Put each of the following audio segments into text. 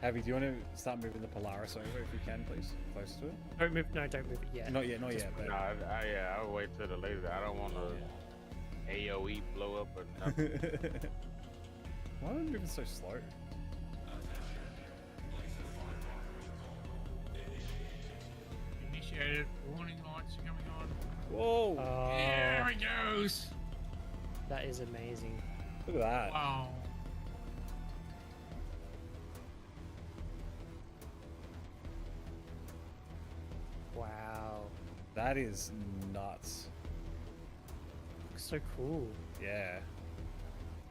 Abby, do you want to start moving the Polaris over if you can, please? Close to it? Don't move. No, don't move it yet. Not yet, not yet. But... No, I'll wait till the later. I don't want to AOE blow up or nothing. Why are we moving so slow? Initiated. Warning lights are coming on. Whoa! There it goes. That is amazing. Look at that. Wow. Wow. That is nuts. Looks so cool. Yeah.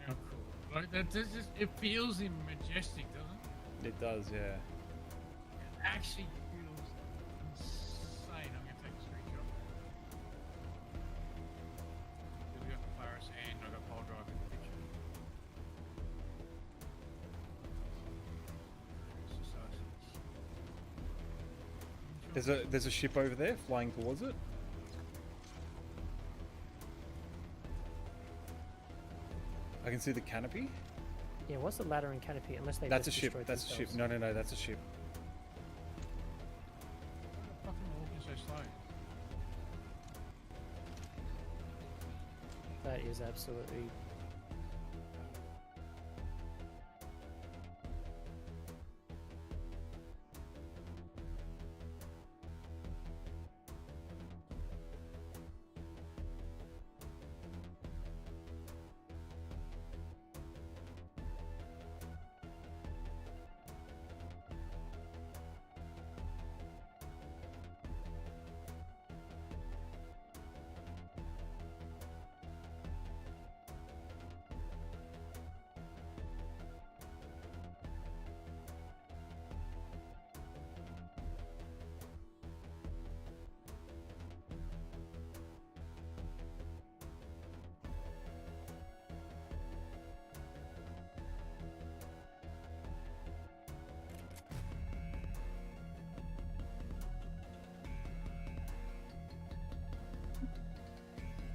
How cool. Like that just it feels majestic, doesn't it? It does, yeah. It actually feels insane. I'm gonna take a screenshot. We got the Polaris and I got Pole Drive in the picture. There's a ship over there flying towards it. I can see the canopy. Yeah, what's the ladder and canopy? Unless they That's a just ship. destroyed That's a ship. themselves. No, that's a ship. Why the fuck am I walking so slow? That is absolutely.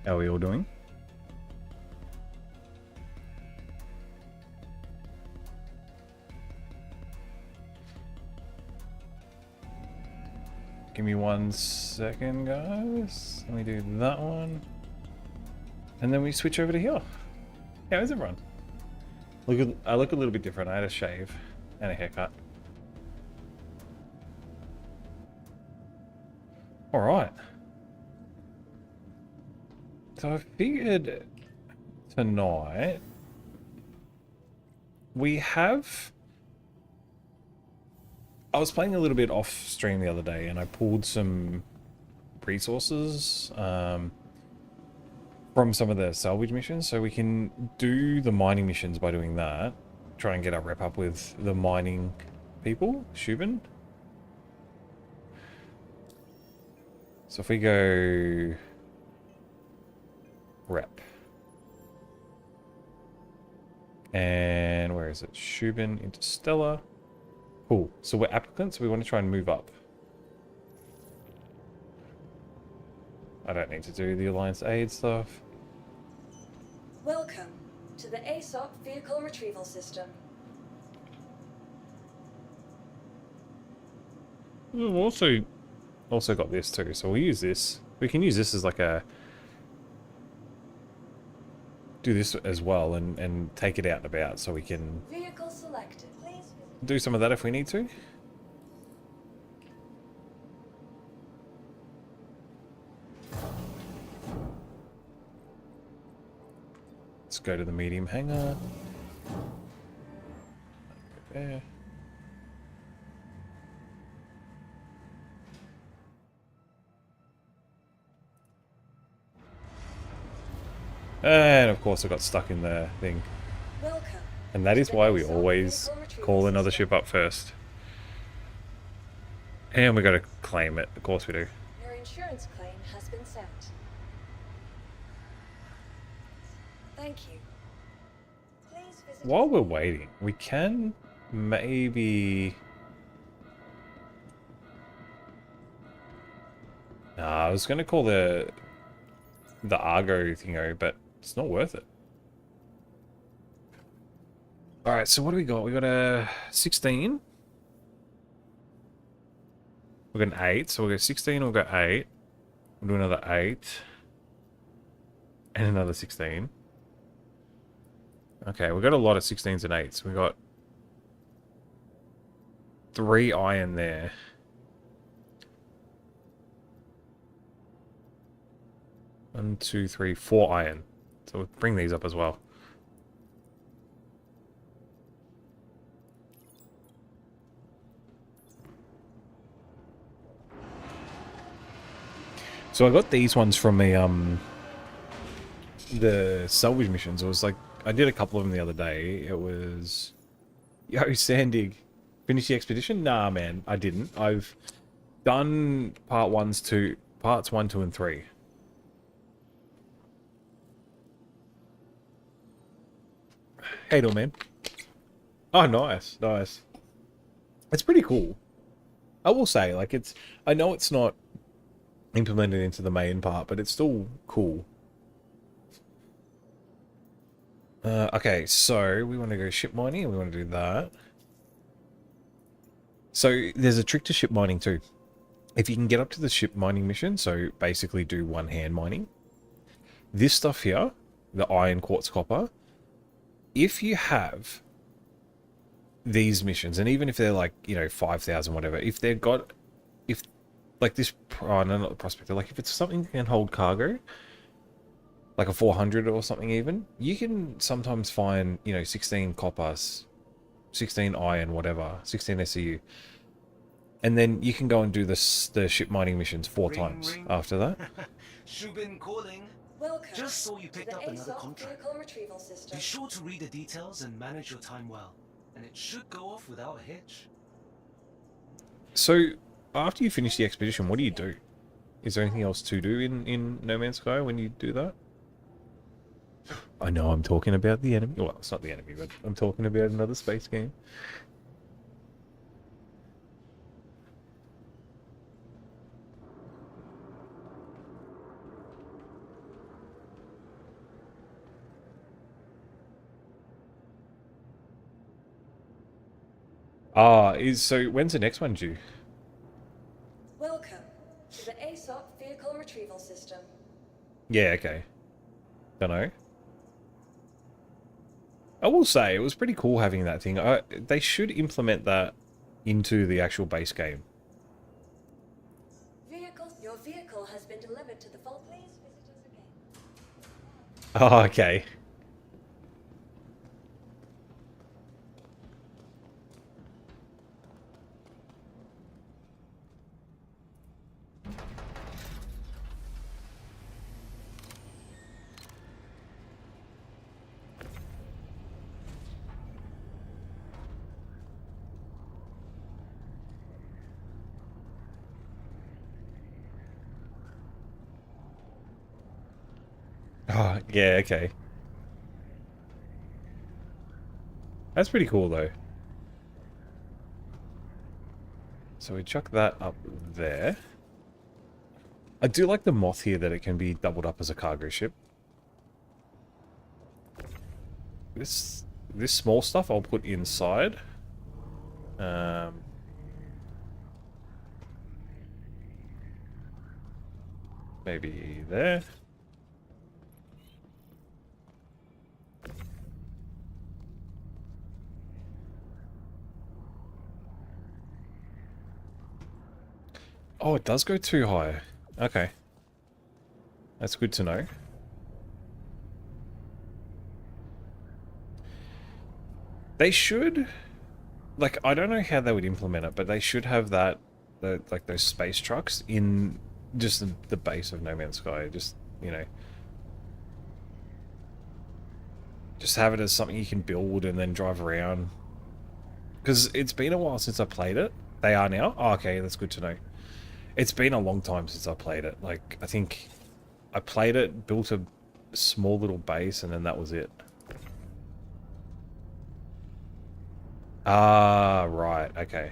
How are we all doing? Give me 1 second, guys. Let me do that one. And then we switch over to here. How is everyone? I look a little bit different. I had a shave and a haircut. Alright. So I figured tonight we have... I was playing a little bit off stream the other day and I pulled some resources from some of the salvage missions, so we can do the mining missions by doing that. Try and get our rep up with the mining people, Shubin. So if we go rep, and where is it? Shubin, Interstellar. Cool. So we're applicants, so we want to try and move up. I don't need to do the Alliance aid stuff. Welcome to the ASOP Vehicle Retrieval System. We've also got this too, so we'll use this. We can use this as like a... do this as well and take it out and about so we can Vehicle selected. Please do some of that if we need to. Let's go to the medium hangar. There. And of course I got stuck in the thing. welcome. And that is to the why we ASOP always Vehicle Retrieval call another System. ship up first. And we got to claim it. Of course we do. Your insurance claim has been sent. Thank you. Please visit. While we're waiting, we can maybe... Nah, I was going to call the Argo thingo, but it's not worth it. Alright, so what do we got? We got a 16. We got an 8, so we'll go 16, we'll go 8. We'll do another 8. And another 16. Okay, we've got a lot of 16s and 8s. We got 3 iron there. One, two, three, 4 iron. So we'll bring these up as well. So I got these ones from the salvage missions. It was like, I did a couple of them the other day. It was, yo, Sandig, finish the expedition? Nah, man, I didn't. I've done parts 1, 2, and 3. Hey, doll man. Oh, nice, nice. It's pretty cool. I will say, like, it's, I know it's not implemented into the main part, but it's still cool. Okay, so we want to go ship mining, and we want to do that. So there's a trick to ship mining too. If you can get up to the ship mining mission, so basically do one-hand mining, this stuff here, the iron, quartz, copper, if you have these missions, and even if they're like, you know, 5,000, whatever, if they've got, if like this, oh no, not the prospector, like if it's something that can hold cargo, like a 400 or something even, you can sometimes find, you know, 16 copper, 16 iron, whatever, 16 SCU. And then you can go and do the ship mining missions 4 times after that. Shubin calling. Welcome Just saw you to picked the up another ASOP contract. vehicle retrieval system. Be sure to read the details and manage your time well, and it should go off without a hitch. So, after you finish the expedition, what do you do? Is there anything else to do in No Man's Sky when you do that? I know I'm talking about the enemy. Well, it's not the enemy, but I'm talking about another space game. So when's the next one due? Welcome to the ASOP vehicle retrieval system. Yeah, okay. Dunno. I will say, it was pretty cool having that thing. They should implement that into the actual base game. Your vehicle has been delivered to the vault. Please visit us again. Oh, okay. Oh, yeah, okay. That's pretty cool, though. So we chuck that up there. I do like the moth here that it can be doubled up as a cargo ship. This small stuff I'll put inside. Maybe there. Oh, it does go too high. Okay. That's good to know. They should... Like, I don't know how they would implement it, but they should have that... like, those space trucks in just the base of No Man's Sky. Just, you know... Just have it as something you can build and then drive around. Because it's been a while since I played it. They are now? Oh, okay, that's good to know. It's been a long time since I played it. Like, I think I played it, built a small little base, and then that was it. Ah, right, okay.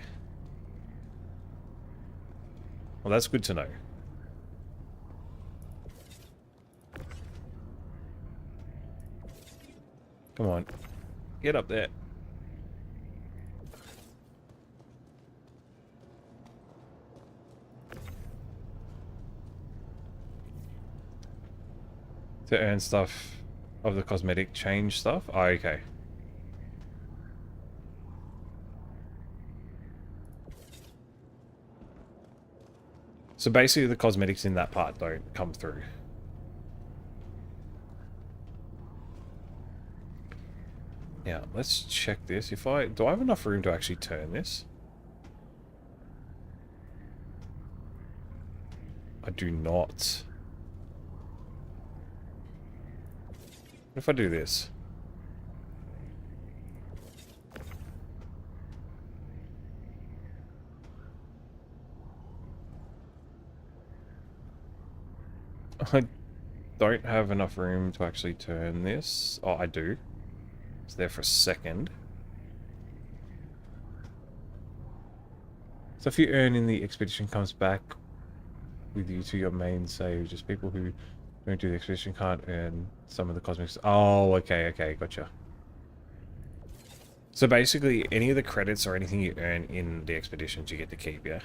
Well, that's good to know. Come on. Get up there. To earn stuff of the cosmetic change stuff? Oh, okay. So basically the cosmetics in that part don't come through. Now, let's check this. Do I have enough room to actually turn this? I do not. What if I do this? I don't have enough room to actually turn this. Oh, I do. It's there for a second. So if you earn in the expedition comes back with you to your main save, just people who don't do the expedition can't earn some of the cosmetics. Oh, okay, gotcha. So basically, any of the credits or anything you earn in the expeditions you get to keep, yeah?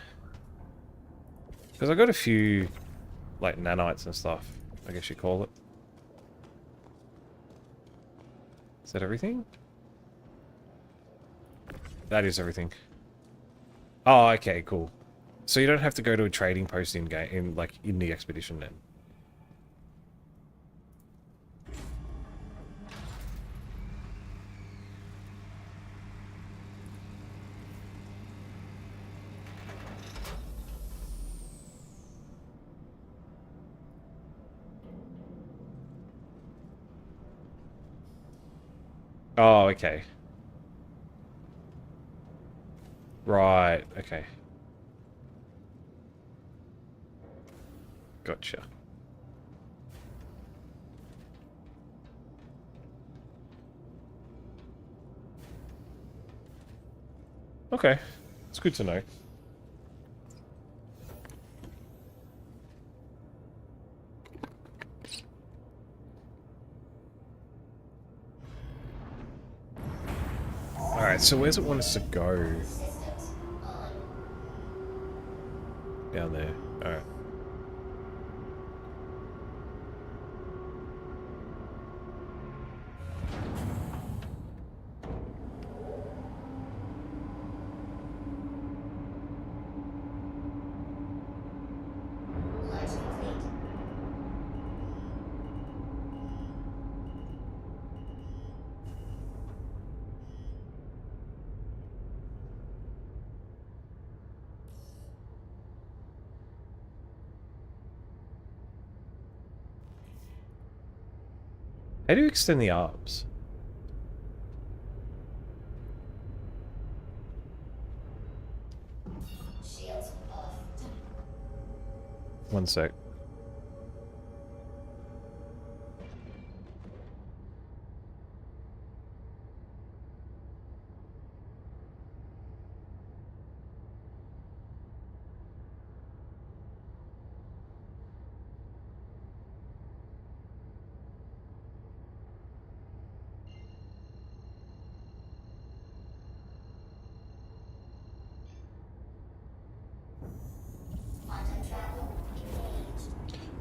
Because I got a few, like, nanites and stuff, I guess you call it. Is that everything? That is everything. Oh, okay, cool. So you don't have to go to a trading post in game, in the expedition then. Oh, okay. Right, okay. Gotcha. Okay, it's good to know. Alright, so where's it want us to go? Down there. Alright. How do you extend the arms? One sec.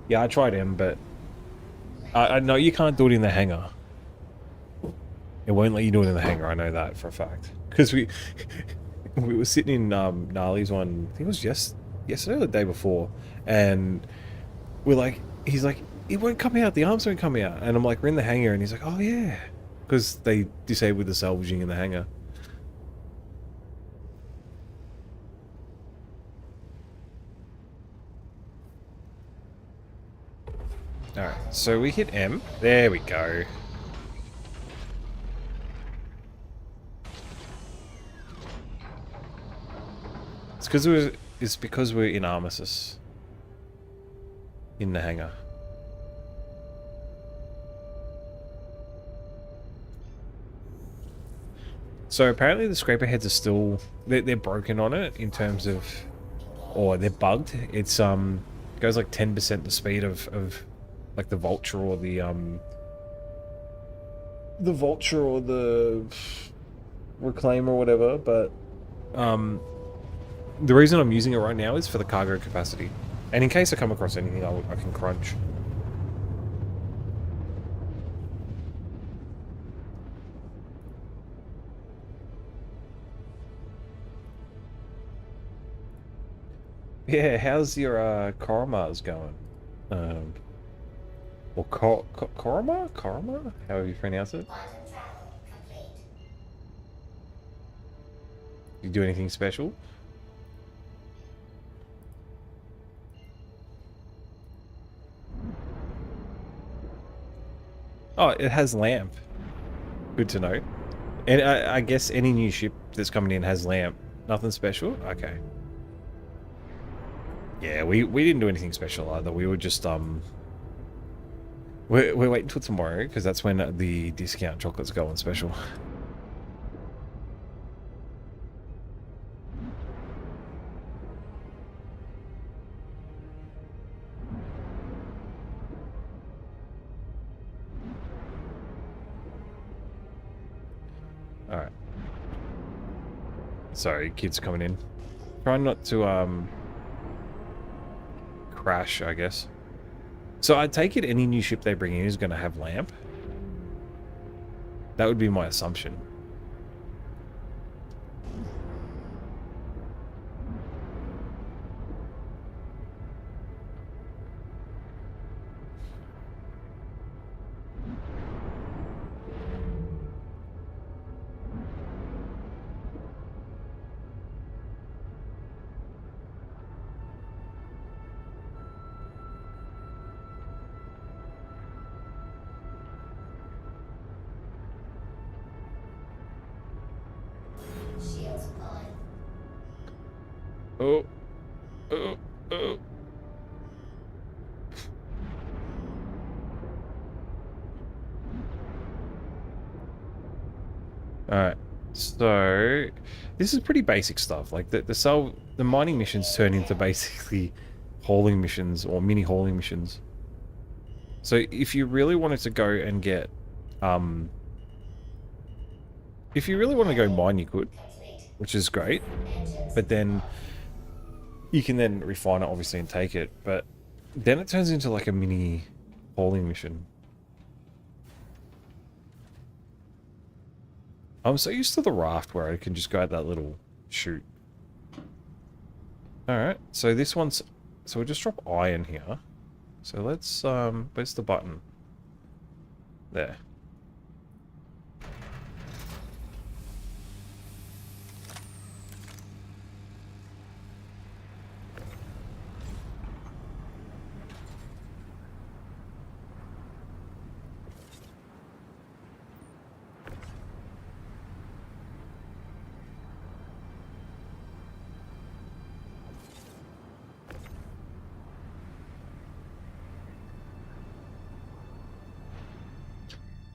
Yeah, I tried him, but I know you can't do it in the hangar. It won't let you do it in the hangar. I know that for a fact because we were sitting in Gnarly's one. I think it was yesterday or the day before, and he's like, it won't come out. The arms won't come out, and I'm like, we're in the hangar, and he's like, oh yeah, because they disabled the salvaging in the hangar. Alright, so we hit M. There we go. It's because we're in Armistice. In the hangar. So apparently the scraper heads are still they're broken on it in terms of, or they're bugged. It's goes like 10% the speed of like the vulture or the reclaim or whatever, but the reason I'm using it right now is for the cargo capacity, and in case I come across anything I can crunch. Yeah, how's your Koromas going? Or Koroma? Koroma? However you pronounce it. You do anything special? Oh, it has lamp. Good to know. And I guess any new ship that's coming in has lamp. Nothing special? Okay. Yeah, we didn't do anything special either. We were just we're waiting till tomorrow because that's when the discount chocolates go on special. All right. Sorry, kids coming in. Trying not to crash, I guess. So I take it any new ship they bring in is going to have lamp. That would be my assumption. Oh, oh, oh. Alright, so this is pretty basic stuff. Like the mining missions turn into basically hauling missions or mini hauling missions. So if you really wanted to go and get if you really want to go mine, you could, which is great. But then you can then refine it, obviously, and take it. But then it turns into like a mini hauling mission. I'm so used to the raft where I can just go at that little chute. Alright, so this one's... So we'll just drop iron here. So let's... where's the button? There.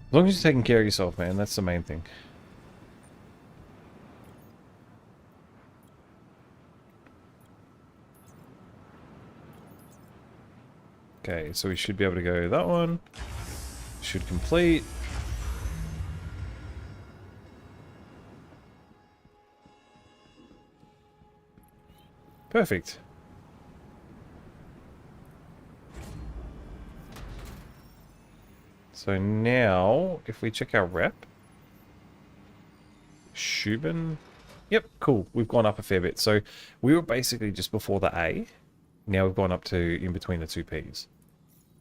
As long as you're taking care of yourself, man, that's the main thing. Okay, so we should be able to go that one. Should complete. Perfect. So now, if we check our rep, Shubin, yep, cool. We've gone up a fair bit. So we were basically just before the A. Now we've gone up to in between the two P's.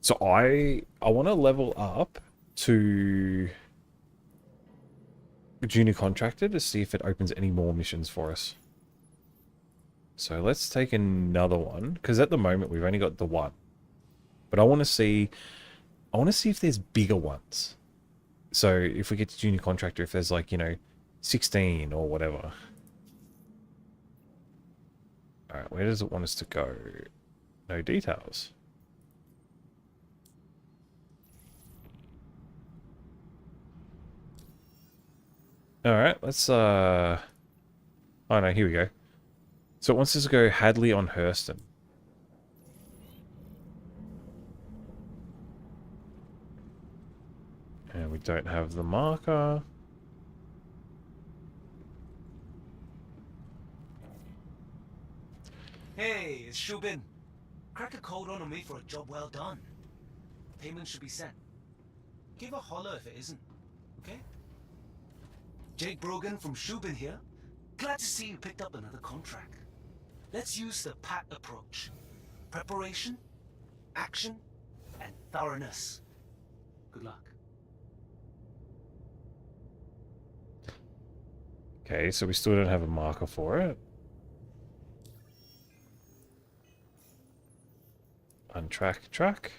So I want to level up to junior contractor to see if it opens any more missions for us. So let's take another one because at the moment we've only got the one. But I want to see if there's bigger ones. So if we get to junior contractor, if there's like, you know, 16 or whatever. All right, where does it want us to go? No details. All right, let's oh no, here we go. So it wants us to go Hadley on Hurston. And we don't have the marker. Hey, it's Shubin. Crack a code on me for a job well done. Payment should be sent. Give a holler if it isn't, okay? Jake Brogan from Shubin here. Glad to see you picked up another contract. Let's use the PAT approach. Preparation, action, and thoroughness. Good luck. Okay, so we still don't have a marker for it. Untrack track.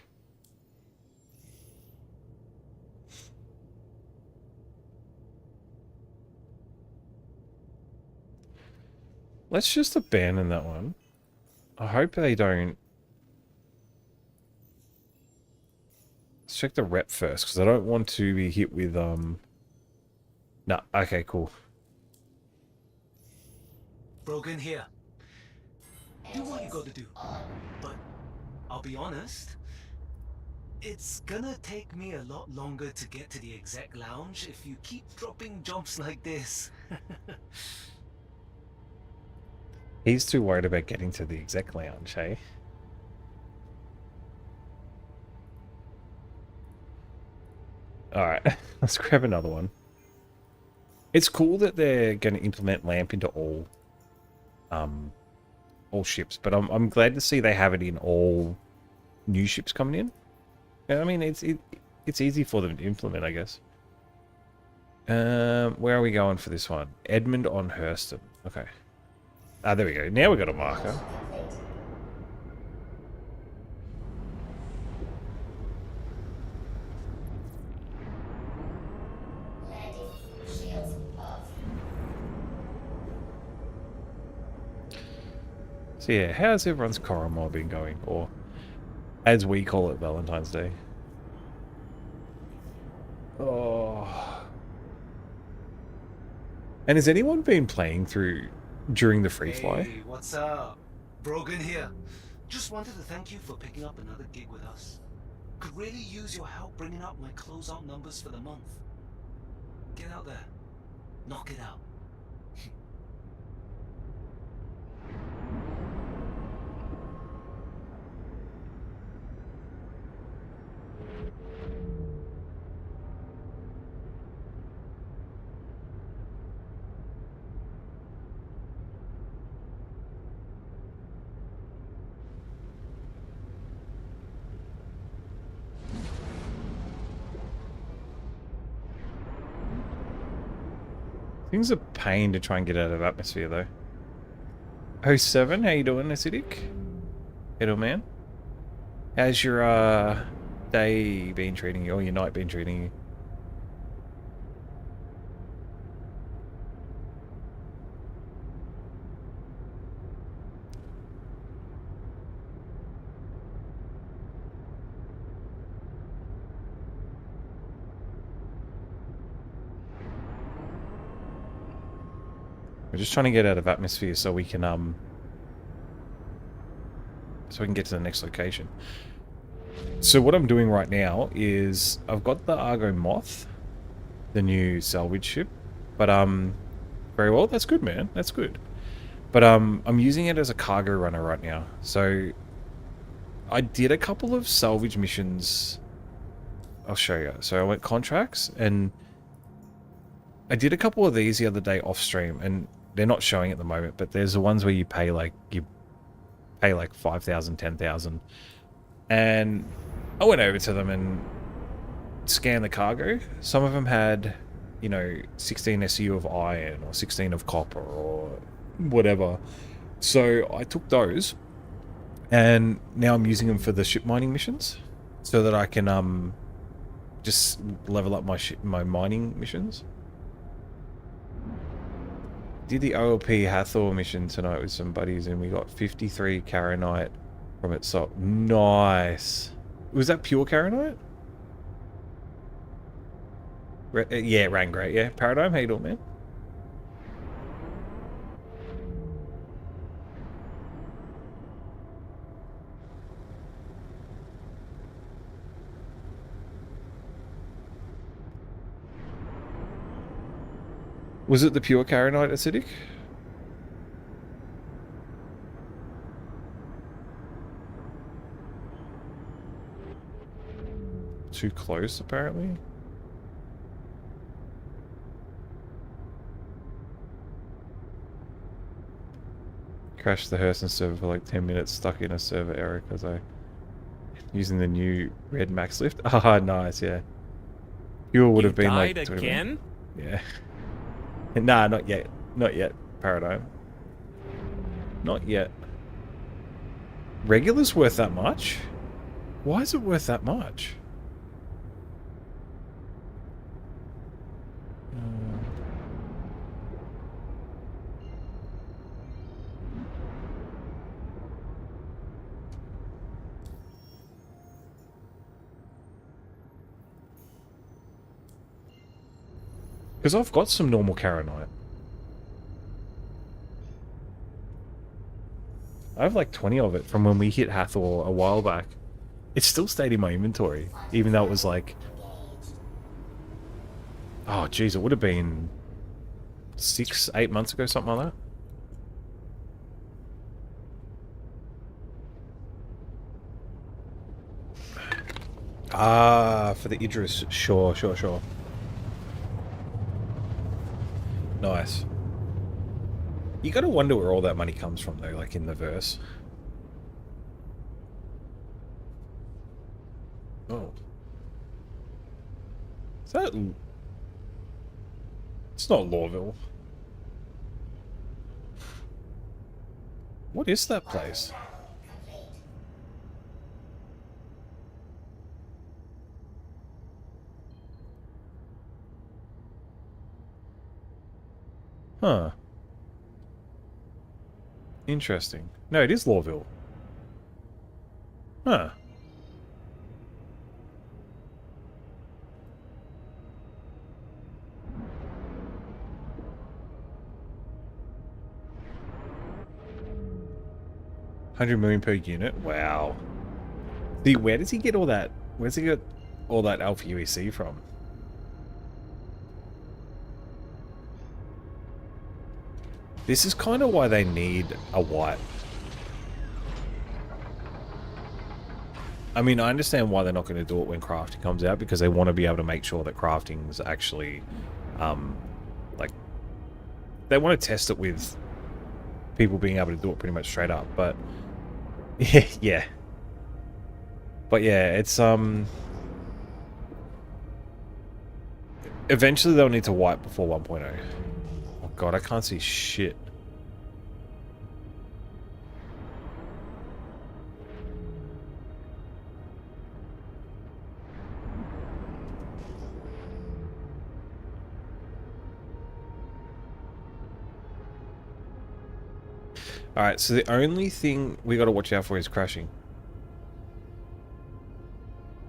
Let's just abandon that one. I hope they don't... Let's check the rep first, because I don't want to be hit with, Nah, okay, cool. Brogan here. Do what you gotta do. But I'll be honest, it's gonna take me a lot longer to get to the exec lounge if you keep dropping jumps like this. He's too worried about getting to the exec lounge, hey? Alright, let's grab another one. It's cool that they're going to implement LAMP into all ships, but I'm glad to see they have it in all new ships coming in. I mean, it's easy for them to implement, I guess. Where are we going for this one? Edmund on Hurston. Okay. Ah, there we go. Now we got a marker. So yeah, how's everyone's Coromor been going? Or, as we call it, Valentine's Day. Oh. And has anyone been playing through during the free fly? Hey, what's up? Brogan here. Just wanted to thank you for picking up another gig with us. Could really use your help bringing up my closeout numbers for the month. Get out there. Knock it out. Things a pain to try and get out of atmosphere, though. Host 7, how you doing, Acidic? Hello, man. How's your day been treating you, or your night been treating you? We're just trying to get out of atmosphere so we can get to the next location. So what I'm doing right now is I've got the Argo Moth, the new salvage ship, but very well, that's good, man. That's good. But I'm using it as a cargo runner right now. So I did a couple of salvage missions. I'll show you. So I went contracts and I did a couple of these the other day off stream, and they're not showing at the moment, but there's the ones where you pay like 5,000, 10,000. And I went over to them and scanned the cargo. Some of them had, you know, 16 SU of iron or 16 of copper or whatever. So I took those and now I'm using them for the ship mining missions so that I can just level up my mining missions. Did the OLP Hathor mission tonight with some buddies and we got 53 Karenite from it. So nice. Was that pure Karenite? Yeah, ran great. Yeah, Paradigm, how you doing, man? Was it the pure Karenite acidic? Too close, apparently. Crashed the Hurston server for like 10 minutes, stuck in a server error because I using the new red max lift. Ah, nice, yeah. Fuel would have been like died again? Yeah. Nah, not yet. Not yet, Paradigm. Not yet. Regular's worth that much? Why is it worth that much? Because I've got some normal Karanite. I have like 20 of it from when we hit Hathor a while back. It still stayed in my inventory, even though it was like... Oh, jeez, it would have been 6, 8 months ago, something like that. Ah, for the Idris. Sure. Nice. You gotta wonder where all that money comes from, though, like in the verse. Oh. Is that... It's not Lawville. What is that place? Huh. Interesting. No, it is Lawville. Huh. $100 million per unit? Wow. See, where does he get all that? Where's he get all that Alpha UEC from? This is kind of why they need a white. I mean, I understand why they're not going to do it when crafting comes out, because they want to be able to make sure that crafting's actually, like, they want to test it with people being able to do it pretty much straight up, but, yeah. But yeah, it's, eventually they'll need to wipe before 1.0. Oh god, I can't see shit. Alright, so the only thing we gotta watch out for is crashing.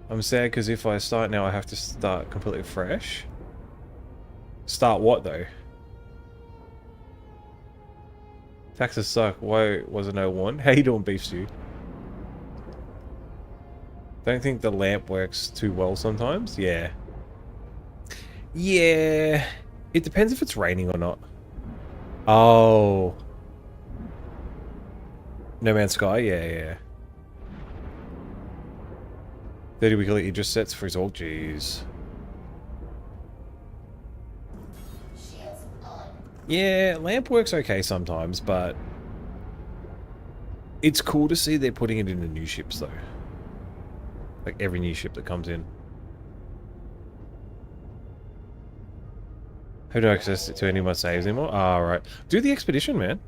I'm sad because if I start now, I have to start completely fresh. Start what, though? Taxes suck. Why was it no one? How you doing, Beef Stew? Don't think the lamp works too well sometimes? Yeah. Yeah. It depends if it's raining or not. Oh. No Man's Sky? Yeah. 30 weekly Idris sets for his all. Jeez. Yeah, lamp works okay sometimes, but it's cool to see they're putting it into new ships, though. Like every new ship that comes in. Have no access to any of my saves anymore? Ah, right. Do the expedition, man.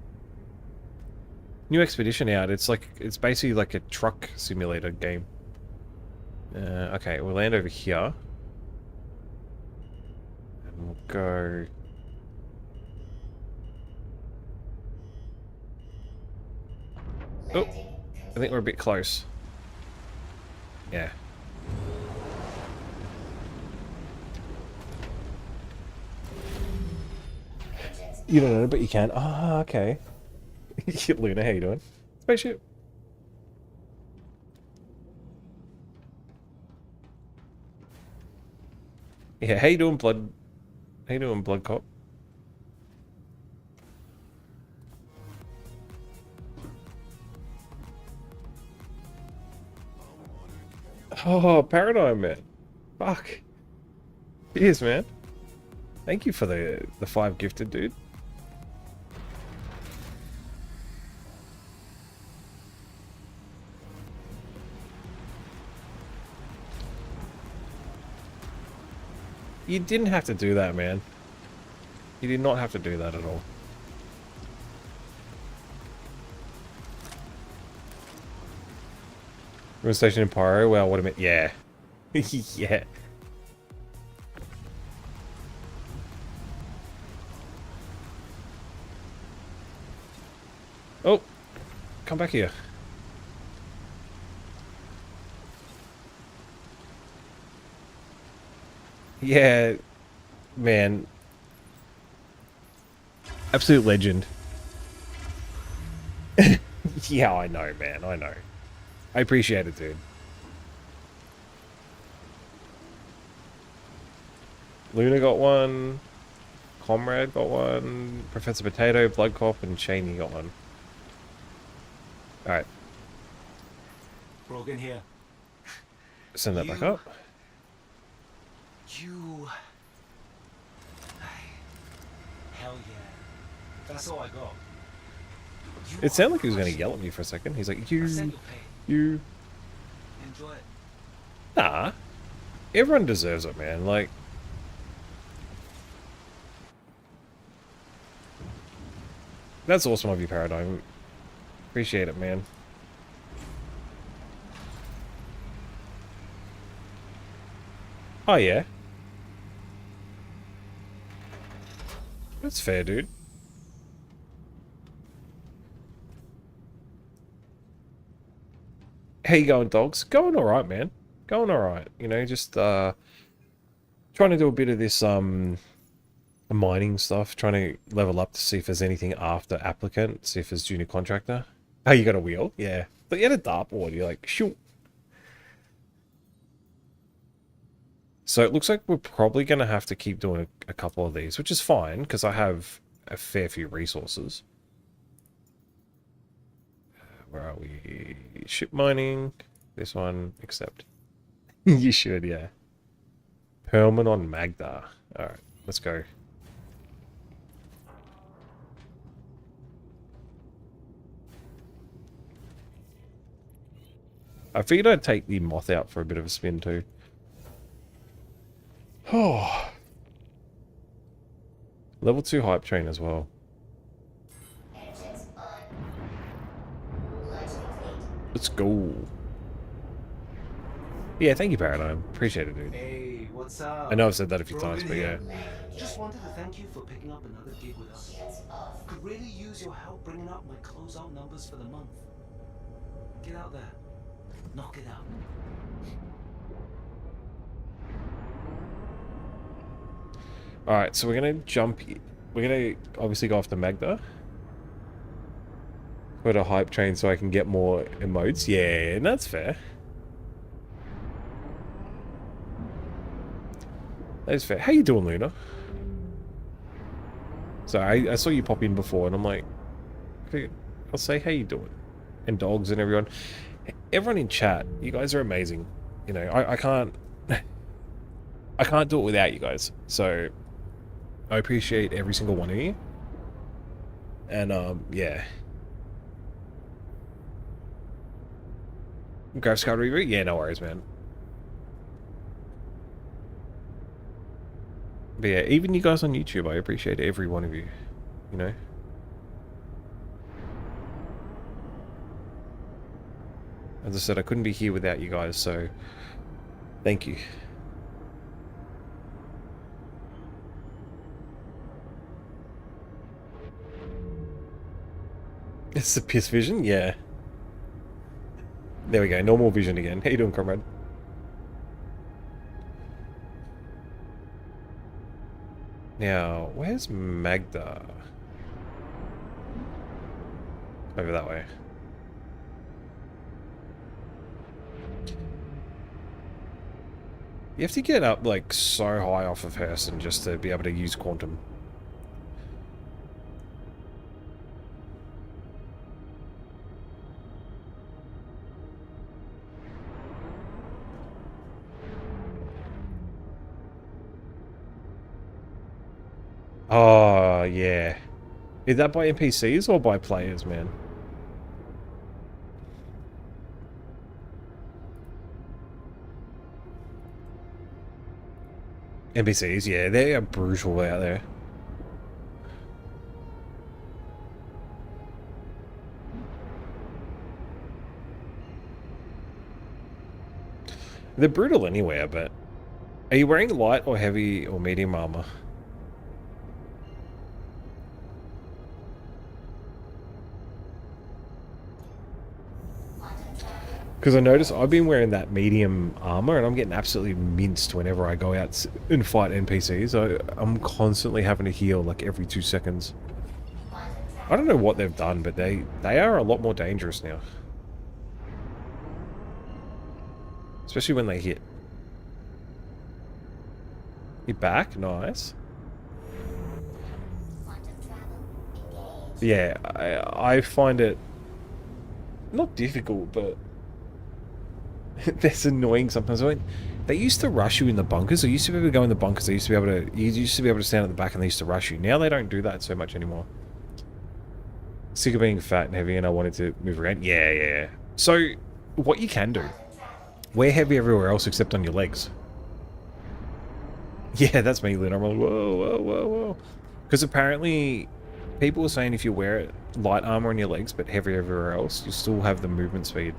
New expedition out. It's like, it's basically like a truck simulator game. Okay, we'll land over here. And we'll go... Oh, I think we're a bit close. Yeah. You don't know, but you can. Ah, okay. Luna, how you doing? Spaceship. Yeah, how you doing, Blood? How you doing, Blood Cop? Oh, Paradigm, man. Fuck. Cheers, man. Thank you for the 5 gifted, dude. You didn't have to do that, man. You did not have to do that at all. We're stationed in Pyro. Well, what a minute. Yeah. Yeah. Oh, come back here. Yeah, man. Absolute legend. Yeah, I know, man. I know. I appreciate it, dude. Luna got one. Comrade got one. Professor Potato, Blood Cop, and Cheney got one. Alright, Brogan here. send that back up. You... Hell yeah. That's all I got. You It sounded like he was are going to yell at me for a second. He's like, I sent your pay. you. Enjoy it. Nah. Everyone deserves it, man. Like, that's awesome of you, Paradigm. Appreciate it, man. Oh, yeah. That's fair, dude. How you going, dogs? Going alright, man. Going alright. You know, just trying to do a bit of this mining stuff, trying to level up to see if there's anything after applicant, see if there's junior contractor. Oh, you got a wheel? Yeah. But you had a dartboard, you're like, shoot. So it looks like we're probably going to have to keep doing a couple of these, which is fine, because I have a fair few resources. Where are we? Ship mining. This one, accept. You should, yeah. Perlman on Magda. Alright, let's go. I figured I'd take the moth out for a bit of a spin too. Oh. Level 2 hype train as well. Let's go. Yeah, thank you, Paradigm. Appreciate it, dude. Hey, what's up? I know I've said that a few times, but yeah. Just wanted to thank you for picking up another gig with us. Could really use your help bringing up my closeout numbers for the month. Get out there. Knock it out. Alright, so we're gonna jump. We're gonna obviously go off to Magda. Put a hype train so I can get more emotes. Yeah, and that's fair. That is fair. How you doing, Luna? So I saw you pop in before, and I'm like, okay, I'll say how you doing, and dogs and everyone. Everyone in chat, you guys are amazing. You know, I can't I can't do it without you guys. So I appreciate every single one of you. And yeah. Graphics card reboot? Yeah, no worries, man. But yeah, even you guys on YouTube, I appreciate every one of you. You know? As I said, I couldn't be here without you guys, so thank you. It's the piss vision? Yeah. There we go, normal vision again. How you doing, comrade? Now, where's Magda? Over that way. You have to get up, like, so high off of Hurston just to be able to use quantum. Oh, yeah. Is that by NPCs or by players, man? NPCs, yeah, they are brutal out there. They're brutal anywhere, but... Are you wearing light or heavy or medium armor? Because I noticed I've been wearing that medium armor and I'm getting absolutely minced whenever I go out and fight NPCs. I'm constantly having to heal like every 2 seconds. I don't know what they've done, but they are a lot more dangerous now. Especially when they hit. You're back? Nice. Yeah, I find it not difficult, but that's annoying sometimes. I mean, they used to rush you in the bunkers. They used to be able to go in the bunkers. They used to be able to. You used to be able to stand at the back, and they used to rush you. Now they don't do that so much anymore. Sick of being fat and heavy, and I wanted to move around. Yeah. So, what you can do: wear heavy everywhere else except on your legs. Yeah, that's me, Lynn. I'm like, whoa. Because apparently, people are saying if you wear light armor on your legs but heavy everywhere else, you still have the movement speed.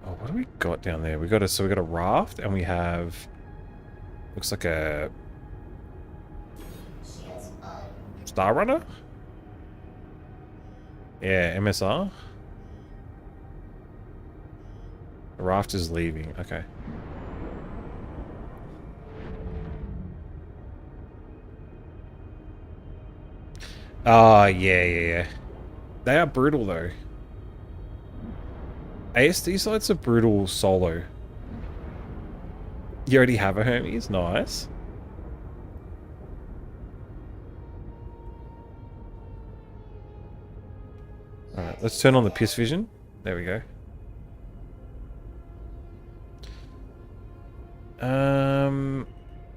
Oh, what do we got down there? We got a raft, and we have looks like a Star Runner. Yeah, MSR. The raft is leaving. Okay. Ah, yeah. They are brutal though. ASD sites are brutal solo. You already have a Hermes? Nice. Alright, let's turn on the piss vision. There we go.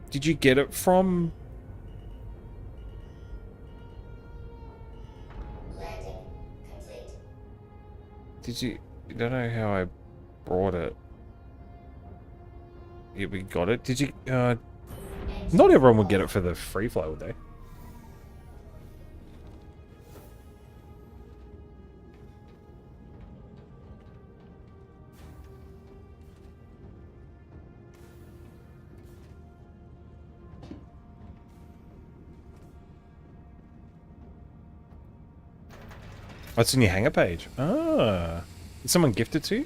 Did you get it from... Did you... I don't know how I brought it. Yeah, we got it. Did you... not everyone would get it for the free flow, would they? What's in your hangar page? Ah. Did someone gift it to you?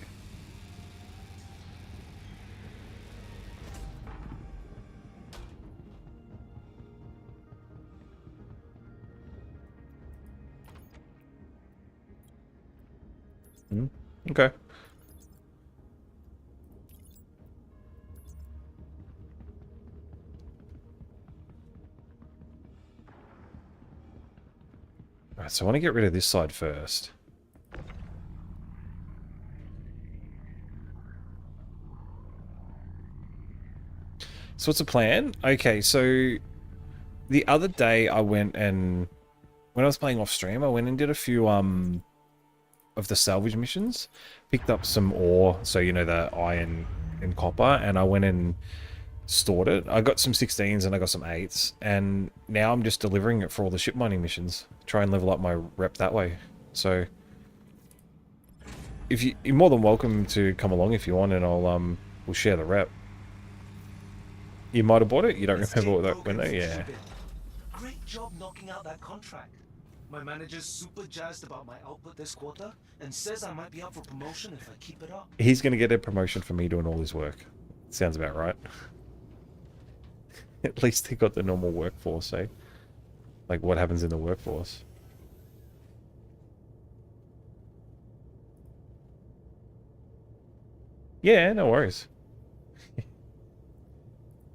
Okay. Alright, so I want to get rid of this side first. So what's the plan? Okay, so the other day I went and when I was playing off stream, I went and did a few of the salvage missions, picked up some ore, so you know the iron and copper, and I went and stored it. I got some 16s and I got some 8s, and now I'm just delivering it for all the ship mining missions. Try and level up my rep that way. So if you're more than welcome to come along if you want, and we'll share the rep. You might have bought it. You don't remember what that when they yeah. Great job knocking out that contract. My manager's super jazzed about my output this quarter and says I might be up for promotion if I keep it up. He's going to get a promotion for me doing all his work. Sounds about right. At least they got the normal workforce, eh? Like what happens in the workforce. Yeah, no worries.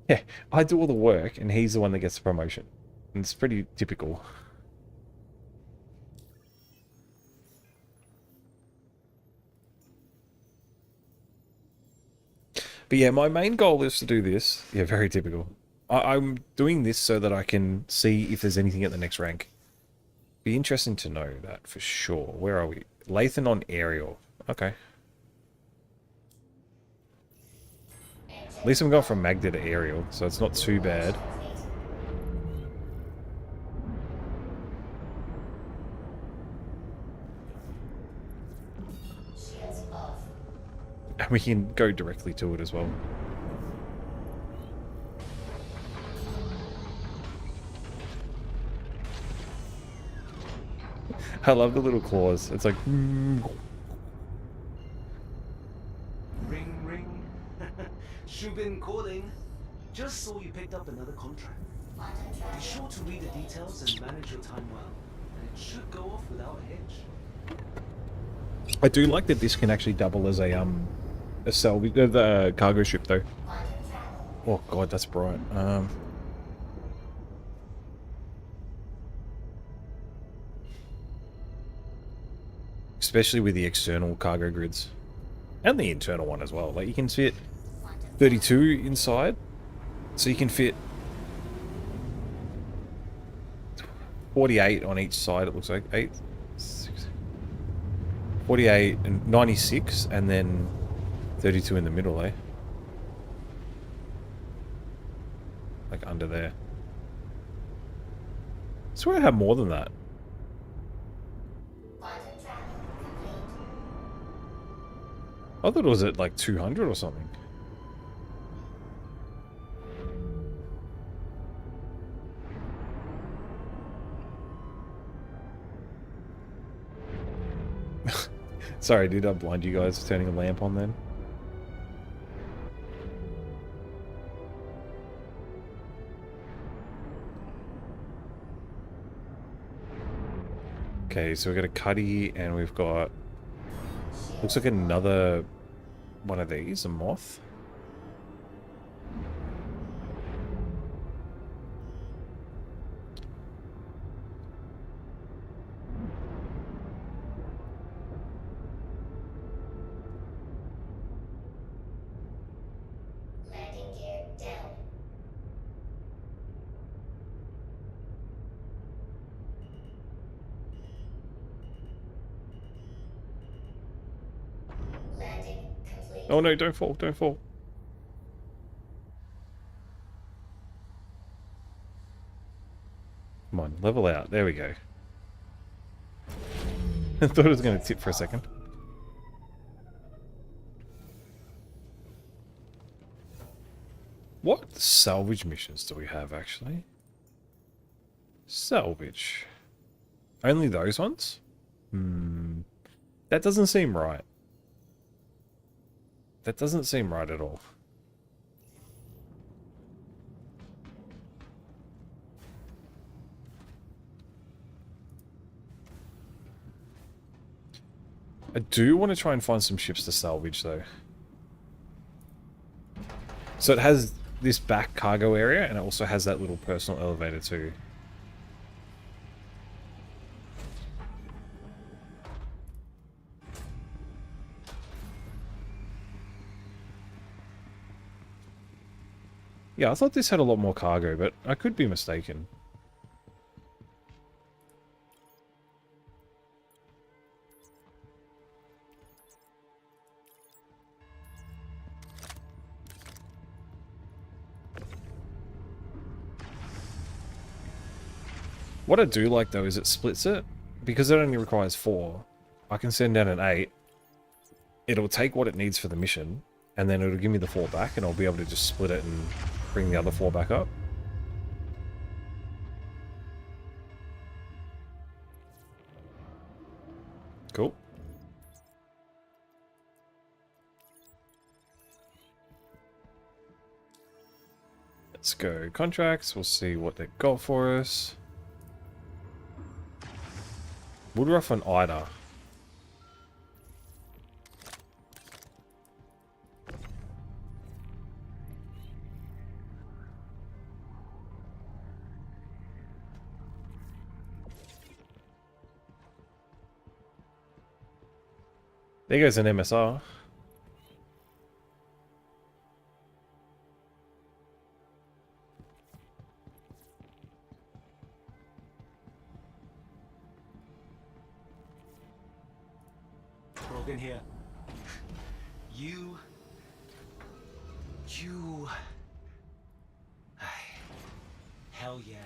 Yeah, I do all the work and he's the one that gets the promotion. And it's pretty typical. But yeah, my main goal is to do this. Yeah, very typical. I'm doing this so that I can see if there's anything at the next rank. Be interesting to know that for sure. Where are we? Lathan on aerial. Okay. At least I'm going from Magda to aerial, so it's not too bad. And we can go directly to it as well. I love the little claws. It's like... Ring, ring. Shubin calling. Just saw you picked up another contract. Be sure to read the details and manage your time well. And it should go off without a hitch. I do like that this can actually double as a salvage, the cargo ship though. Oh god, that's bright. Especially with the external cargo grids. And the internal one as well. Like you can fit 32 inside. So you can fit 48 on each side, it looks like. 8, 6, 48 and 96 and then 32 in the middle, eh? Like under there. I swear I have more than that. I thought it was at like 200 or something. Sorry, did I blind you guys turning a lamp on then? Okay, so we've got a cuddy and we've got... Looks like another one of these, a moth. Landing gear down. Landing complete. Oh no, don't fall, don't fall. Come on, level out. There we go. I thought it was going to tip for a second. What salvage missions do we have, actually? Salvage. Only those ones? That doesn't seem right. That doesn't seem right at all. I do want to try and find some ships to salvage, though. So it has this back cargo area, and it also has that little personal elevator, too. Yeah, I thought this had a lot more cargo, but I could be mistaken. What I do like, though, is it splits it. Because it only requires 4, I can send down an 8. It'll take what it needs for the mission, and then it'll give me the 4 back, and I'll be able to just split it and bring the other 4 back up. Cool. Let's go contracts. We'll see what they've got for us. Woodruff and Ida. There goes an MSR. Brogan here. You... Hell yeah.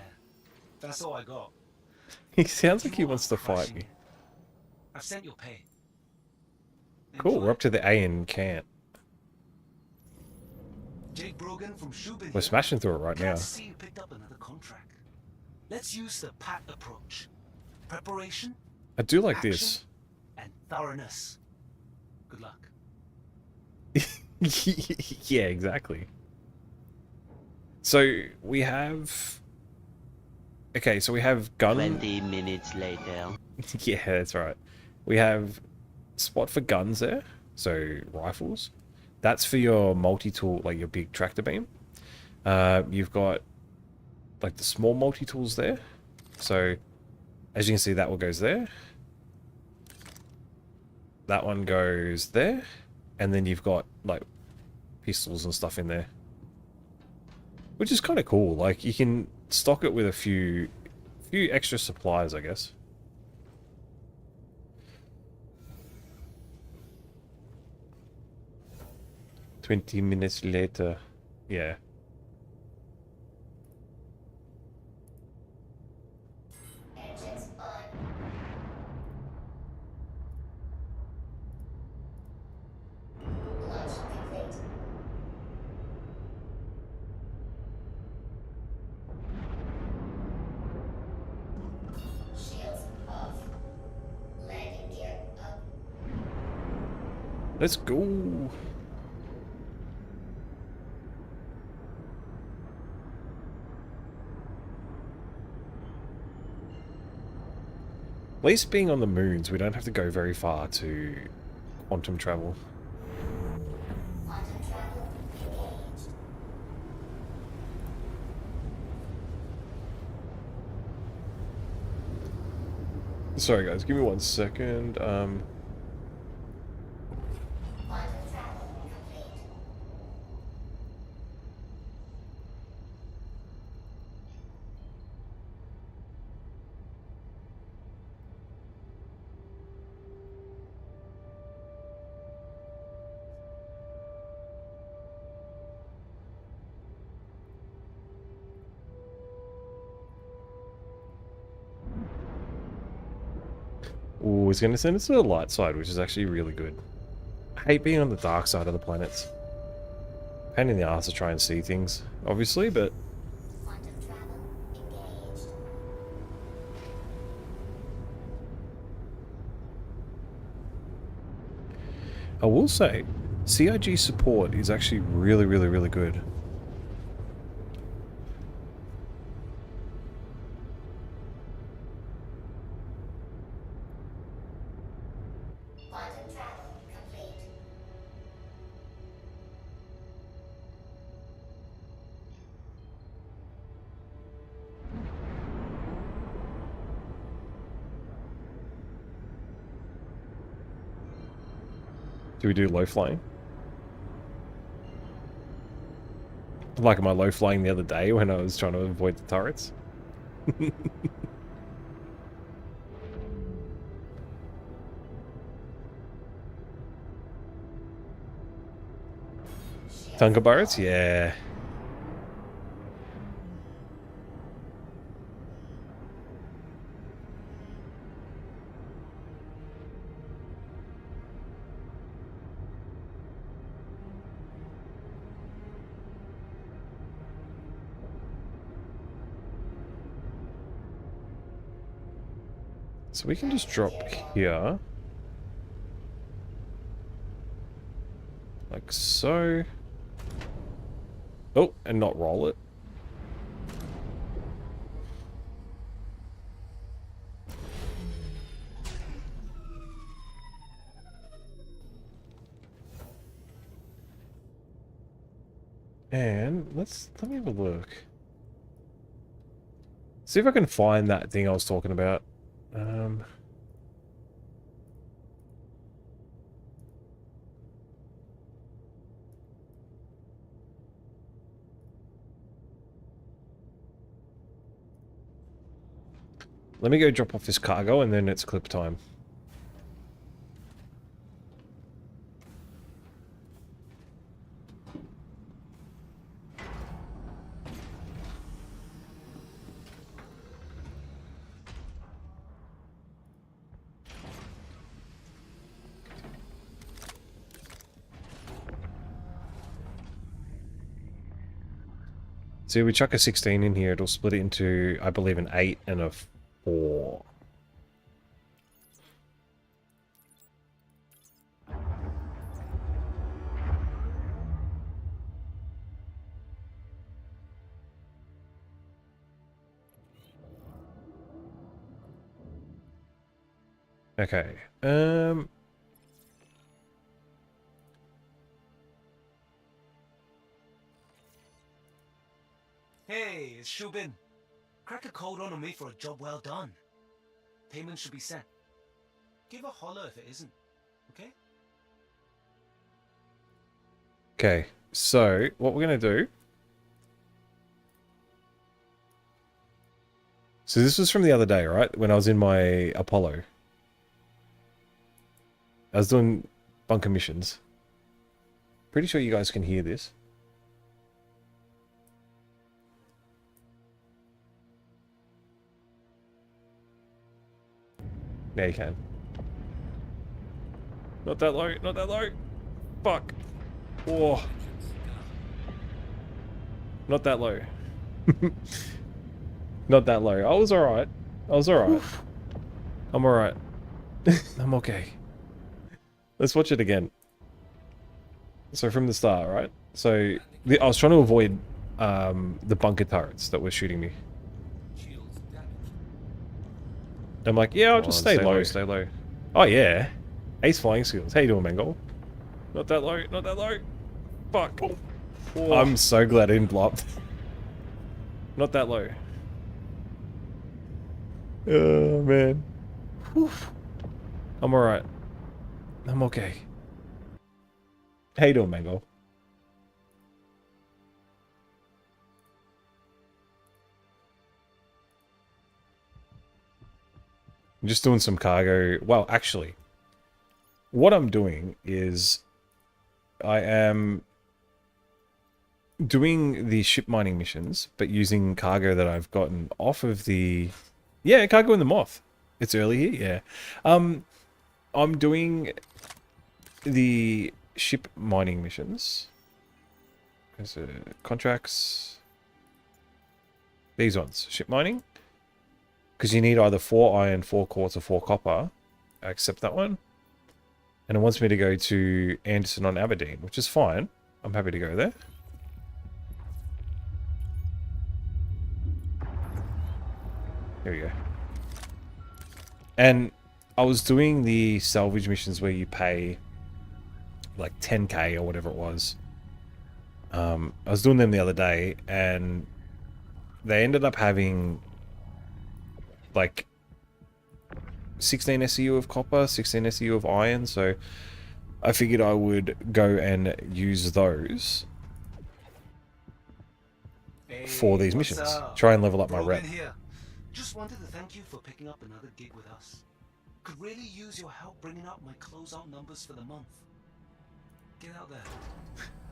That's all I got. He sounds like You he are wants to fight crushing me. it. I've sent your pay. Cool, Enjoy. we're up to the A and can't. Jake Brogan from Shubin We're here. smashing through it right Glad now. to see you picked up another contract. Let's use the PAT approach. Preparation I do like action, this. and thoroughness. Good luck. Yeah, exactly. So we have... Okay, so we have gun... 20 minutes later. Yeah, that's right. We have spot for guns there. So rifles. That's for your multi-tool, like your big tractor beam. You've got like the small multi-tools there. So as you can see, that one goes there. That one goes there. And then you've got like pistols and stuff in there. Which is kind of cool. Like you can stock it with a few extra supplies, I guess. "20 minutes later." Yeah. Let's go. At least being on the moons, we don't have to go very far to quantum travel. Sorry guys, give me 1 second. Ooh, it's going to send us to the light side, which is actually really good. I hate being on the dark side of the planets. Pain in the ass to try and see things, obviously, but... I will say, CIG support is actually really, really, really good. Do we do low flying? Like my low flying the other day when I was trying to avoid the turrets? Tunga burrets? Yeah. So we can just drop here. Like so. Oh, and not roll it. And let me have a look. See if I can find that thing I was talking about. Let me go drop off this cargo and then it's clip time. So we chuck a 16 in here, it'll split it into, I believe, an 8 and a 4. Okay. Hey, it's Shubin. Crack a code on me for a job well done. Payment should be sent. Give a holler if it isn't, okay? Okay, so what we're going to do... So this was from the other day, right? When I was in my Apollo. I was doing bunker missions. Pretty sure you guys can hear this. Yeah, you can. Not that low, not that low. Fuck. Oh. Not that low. Not that low. I was alright. I was alright. I'm alright. I'm okay. Let's watch it again. So from the start, right? So I was trying to avoid the bunker turrets that were shooting me. I'm like, yeah, I'll just stay low, stay low. Oh yeah. Ace flying skills. How you doing, Mangle? Not that low, not that low. Fuck. Oh. I'm so glad I didn't blow up. Not that low. Oh man. Whew. I'm alright. I'm okay. How you doing, Mango? I'm just doing some cargo. Well, actually, what I'm doing is I am doing the ship mining missions, but using cargo that I've gotten off of the... Yeah, cargo in the Moth. It's early here, yeah. I'm doing the ship mining missions. There's contracts. These ones. Ship mining. Because you need either 4 iron, 4 quartz, or 4 copper. I accept that one. And it wants me to go to Anderson on Aberdeen, which is fine. I'm happy to go there. Here we go. And I was doing the salvage missions where you pay like 10k or whatever it was. I was doing them the other day, and they ended up having like 16 SEU of copper, 16 SEU of iron, so I figured I would go and use those for these missions. Try and level up my rep. Just wanted to thank you for picking up another gig with us. Could really use your help bringing up my closeout numbers for the month. Get out there.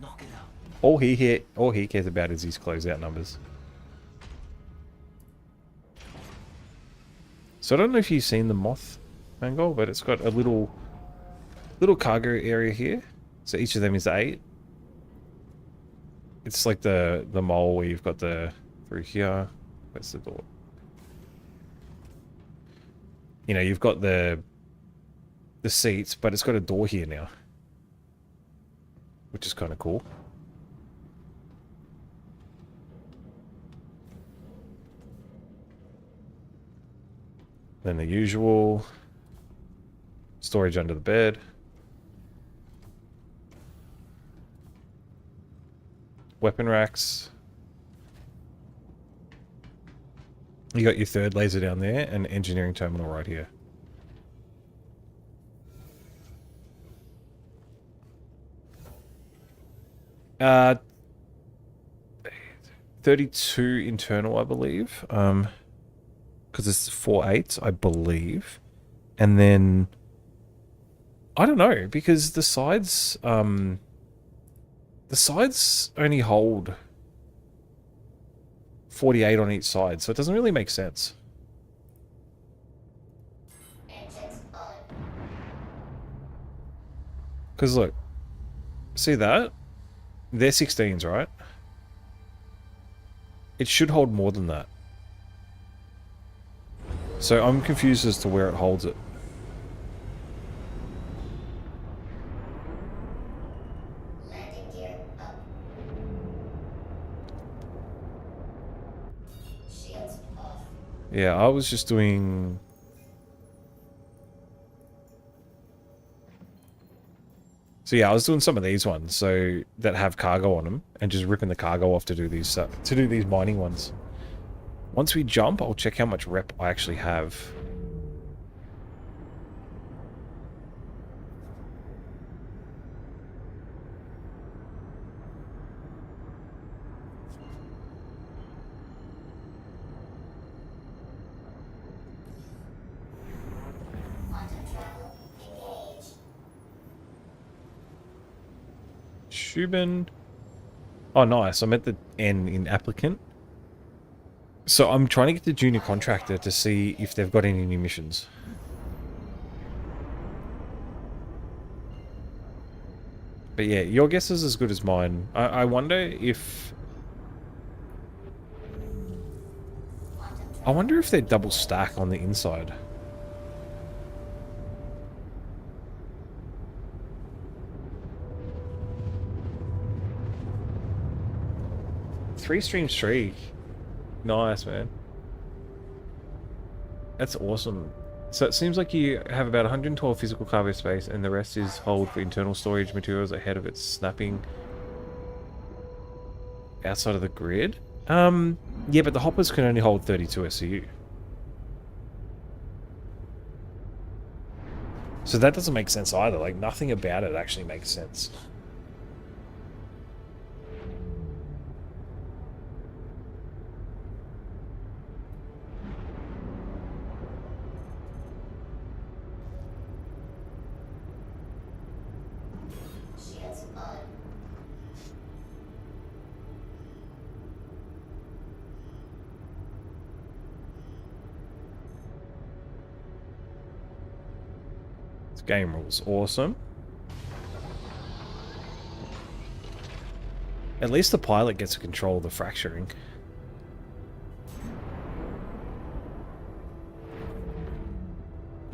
Knock it out. All he cares about is his closeout numbers. So I don't know if you've seen the Moth angle, but it's got a little cargo area here. So each of them is 8. It's like the mole where you've got the through here. Where's the door? You know, you've got the seats, but it's got a door here now, which is kind of cool. Then the usual storage under the bed. Weapon racks. You got your 3rd laser down there and engineering terminal right here. Uh, 32 internal, I believe. Because it's 4 8s, I believe. And then I don't know, because the sides only hold 48 on each side, so it doesn't really make sense. Because look, see that? They're 16s, right? It should hold more than that. So I'm confused as to where it holds it. Landing gear up. Shields off. Yeah, I was just doing... So yeah, I was doing some of these ones, so that have cargo on them, and just ripping the cargo off to do these mining ones. Once we jump, I'll check how much rep I actually have. Quantum travel engaged. Shubin. Oh, nice. I'm at the N in applicant. So I'm trying to get the junior contractor to see if they've got any new missions. But yeah, your guess is as good as mine. I wonder if... I wonder if they're double stack on the inside. Three stream streak. Nice, man. That's awesome. So it seems like you have about 112 physical cargo space and the rest is hold for internal storage materials ahead of its snapping outside of the grid. Yeah, but the hoppers can only hold 32 SCU. So that doesn't make sense either. Like, nothing about it actually makes sense. Shields on. This game rules. Awesome. At least the pilot gets to control the fracturing.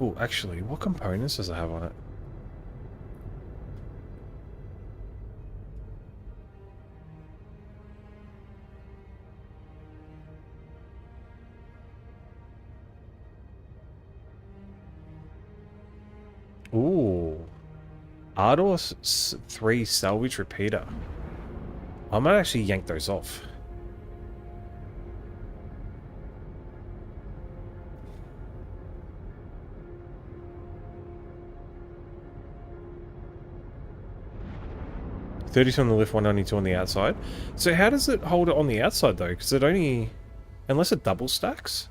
Oh, actually, what components does it have on it? Ooh. Ardor 3 salvage repeater. I might actually yank those off. $32 on the lift, $192 on the outside. So how does it hold it on the outside though? Because it only... Unless it double stacks?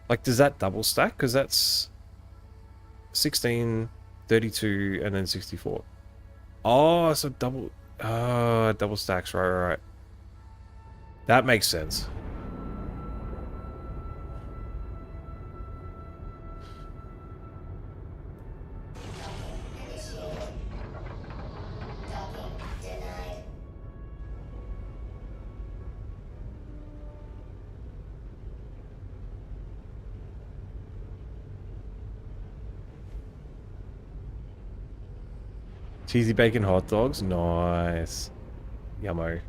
Like, does that double stack? Because that's 16, 32, and then 64. Oh, so double... double stacks, right. That makes sense. Docking denied. Cheesy bacon hot dogs, nice. Yummo.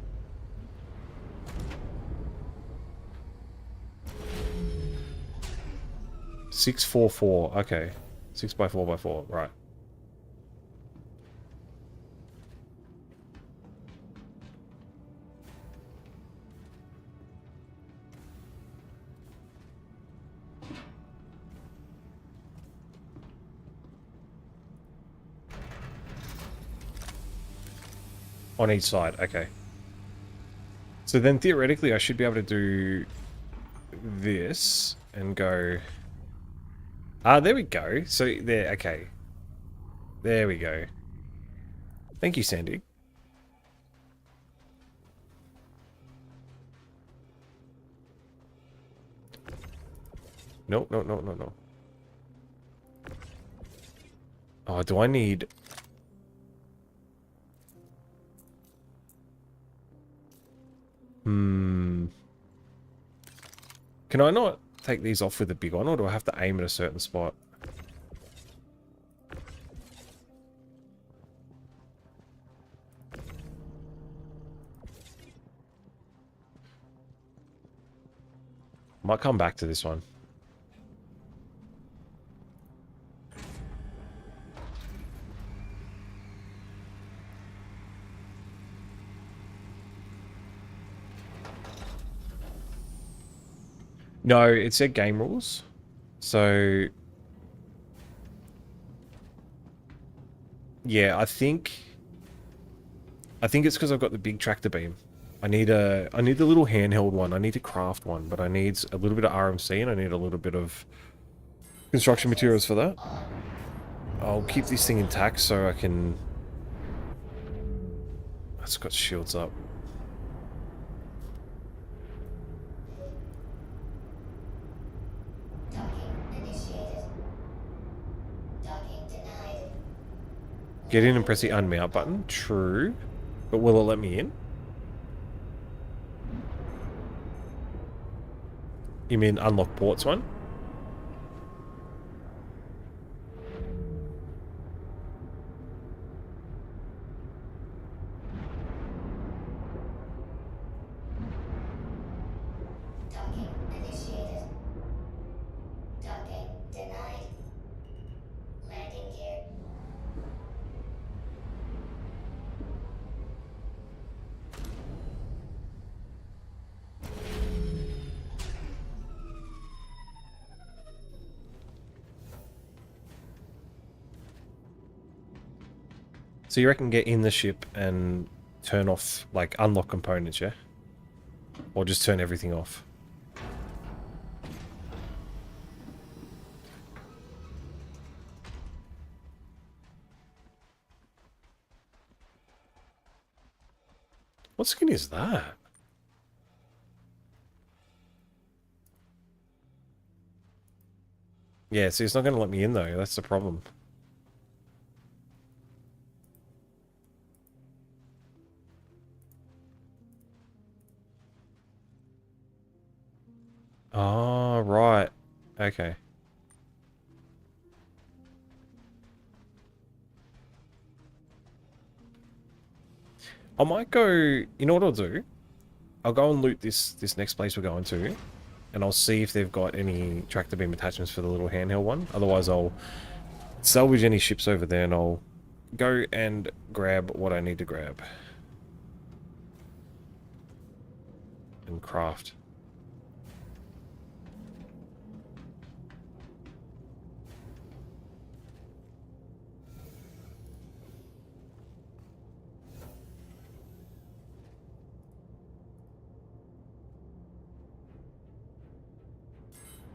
Six, 4, 4. Okay, 6 by 4 by 4. Right. On each side, okay. So then theoretically I should be able to do this and go... Ah, there we go. So there, okay. There we go. Thank you, Sandy. No. Oh, do I need... Can I not take these off with the big one, or do I have to aim at a certain spot? Might come back to this one. No, it said game rules. So yeah, I think it's because I've got the big tractor beam. I need the little handheld one. I need to craft one, but I need a little bit of RMC and I need a little bit of construction materials for that. I'll keep this thing intact so I can... It's got shields up. Get in and press the unmount button. True. But will it let me in? You mean unlock ports one? Docking initiated. Docking denied. Landing gear. So you reckon get in the ship and turn off, like, unlock components, yeah? Or just turn everything off? What skin is that? Yeah, see, it's not going to let me in, though. That's the problem. Oh, right. Okay. I might go... You know what I'll do? I'll go and loot this next place we're going to. And I'll see if they've got any tractor beam attachments for the little handheld one. Otherwise, I'll salvage any ships over there and I'll go and grab what I need to grab. And craft.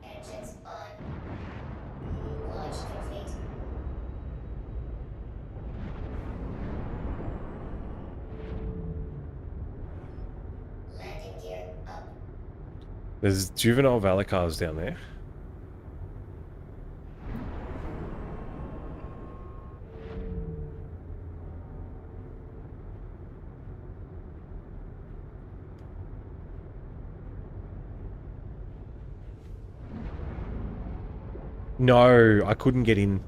Engines on. Launch complete. Landing gear up. There's juvenile valet cars down there. No, I couldn't get in.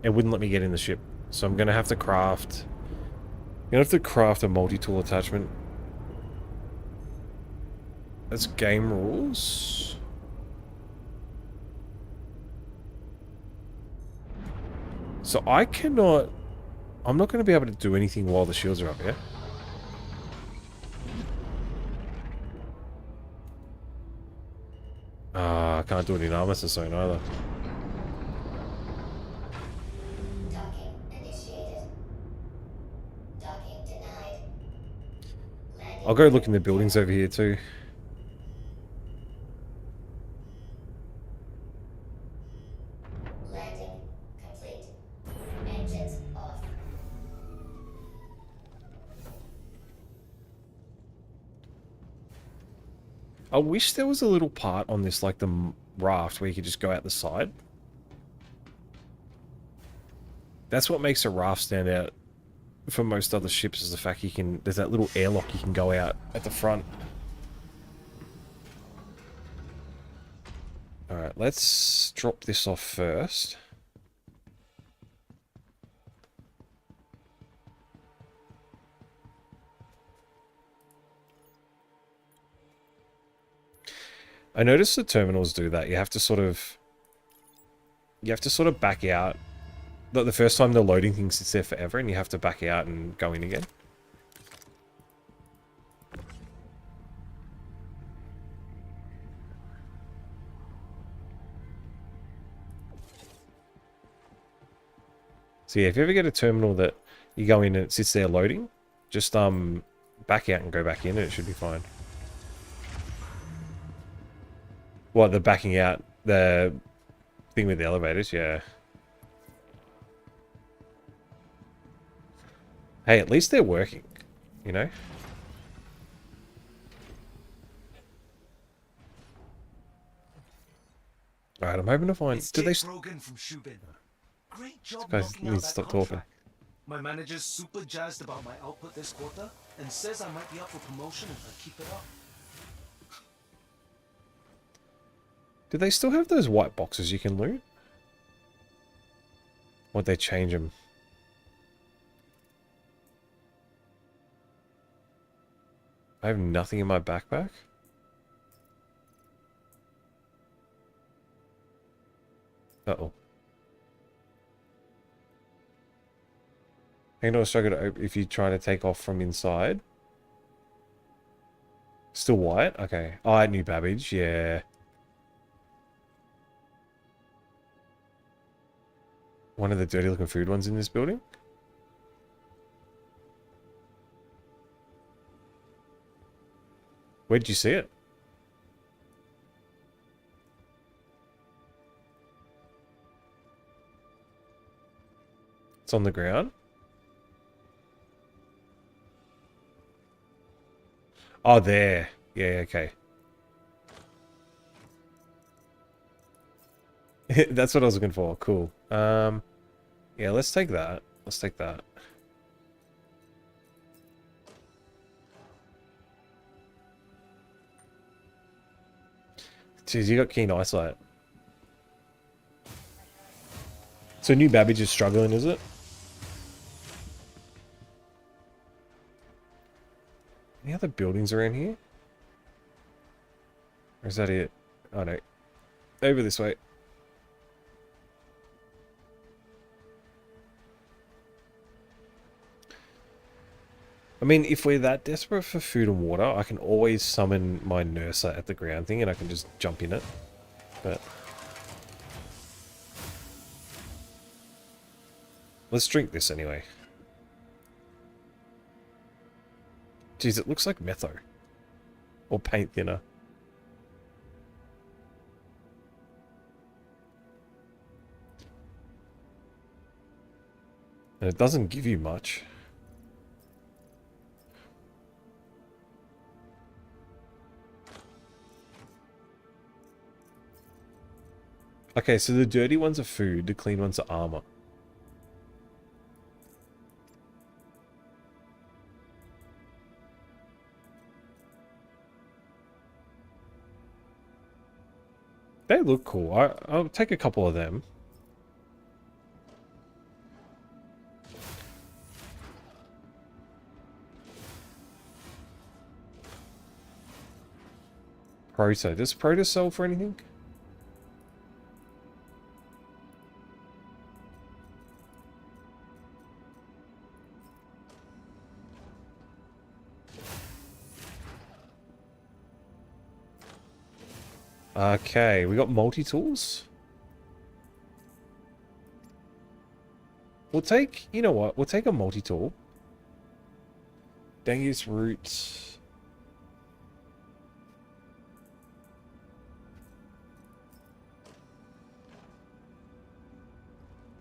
It wouldn't let me get in the ship. So I'm gonna have to craft... I'm gonna have to craft a multi-tool attachment. That's game rules. So I cannot... I'm not gonna be able to do anything while the shields are up here. I can't do it in armor zone either. Docking initiated. Docking denied. Landing I'll go look in the buildings over here too. landing complete. Engines off. I wish there was a little part on this, like the raft, where you could just go out the side. That's what makes a raft stand out from most other ships, is the fact you can... There's that little airlock you can go out at the front. Alright, let's drop this off first. I noticed the terminals do that. You have to sort of back out. The first time the loading thing sits there forever and you have to back out and go in again. So yeah, if you ever get a terminal that you go in and it sits there loading, just back out and go back in and it should be fine. What, the backing out, the thing with the elevators? Yeah. Hey, at least they're working, you know? Alright, I'm hoping to find... It's Do they... Jake Rogan from Shubin. Great job Guys knocking out need to that stop talking. contract. My manager's super jazzed about my output this quarter and says I might be up for promotion if I keep it up. Do they still have those white boxes you can loot? Or they change them? I have nothing in my backpack. Uh-oh. Hang on, struggle to open if you try to take off from inside. Still white? Okay. Oh, I knew Babbage, yeah. One of the dirty looking food ones in this building? Where'd you see it? It's on the ground? Oh, there. Yeah, okay. That's what I was looking for. Cool. Yeah, let's take that. Let's take that. Jeez, you got keen eyesight. So New Babbage is struggling, is it? Any other buildings around here? Or is that it? Oh no. Over this way. I mean, if we're that desperate for food and water, I can always summon my nurser at the ground thing and I can just jump in it. But let's drink this anyway. Jeez, it looks like metho. Or paint thinner. And it doesn't give you much. Okay, so the dirty ones are food, the clean ones are armor. They look cool. I'll take a couple of them. Proto. Does Proto sell for anything? Okay, we got multi-tools. We'll take, you know what, we'll take a multi-tool. Dangus roots.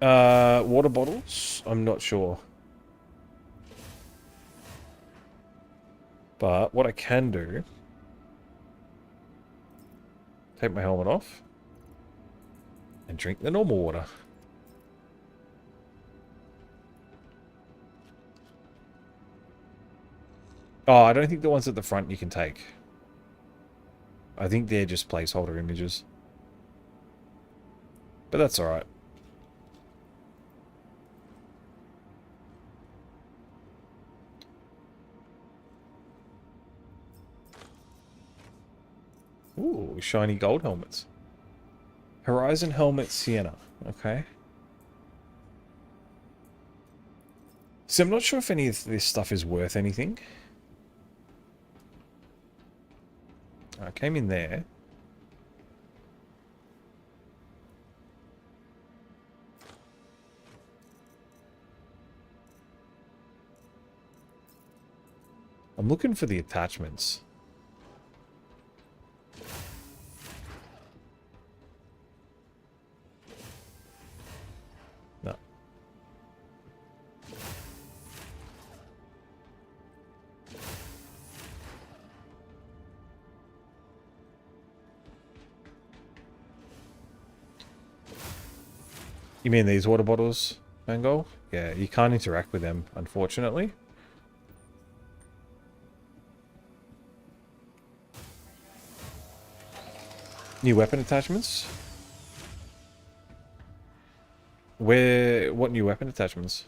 Water bottles? I'm not sure. But what I can do... Take my helmet off. And drink the normal water. Oh, I don't think the ones at the front you can take. I think they're just placeholder images. But that's alright. Ooh, shiny gold helmets. Horizon helmet Sienna. Okay. So I'm not sure if any of this stuff is worth anything. I came in there. I'm looking for the attachments. No. You mean these water bottles, Mango? Yeah, you can't interact with them, unfortunately. New weapon attachments? Where? What new weapon attachments?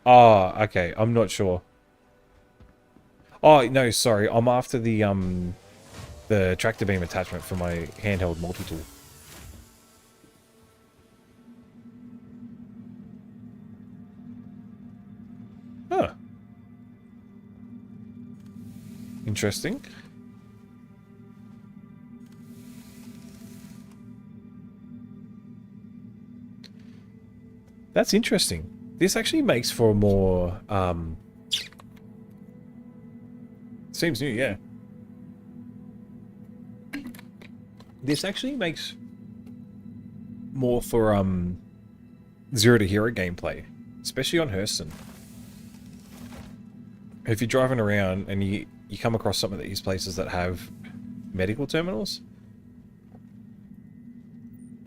Oh, okay. I'm not sure. Oh, no, sorry. I'm after the tractor beam attachment for my handheld multi-tool. Huh. Interesting. That's interesting. This actually makes for a more, seems new, yeah. This actually makes more for, Zero to Hero gameplay. Especially on Hurston. If you're driving around and you come across some of these places that have medical terminals.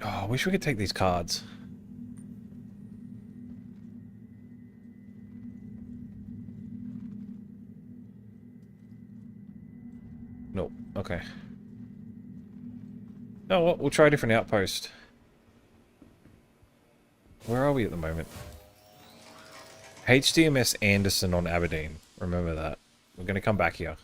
Oh, I wish we could take these cards. Nope. Okay. No, well, we'll try a different outpost. Where are we at the moment? HDMS Anderson on Aberdeen. Remember that. We're going to come back here.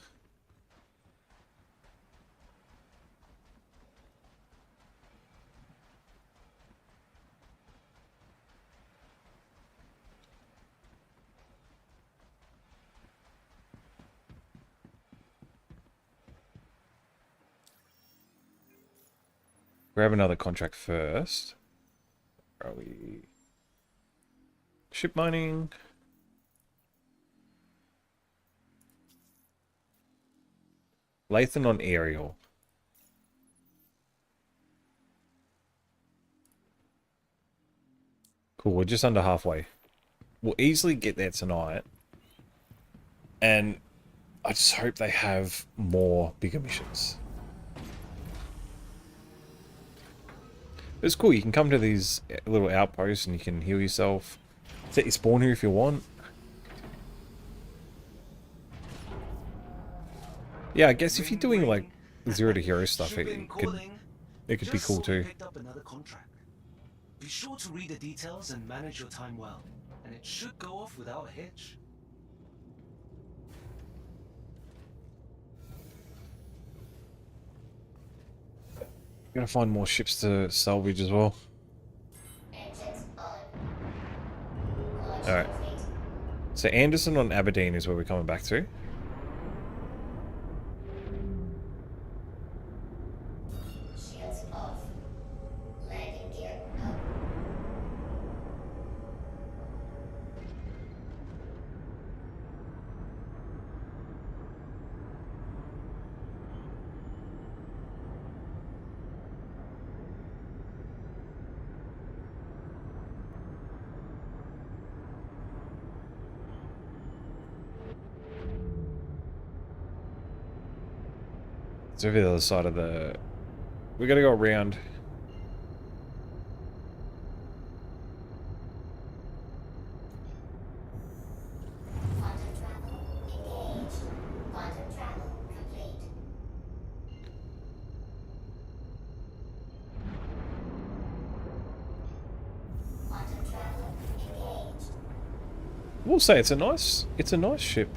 Grab another contract first. Where are we? Ship mining. Lathan on aerial. Cool, we're just under halfway. We'll easily get there tonight. And I just hope they have more bigger missions. It's cool, you can come to these little outposts and you can heal yourself. Set your spawn here if you want. Yeah, I guess if you're doing like Zero to Hero stuff, it could be cool too. Picked up another contract. Be sure to read the details and manage your time well, and it should go off without a hitch. Gotta find more ships to salvage as well. Alright. So Anderson on Aberdeen is where we're coming back to. Shields off. Landing gear up. It's over the other side of the... We gotta go around. We'll say it's a nice ship.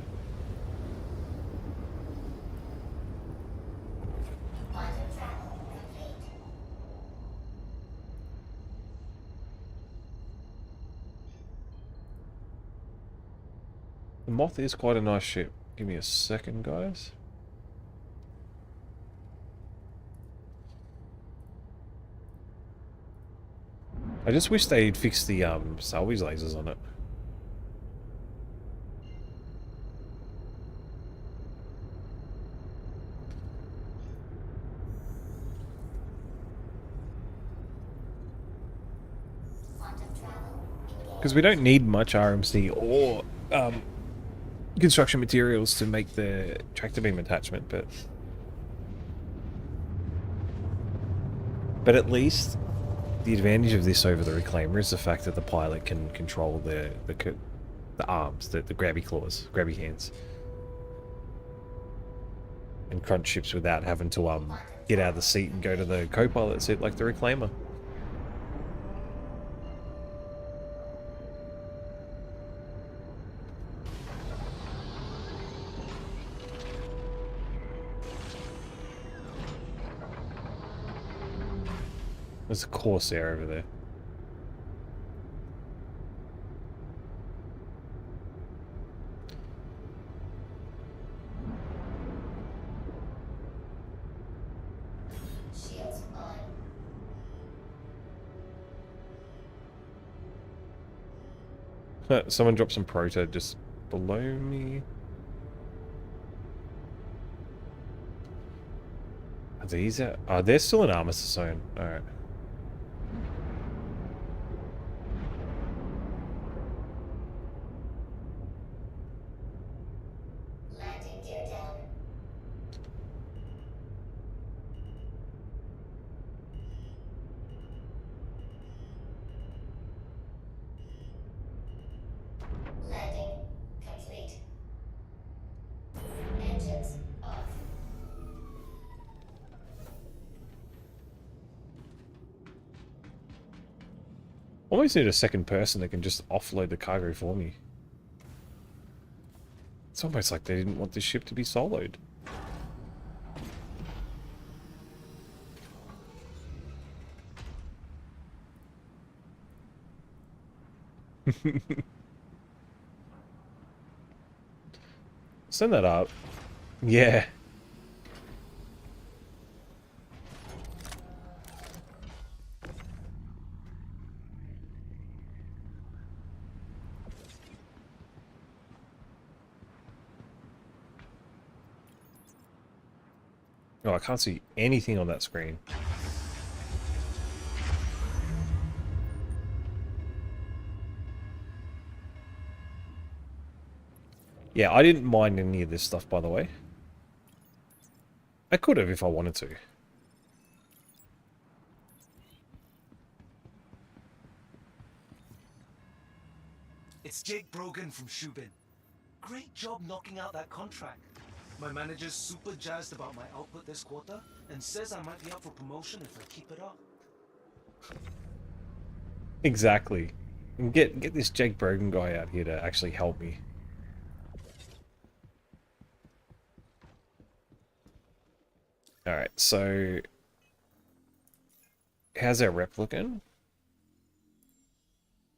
The Moth is quite a nice ship. Give me a second, guys. I just wish they'd fix the salvage lasers on it. Because we don't need much RMC or construction materials to make the tractor beam attachment, but at least the advantage of this over the Reclaimer is the fact that the pilot can control the arms, the grabby claws, grabby hands, and crunch ships without having to get out of the seat and go to the co-pilot seat like the Reclaimer. There's a Corsair over there. Someone dropped some proto just below me. Are these out? Oh, they're still in armistice zone. Alright. Almost need a second person that can just offload the cargo for me. It's almost like they didn't want this ship to be soloed. Send that up. Yeah. Oh, I can't see anything on that screen. Yeah, I didn't mind any of this stuff, by the way. I could have if I wanted to. It's Jake Brogan from Shubin. Great job knocking out that contract. My manager's super jazzed about my output this quarter and says I might be up for promotion if I keep it up. Exactly. And get this Jake Brogan guy out here to actually help me. Alright, so how's our rep looking?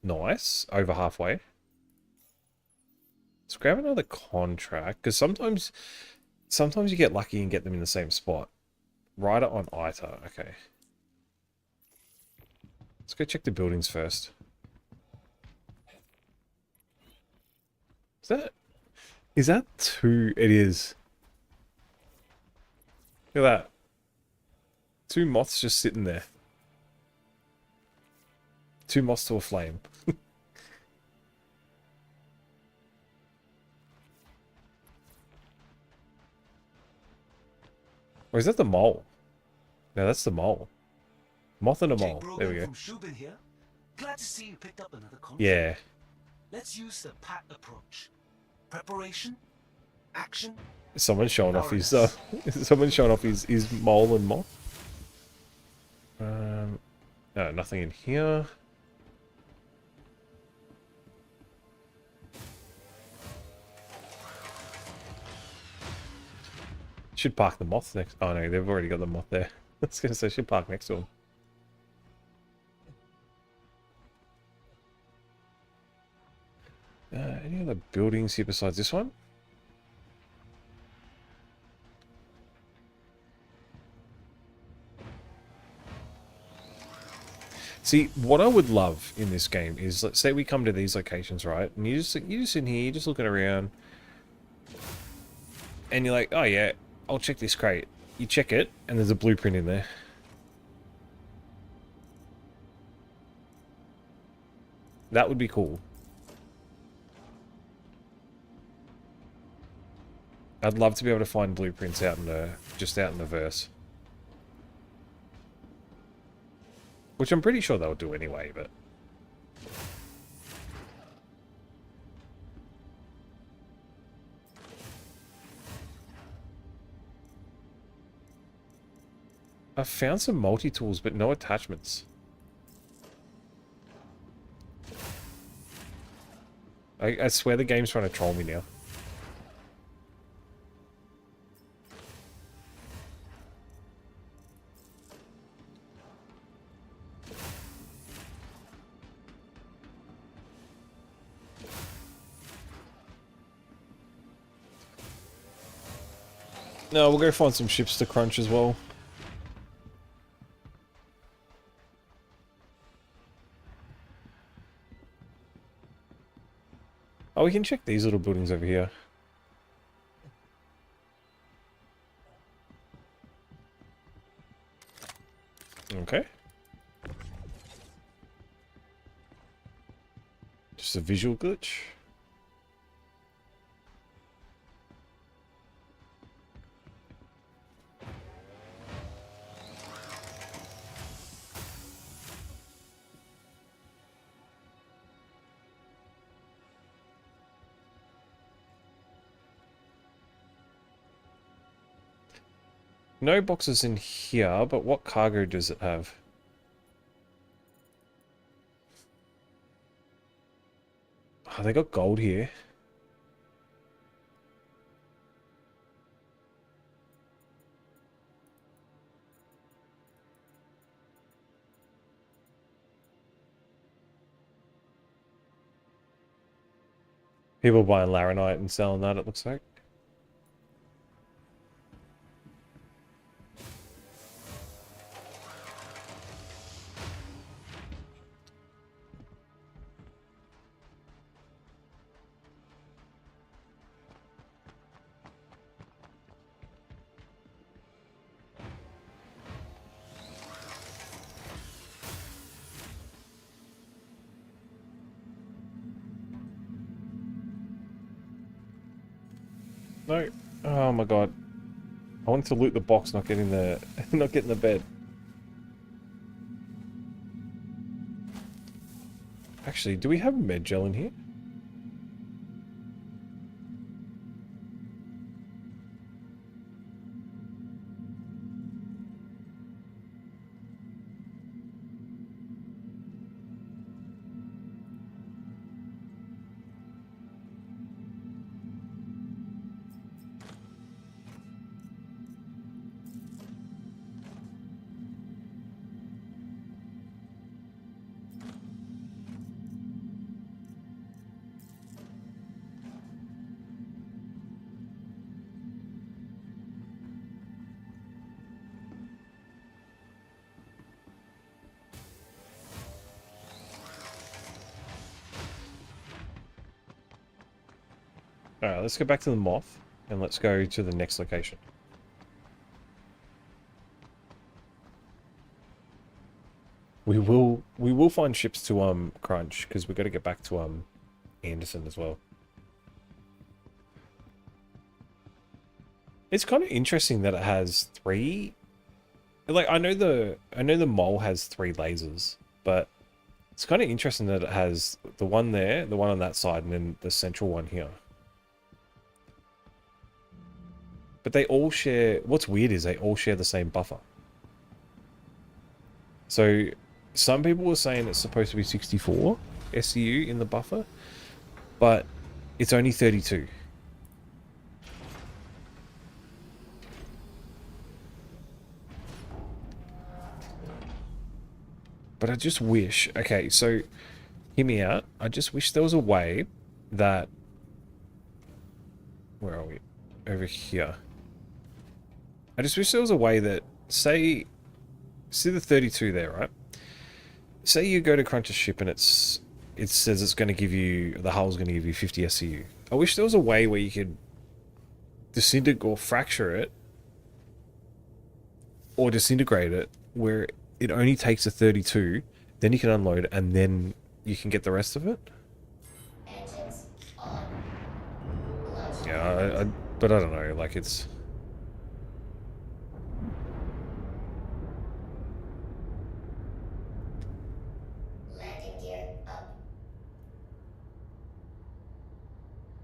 Nice. Over halfway. Let's grab another contract, because sometimes you get lucky and get them in the same spot. Rider on ITA, okay. Let's go check the buildings first. Is that two? It is. Look at that. Two moths just sitting there. Two moths to a flame. Or is that the mole? No, that's the mole. Moth and a mole. There we go. From Shubin here. Glad to see you picked up another contract. Yeah. Let's use the PAT approach. Preparation, action. Someone's showing off his someone's showing off his mole and moth. No, nothing in here. Should park the moth next. Oh no, they've already got the moth there. I was gonna say should park next to them. Any other buildings here besides this one? See, what I would love in this game is, let's say we come to these locations, right? And you just in here, you're just looking around, and you're like, oh yeah, I'll check this crate. You check it, and there's a blueprint in there. That would be cool. I'd love to be able to find blueprints out in the just out in the verse. Which I'm pretty sure they'll do anyway, but... I found some multi-tools, but no attachments. I swear the game's trying to troll me now. No, we'll go find some ships to crunch as well. Oh, we can check these little buildings over here. Okay. Just a visual glitch. No boxes in here, but what cargo does it have? Oh, they got gold here. People buying Laranite and selling that, it looks like. No. Oh my god. I wanted to loot the box, not getting the not getting the bed. Actually, do we have med gel in here? Alright, let's go back to the moth, and let's go to the next location. We will find ships to crunch, because we've got to get back to Anderson as well. It's kind of interesting that it has 3. Like, I know the mole has 3 lasers, but it's kind of interesting that it has the one there, the one on that side, and then the central one here. But they all share... What's weird is they all share the same buffer. So, some people were saying it's supposed to be 64 SCU in the buffer, but it's only 32. But I just wish... Okay, so hear me out. I just wish there was a way that... Where are we? Over here. I just wish there was a way that, say... See the 32 there, right? Say you go to crunch a ship and it says it's going to give you... The hull's going to give you 50 SCU. I wish there was a way where you could disintegrate or fracture it or disintegrate it where it only takes a 32, then you can unload and then you can get the rest of it. Yeah, but I don't know, like it's...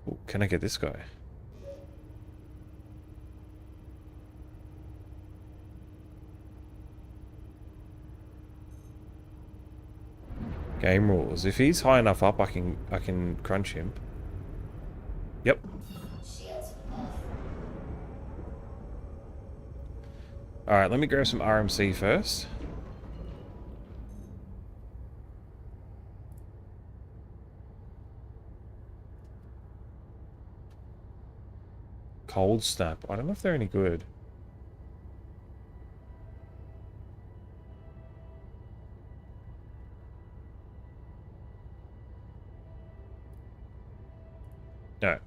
Ooh, can I get this guy? Game rules. If he's high enough up, I can crunch him. Yep. Alright, let me grab some RMC first. Cold Snap. I don't know if they're any good. No.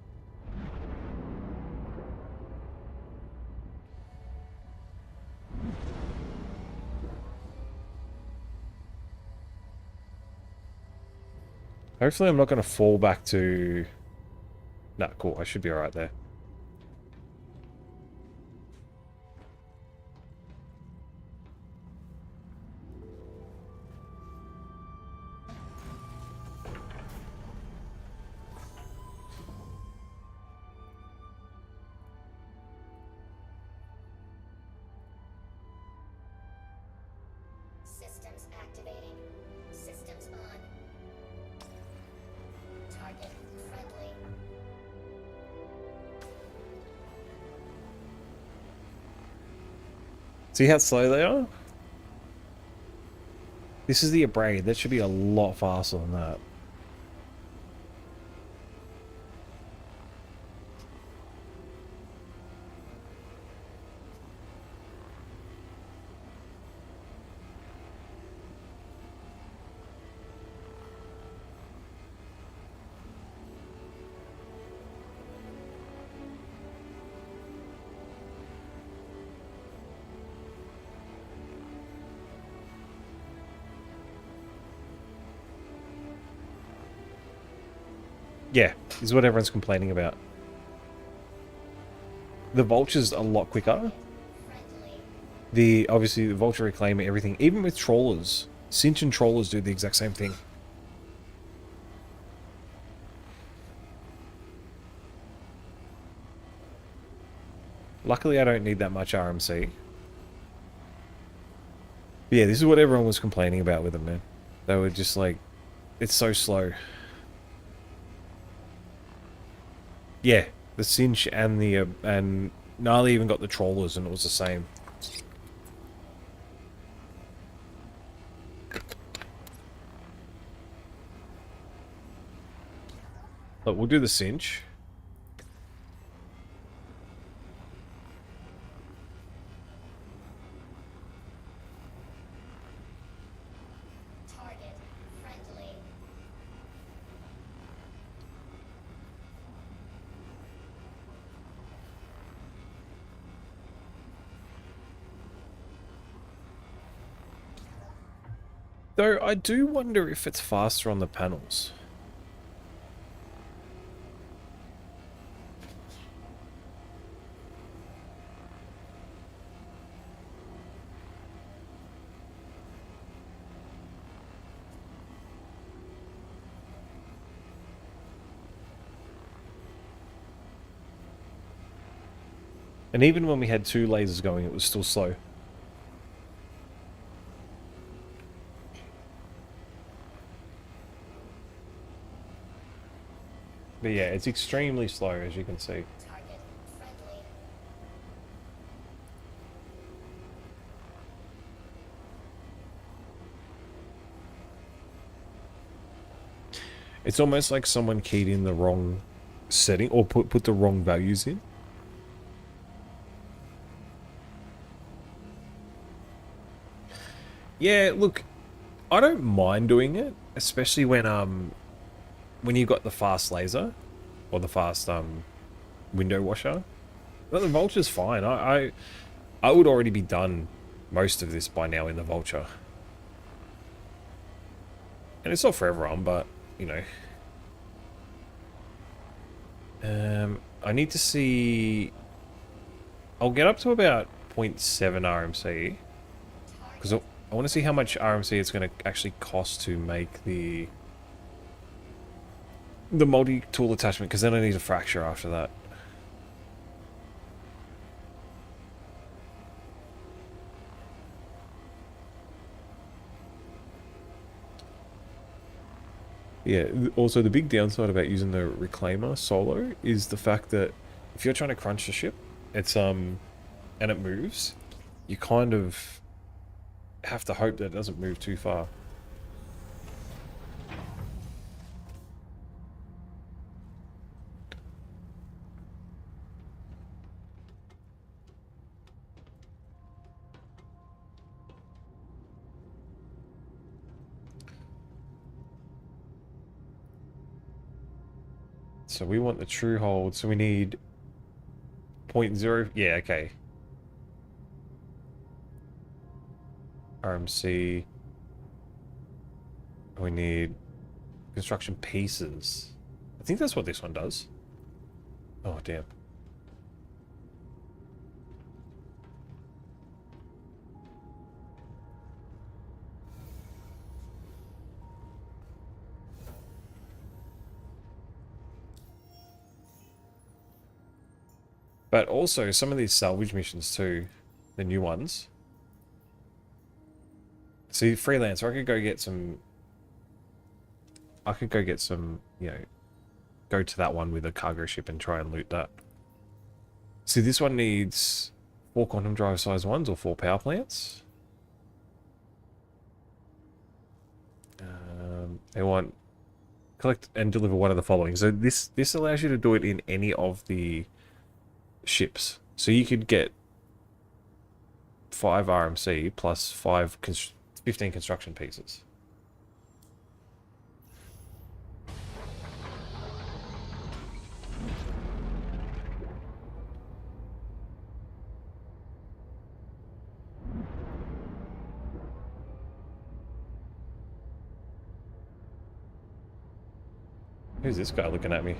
Hopefully I'm not going to fall back to... Nah, cool. I should be alright there. Systems activating. Systems on. Target friendly. See how slow they are? This is the Abrade. That should be a lot faster than that. Yeah, this is what everyone's complaining about. The Vulture's a lot quicker. Obviously the Vulture Reclaimer, everything. Even with trawlers. Cinch and trawlers do the exact same thing. Luckily I don't need that much RMC. But yeah, this is what everyone was complaining about with them, man. They were just like, it's so slow. Yeah, the cinch and the and Gnarly even got the trawlers, and it was the same. Look, we'll do the cinch. Target friendly. Though I do wonder if it's faster on the panels. And even when we had two lasers going, it was still slow. But yeah, it's extremely slow, as you can see. Target friendly. It's almost like someone keyed in the wrong setting or put the wrong values in. Yeah, look, I don't mind doing it, especially when you've got the fast laser or the fast window washer. But the vulture's fine. I would already be done most of this by now in the vulture. And it's not for everyone, but you know. I need to see. I'll get up to about 0.7 RMC because I want to see how much RMC it's going to actually cost to make the multi-tool attachment, because then I need a fracture after that. Yeah, also the big downside about using the reclaimer solo is the fact that if you're trying to crunch the ship, it's and it moves, you kind of have to hope that it doesn't move too far. So we want the true hold, so we need 0.0, yeah, okay. RMC. We need construction pieces. I think that's what this one does. Oh, damn. But also, some of these salvage missions too, the new ones. See, freelancer, I could go get some, you know, go to that one with a cargo ship and try and loot that. See, this one needs 4 quantum drive size ones or 4 power plants. They want collect and deliver one of the following. So this allows you to do it in any of the ships. So you could get 5 RMC plus 15 construction pieces. Who's this guy looking at me?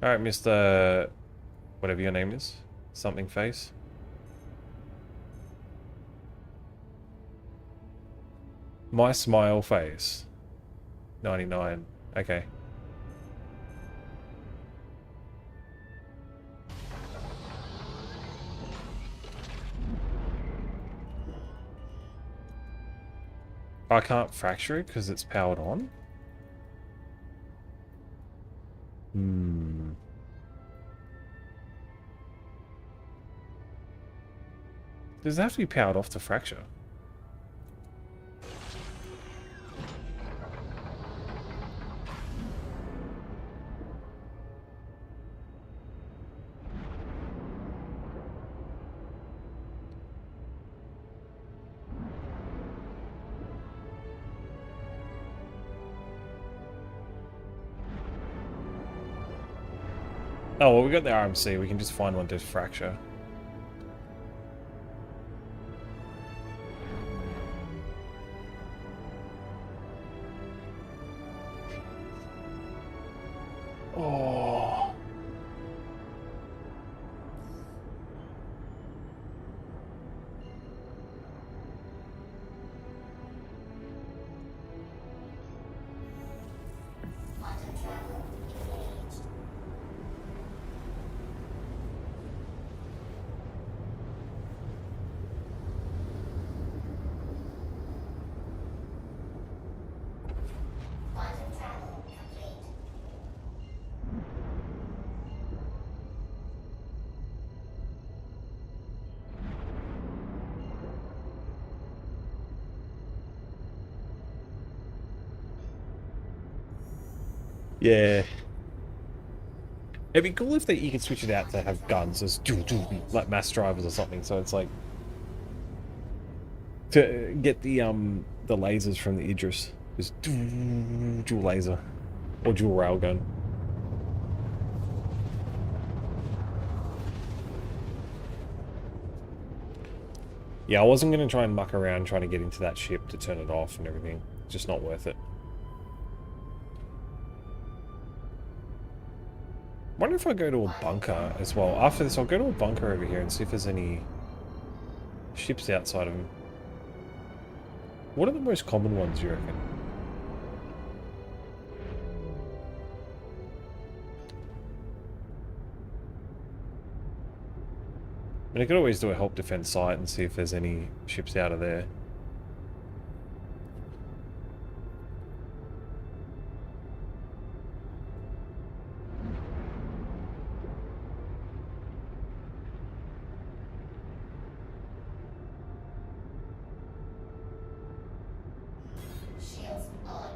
Alright, Mr. whatever your name is. Something face. My smile face. 99. Okay. I can't fracture it because it's powered on? Does it have to be powered off to fracture? Oh, well, we got the RMC. We can just find one to fracture. Oh. Yeah. It'd be cool if you could switch it out to have guns as like mass drivers or something. So it's like to get the lasers from the Idris, just dual laser or dual railgun. Yeah, I wasn't gonna try and muck around trying to get into that ship to turn it off and everything. It's just not worth it. I wonder if I go to a bunker as well. After this, I'll go to a bunker over here and see if there's any ships outside of them. What are the most common ones, you reckon? I mean, I could always do a help defense site and see if there's any ships out of there. Shields on.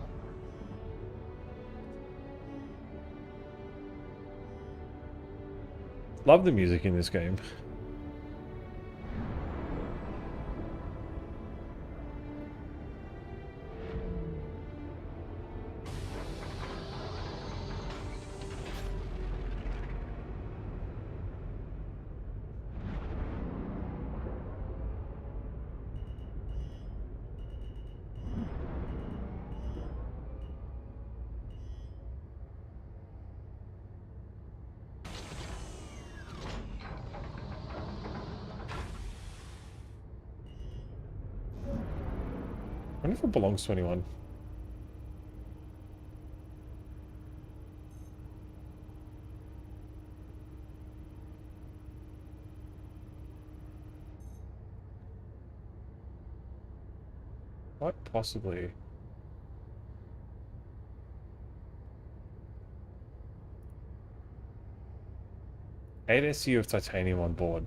Love the music in this game. I wonder if it belongs to anyone. What possibly? Eight SU of titanium on board.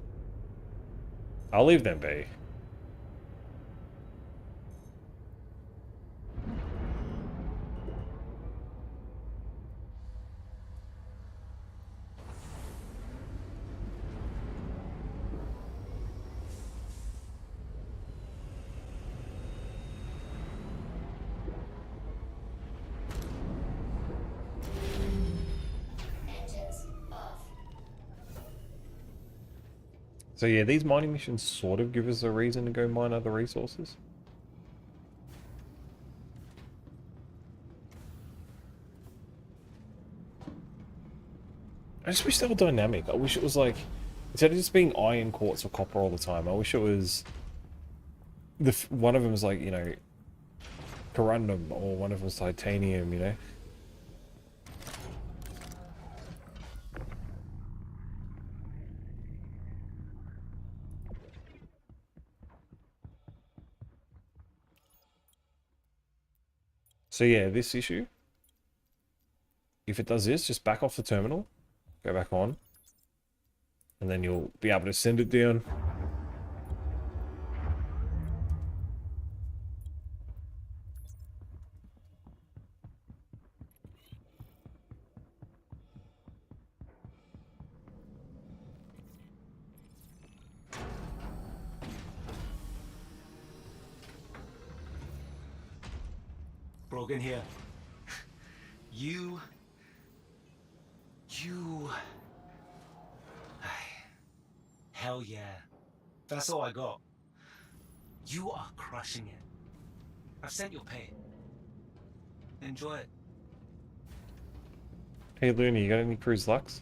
I'll leave them be. Engines off. So yeah, these mining missions sort of give us a reason to go mine other resources. I just wish they were dynamic. I wish it was like, instead of just being iron, quartz, or copper all the time, I wish it was one of them was like, you know, corundum, or one of them was titanium, you know? So yeah, this issue, if it does this, just back off the terminal, go back on, and then you'll be able to send it down. Brogan here. You... Hell yeah. That's all I got. You are crushing it. I've sent your pay. Enjoy it. Hey Luna, you got any cruise lux?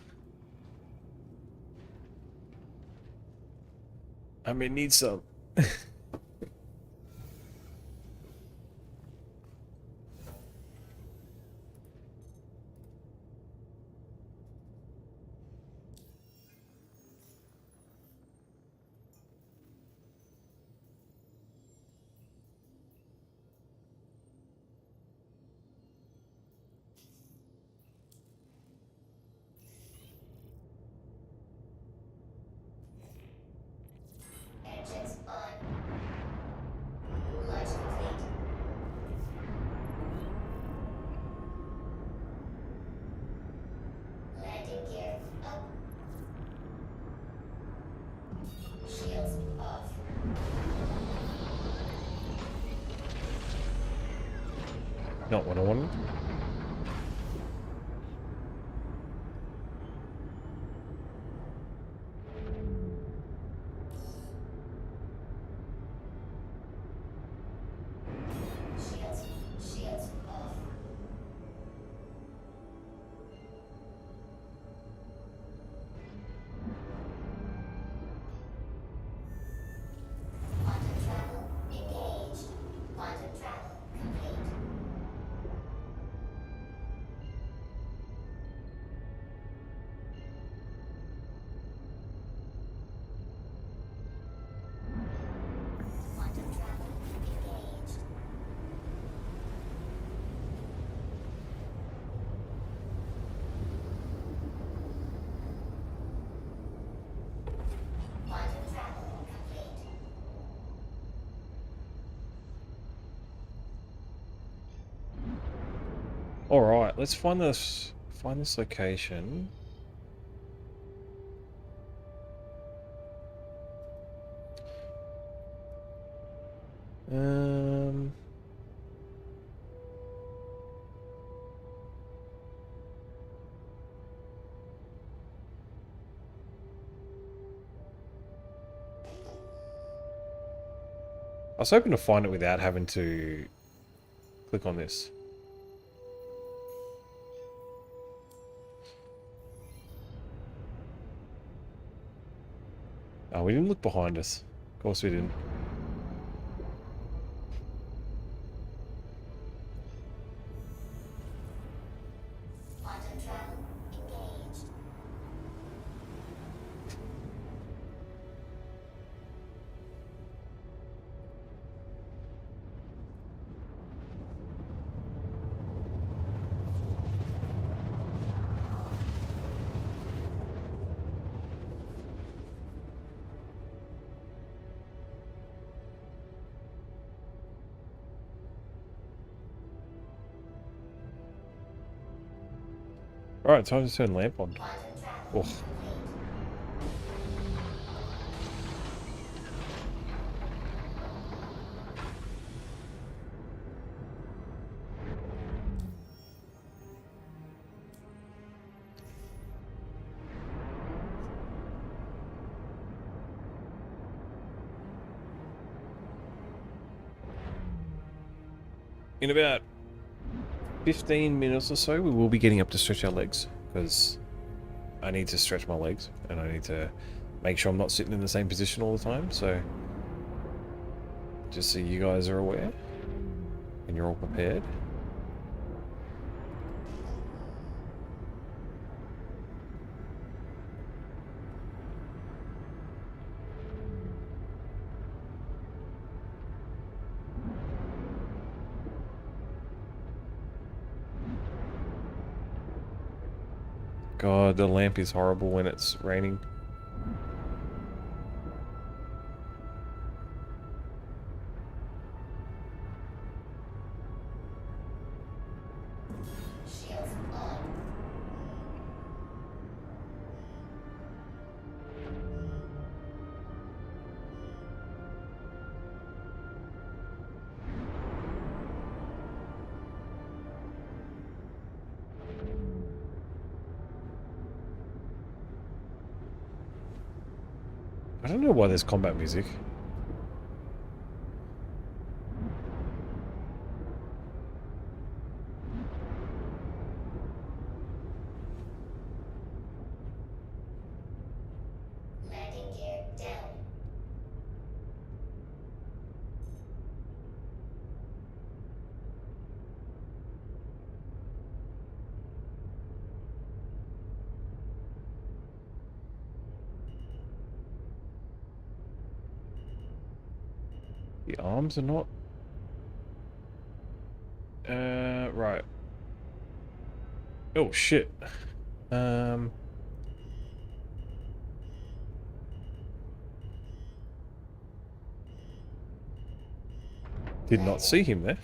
I may need some. Engines on. Not what I wanted. Shields. Shields off. Quantum travel engaged. Quantum travel complete. Quantum travel engaged. Quantum travel complete. All right, let's find this location. Um. I was hoping to find it without having to click on this. Oh, we didn't look behind us. Of course we didn't. Quantum travel engaged. All right, time to turn lamp on. Quantum travel Oh, complete. in about 15 minutes or so, we will be getting up to stretch our legs, because I need to stretch my legs, and I need to make sure I'm not sitting in the same position all the time, so just so you guys are aware, and you're all prepared. God, the lamp is horrible when it's raining. Shields on. I don't know why there's combat music. Landing gear down. The arms are not... right. Oh, shit. Did not see him there.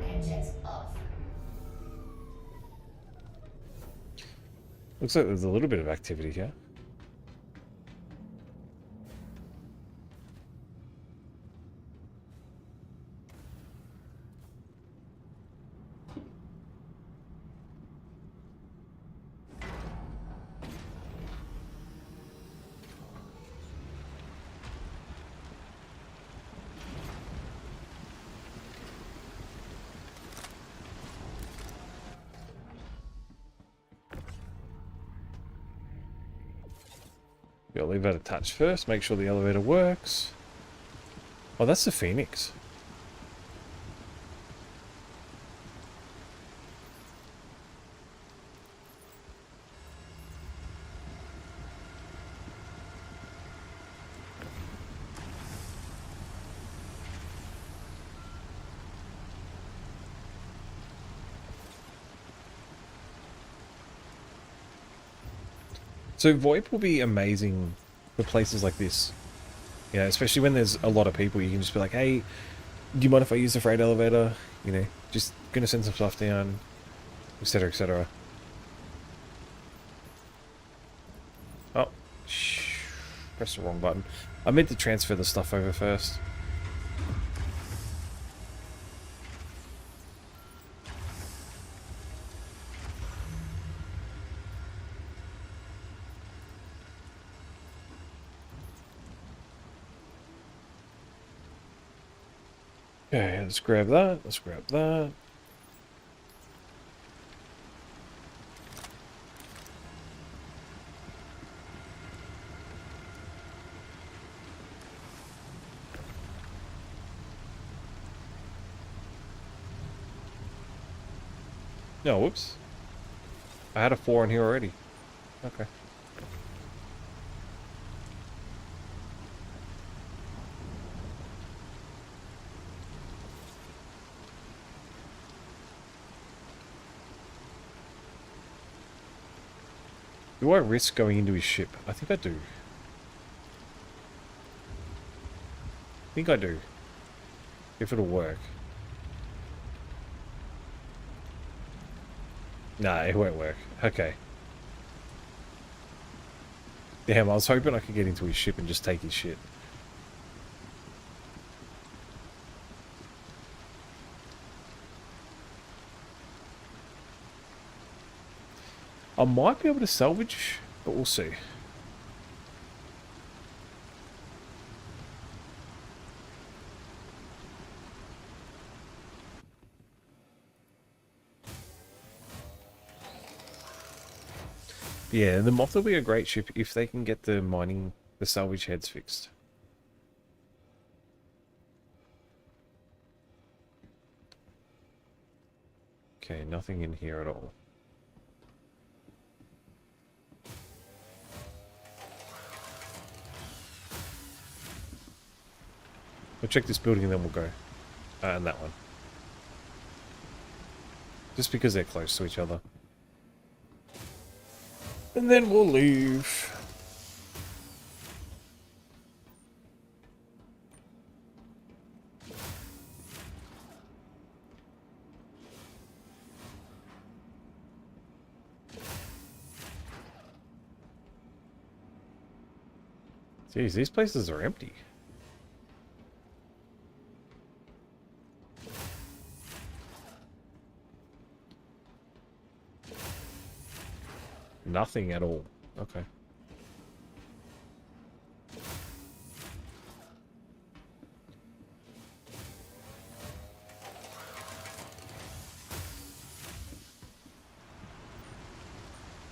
Engines off. Looks like there's a little bit of activity here. Gotta leave it attached first, make sure the elevator works. Oh, that's the Phoenix. So VoIP will be amazing for places like this. You know, especially when there's a lot of people, you can just be like, hey, do you mind if I use the freight elevator? You know, just gonna send some stuff down, etc, etc. Oh, shh, press the wrong button. I meant to transfer the stuff over first. Okay, let's grab that. Let's grab that. No, whoops. I had a 4 in here already. Okay. Do I risk going into his ship? I think I do. I think I do. If it'll work. Nah, it won't work. Okay. Damn, I was hoping I could get into his ship and just take his shit. I might be able to salvage, but we'll see. Yeah, the Moth will be a great ship if they can get the salvage heads fixed. Okay, nothing in here at all. We'll check this building and then we'll go. And that one. Just because they're close to each other. And then we'll leave. Jeez, these places are empty. Nothing at all. Okay.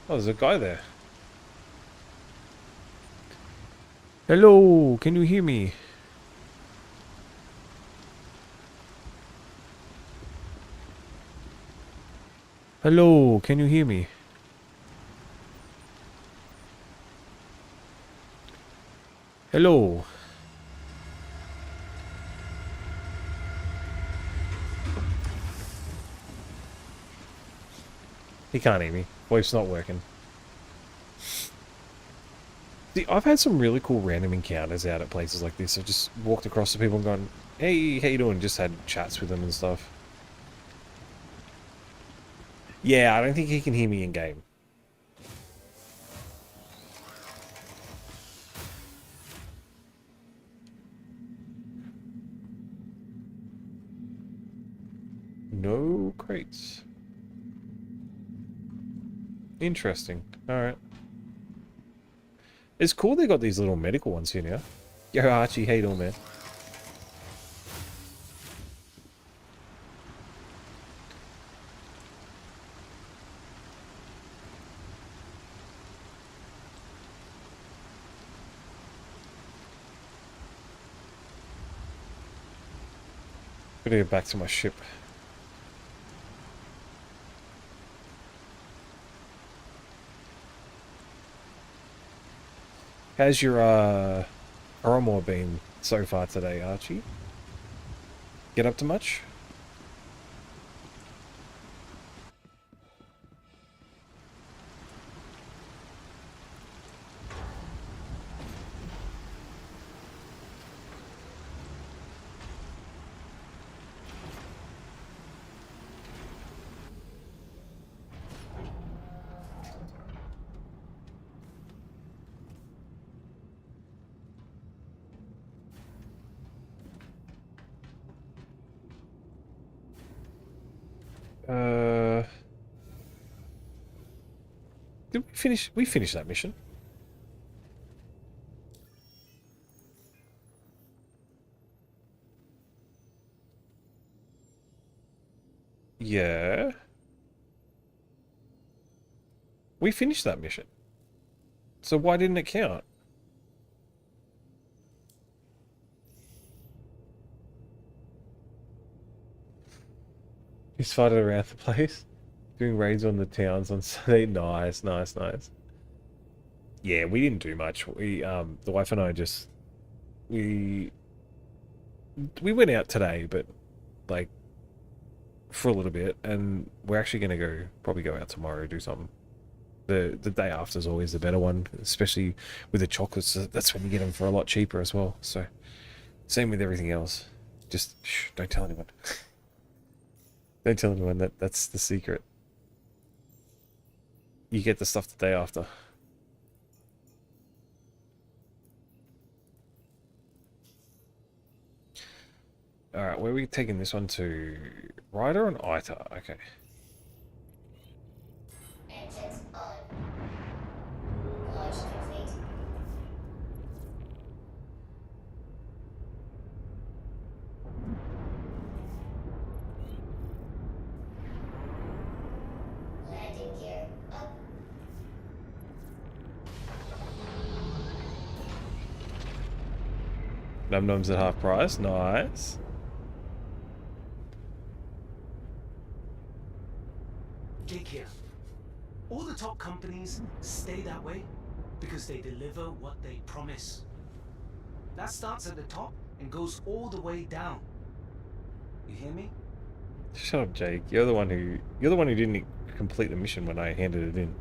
Oh, there's a guy there. Hello, can you hear me? Hello, can you hear me? Hello. He can't hear me. Voice not working. See, I've had some really cool random encounters out at places like this. I've just walked across to people and gone, hey, how you doing? Just had chats with them and stuff. Yeah, I don't think he can hear me in game. No crates. Interesting. Alright. It's cool they got these little medical ones here now. Yo, Archie, how you doing, man? Gotta get back to my ship. How's your Oromore been so far today, Archie? Get up to much? Did we finish? We finished that mission. Yeah. We finished that mission. So why didn't it count? You spotted around the place? Doing raids on the towns on Sunday. Nice, nice, nice. Yeah, we didn't do much. We the wife and I just we went out today, but like for a little bit, and we're actually gonna probably go out tomorrow, do something. The day after is always the better one, especially with the chocolates. That's when you get them for a lot cheaper as well. So same with everything else. Just shh, don't tell anyone. Don't tell anyone that's the secret. You get the stuff the day after. Alright, where are we taking this one to? Ryder and Ita? Okay. Engines on. Launch complete. Landing gear up. Num Nums at half price. Nice. Jake here. All the top companies stay that way because they deliver what they promise. That starts at the top and goes all the way down. You hear me? Shut up, Jake. You're the one who didn't complete the mission when I handed it in.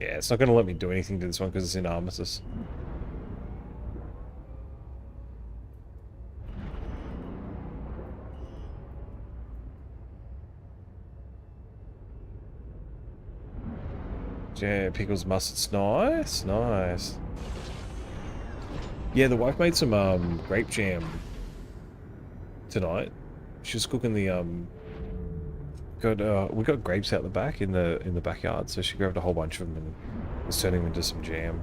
Yeah, it's not going to let me do anything to this one because it's in Armistice. Yeah, pickles, mustards, nice, nice. Yeah, the wife made some grape jam tonight. She was cooking the we got grapes out the back in the backyard, so she grabbed a whole bunch of them and was turning them into some jam.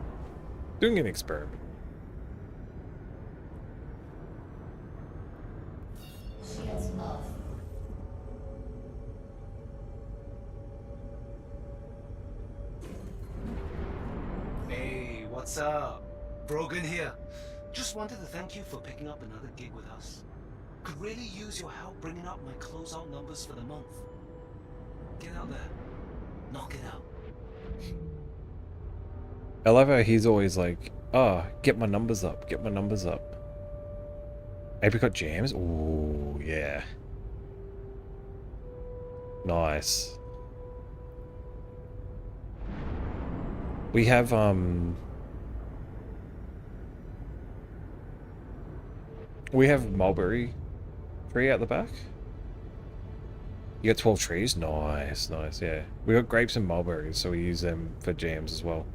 Doing an experiment. Shields off. Hey, what's up? Brogan here. Just wanted to thank you for picking up another gig with us. Could really use your help bringing up my closeout numbers for the month. Get out there. Knock it out. I love how he's always like, get my numbers up, get my numbers up. Apricot jams? Ooh, yeah. Nice. We have, we have mulberry tree out the back. You got 12 trees? Nice, nice, yeah. We got grapes and mulberries, so we use them for jams as well.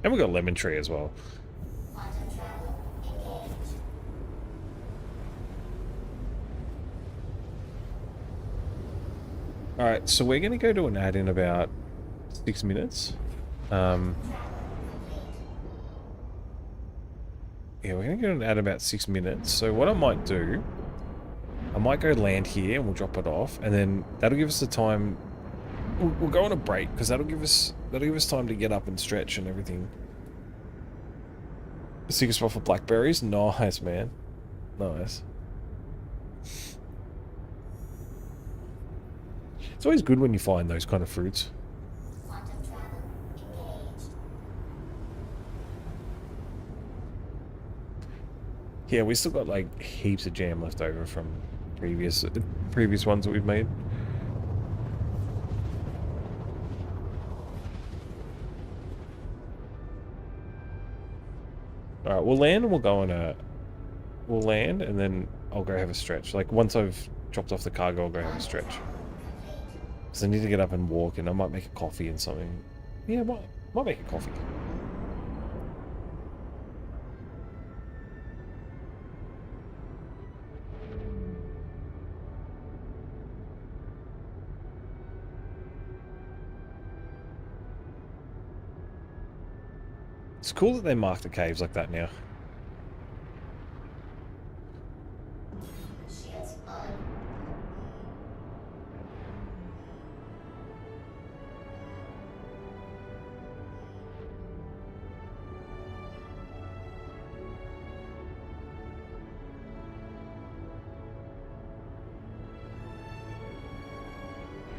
And we got lemon tree as well. Quantum travel engaged. Alright, so we're gonna go to an ad in about 6 minutes. Travel complete. Yeah, we're going to add about 6 minutes. So what I might do, I might go land here and we'll drop it off. And then that'll give us the time. We'll go on a break because that'll give us time to get up and stretch and everything. Secret spot for blackberries. Nice, man. Nice. It's always good when you find those kind of fruits. Quantum travel engaged. Yeah, we still got like heaps of jam left over from previous ones that we've made. All right, we'll land and we'll go on a. We'll land and then I'll go have a stretch. Like once I've dropped off the cargo, I'll go have a stretch. Because I need to get up and walk, and I might make a coffee and something. Yeah, might make a coffee. It's cool that they mark the caves like that now. Shields on.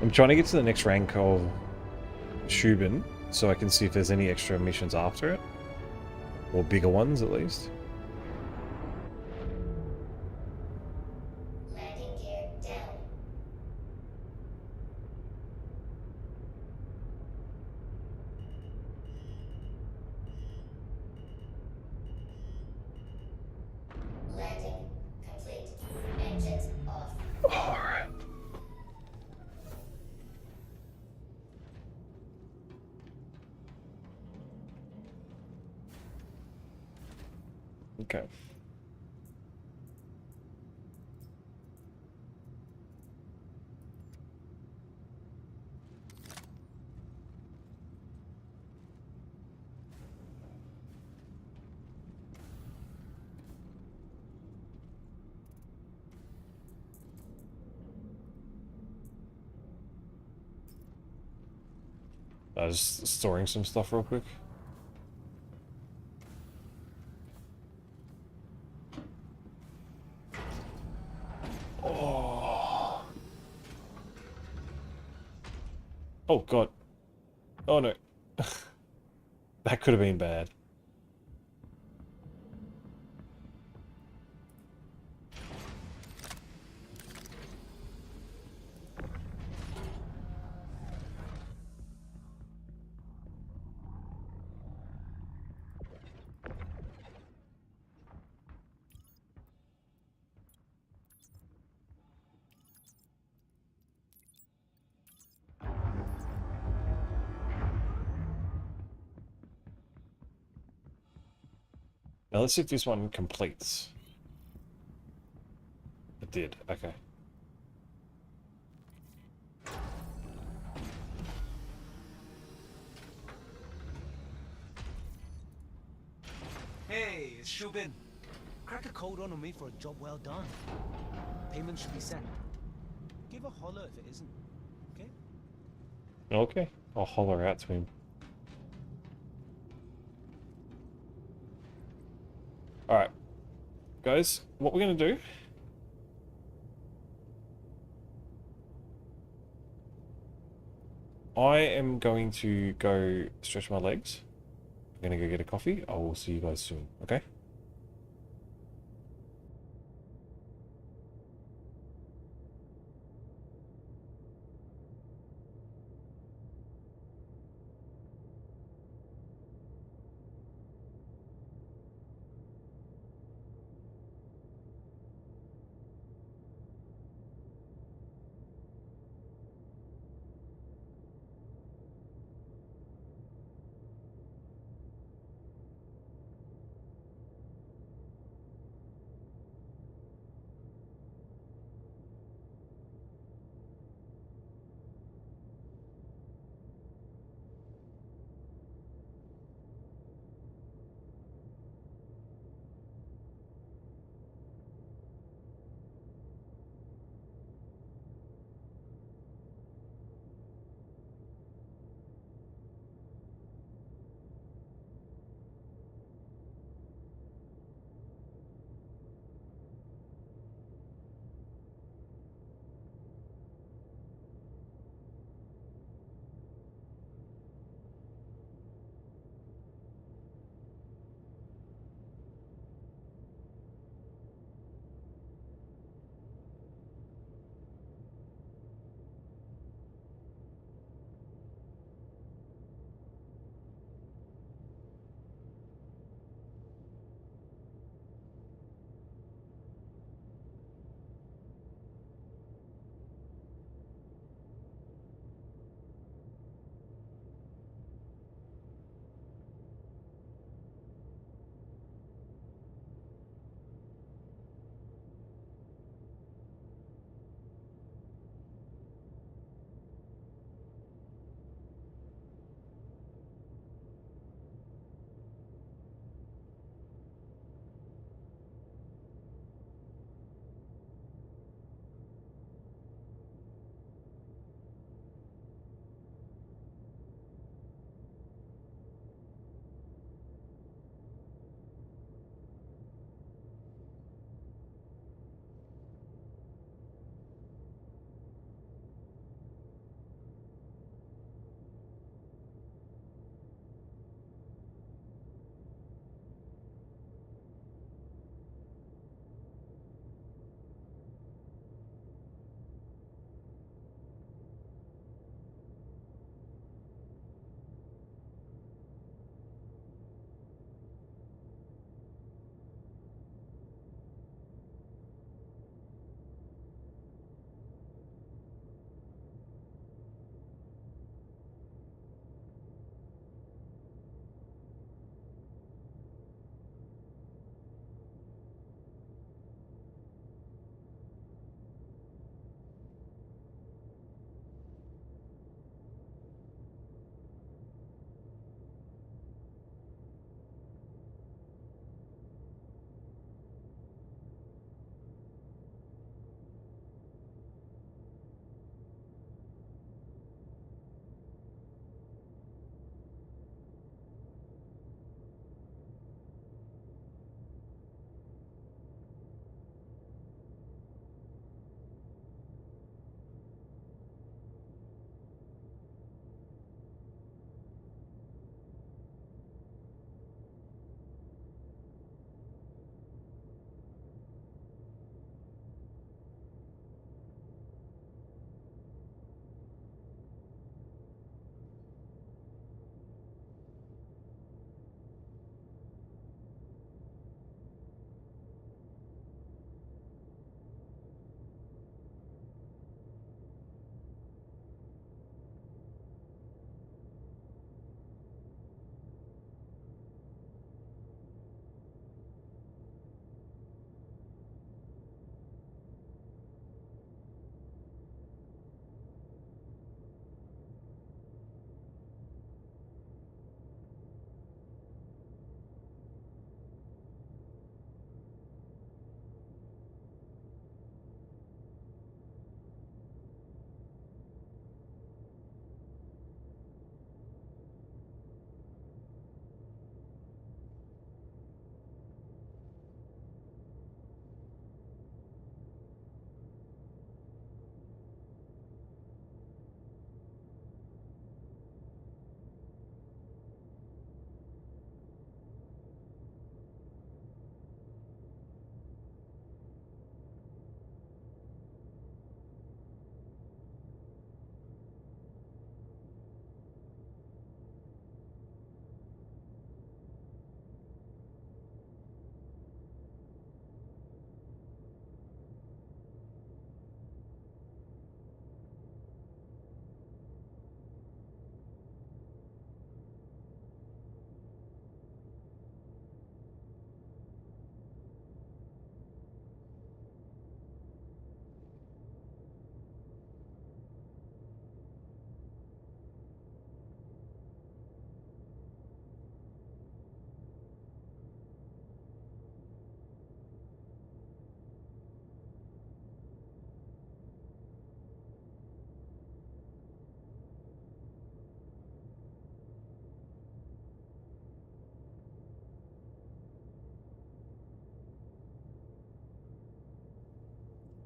I'm trying to get to the next rank of Shubin, so I can see if there's any extra missions after it. Or bigger ones, at least. Landing gear down. Landing complete. Engines off. Alright. Okay. Just storing some stuff real quick. Oh. Oh god. Oh no. That could have been bad. Now let's see if this one completes. It did, okay. Hey, it's Shubin. Crack a code on me for a job well done. Payment should be set. Give a holler if it isn't. Okay? Okay, I'll holler out to him. Alright. Guys, what we're going to do... I am going to go stretch my legs. I'm going to go get a coffee. I will see you guys soon, okay?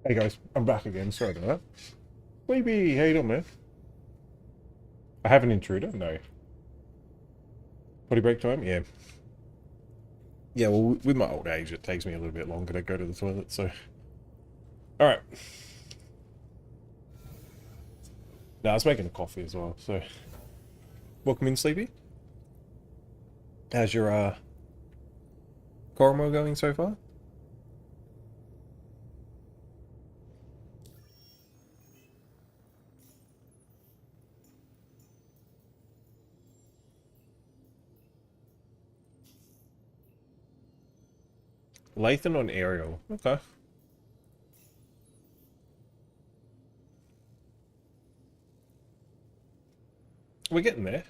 Hey guys, I'm back again. Sorry about that. Sleepy, how you doing, man? I have an intruder? No. Potty break time? Yeah. Yeah, well, with my old age, it takes me a little bit longer to go to the toilet, so... Alright. Now, I was making a coffee as well, so... Welcome in, Sleepy. How's your, Coromel going so far? Lathan on Aerial. Okay. We're getting there.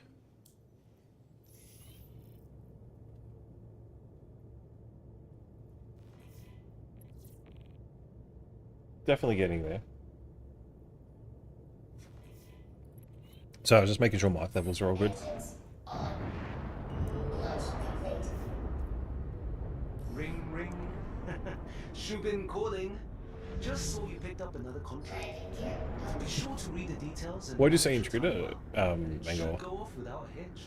Definitely getting there. So I was just making sure mic levels are all good. Ring, ring. Shubin calling. Just saw you picked up another contract. Be sure to read the details. And Why'd you say intruder, Mango? should go off without a hitch.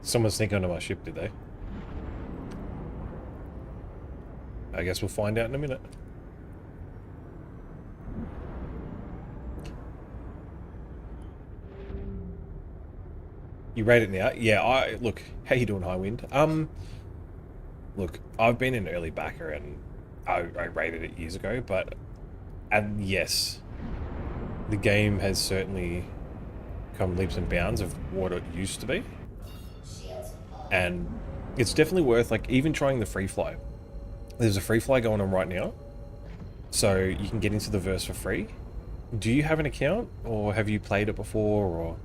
Someone sneak onto my ship, did they? I guess we'll find out in a minute. You rate it now? Yeah, look, how you doing, Highwind? Look, I've been an early backer and I rated it years ago, and yes, the game has certainly come leaps and bounds of what it used to be. And it's definitely worth, like, even trying the free fly. There's a free fly going on right now, so you can get into the verse for free. Do you have an account, or have you played it before, or...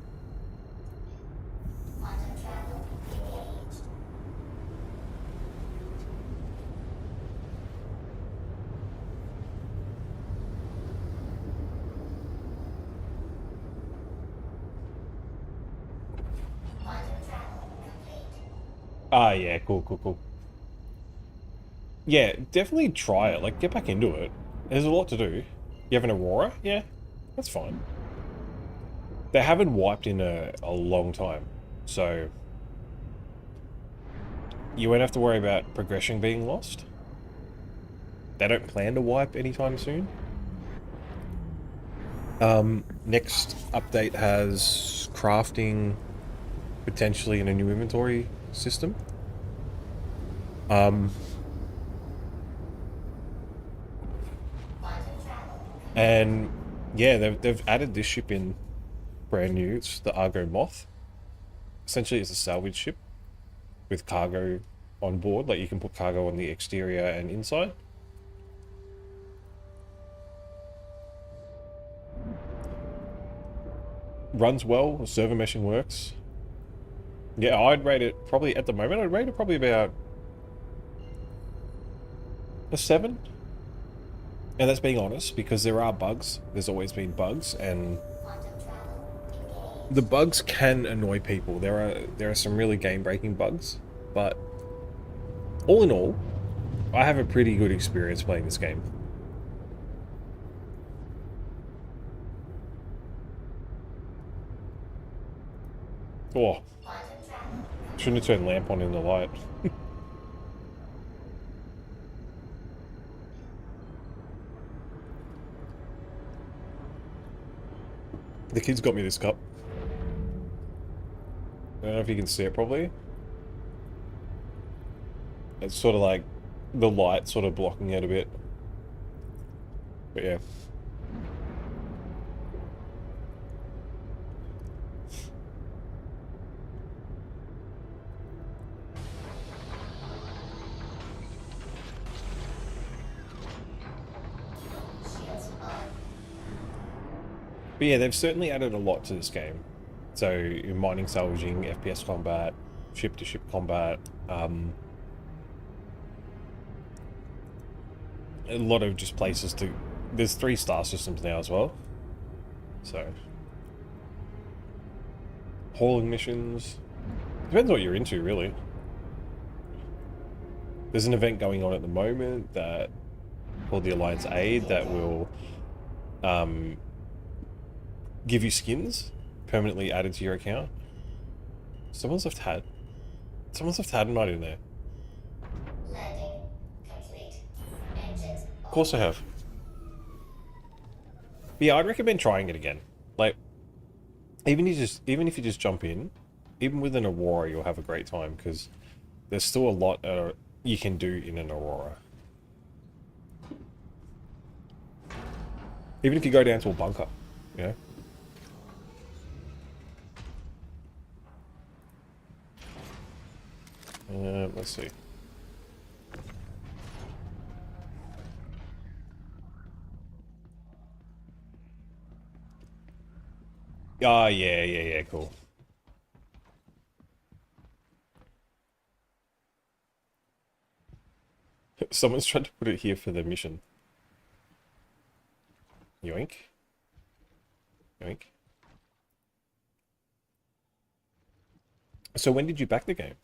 Ah, yeah, cool. Yeah, definitely try it. Like, get back into it. There's a lot to do. You have an Aurora? Yeah, that's fine. They haven't wiped in a long time, so... You won't have to worry about progression being lost. They don't plan to wipe anytime soon. Next update has crafting potentially in a new inventory system. And yeah, they've added this ship in brand new. It's the Argo Moth. Essentially, it's a salvage ship with cargo on board. Like, you can put cargo on the exterior and inside. Runs well. The server meshing works. Yeah, I'd rate it probably, at the moment, I'd rate it probably about a 7. And that's being honest, because there are bugs. There's always been bugs, and the bugs can annoy people. There are some really game-breaking bugs, but all in all, I have a pretty good experience playing this game. Oh, shouldn't have turned lamp on in the light. The kid's got me this cup. I don't know if you can see it properly. It's sort of like the light sort of blocking it a bit. But yeah. But yeah, they've certainly added a lot to this game. So, you're mining, salvaging, FPS combat, ship-to-ship combat, a lot of just places to... There's 3 star systems now as well. So... Hauling missions... Depends what you're into, really. There's an event going on at the moment that called the Alliance Aid that will give you skins permanently added to your account. Someone's left hat. Someone's left hat night in there. Landing complete. Engines Of course I have. But yeah, I'd recommend trying it again. Like, even if you just jump in, even with an Aurora, you'll have a great time because there's still a lot you can do in an Aurora. Even if you go down to a bunker, you know. Let's see. Ah, yeah, cool. Someone's tried to put it here for the mission. Yoink. Yoink. So when did you back the game?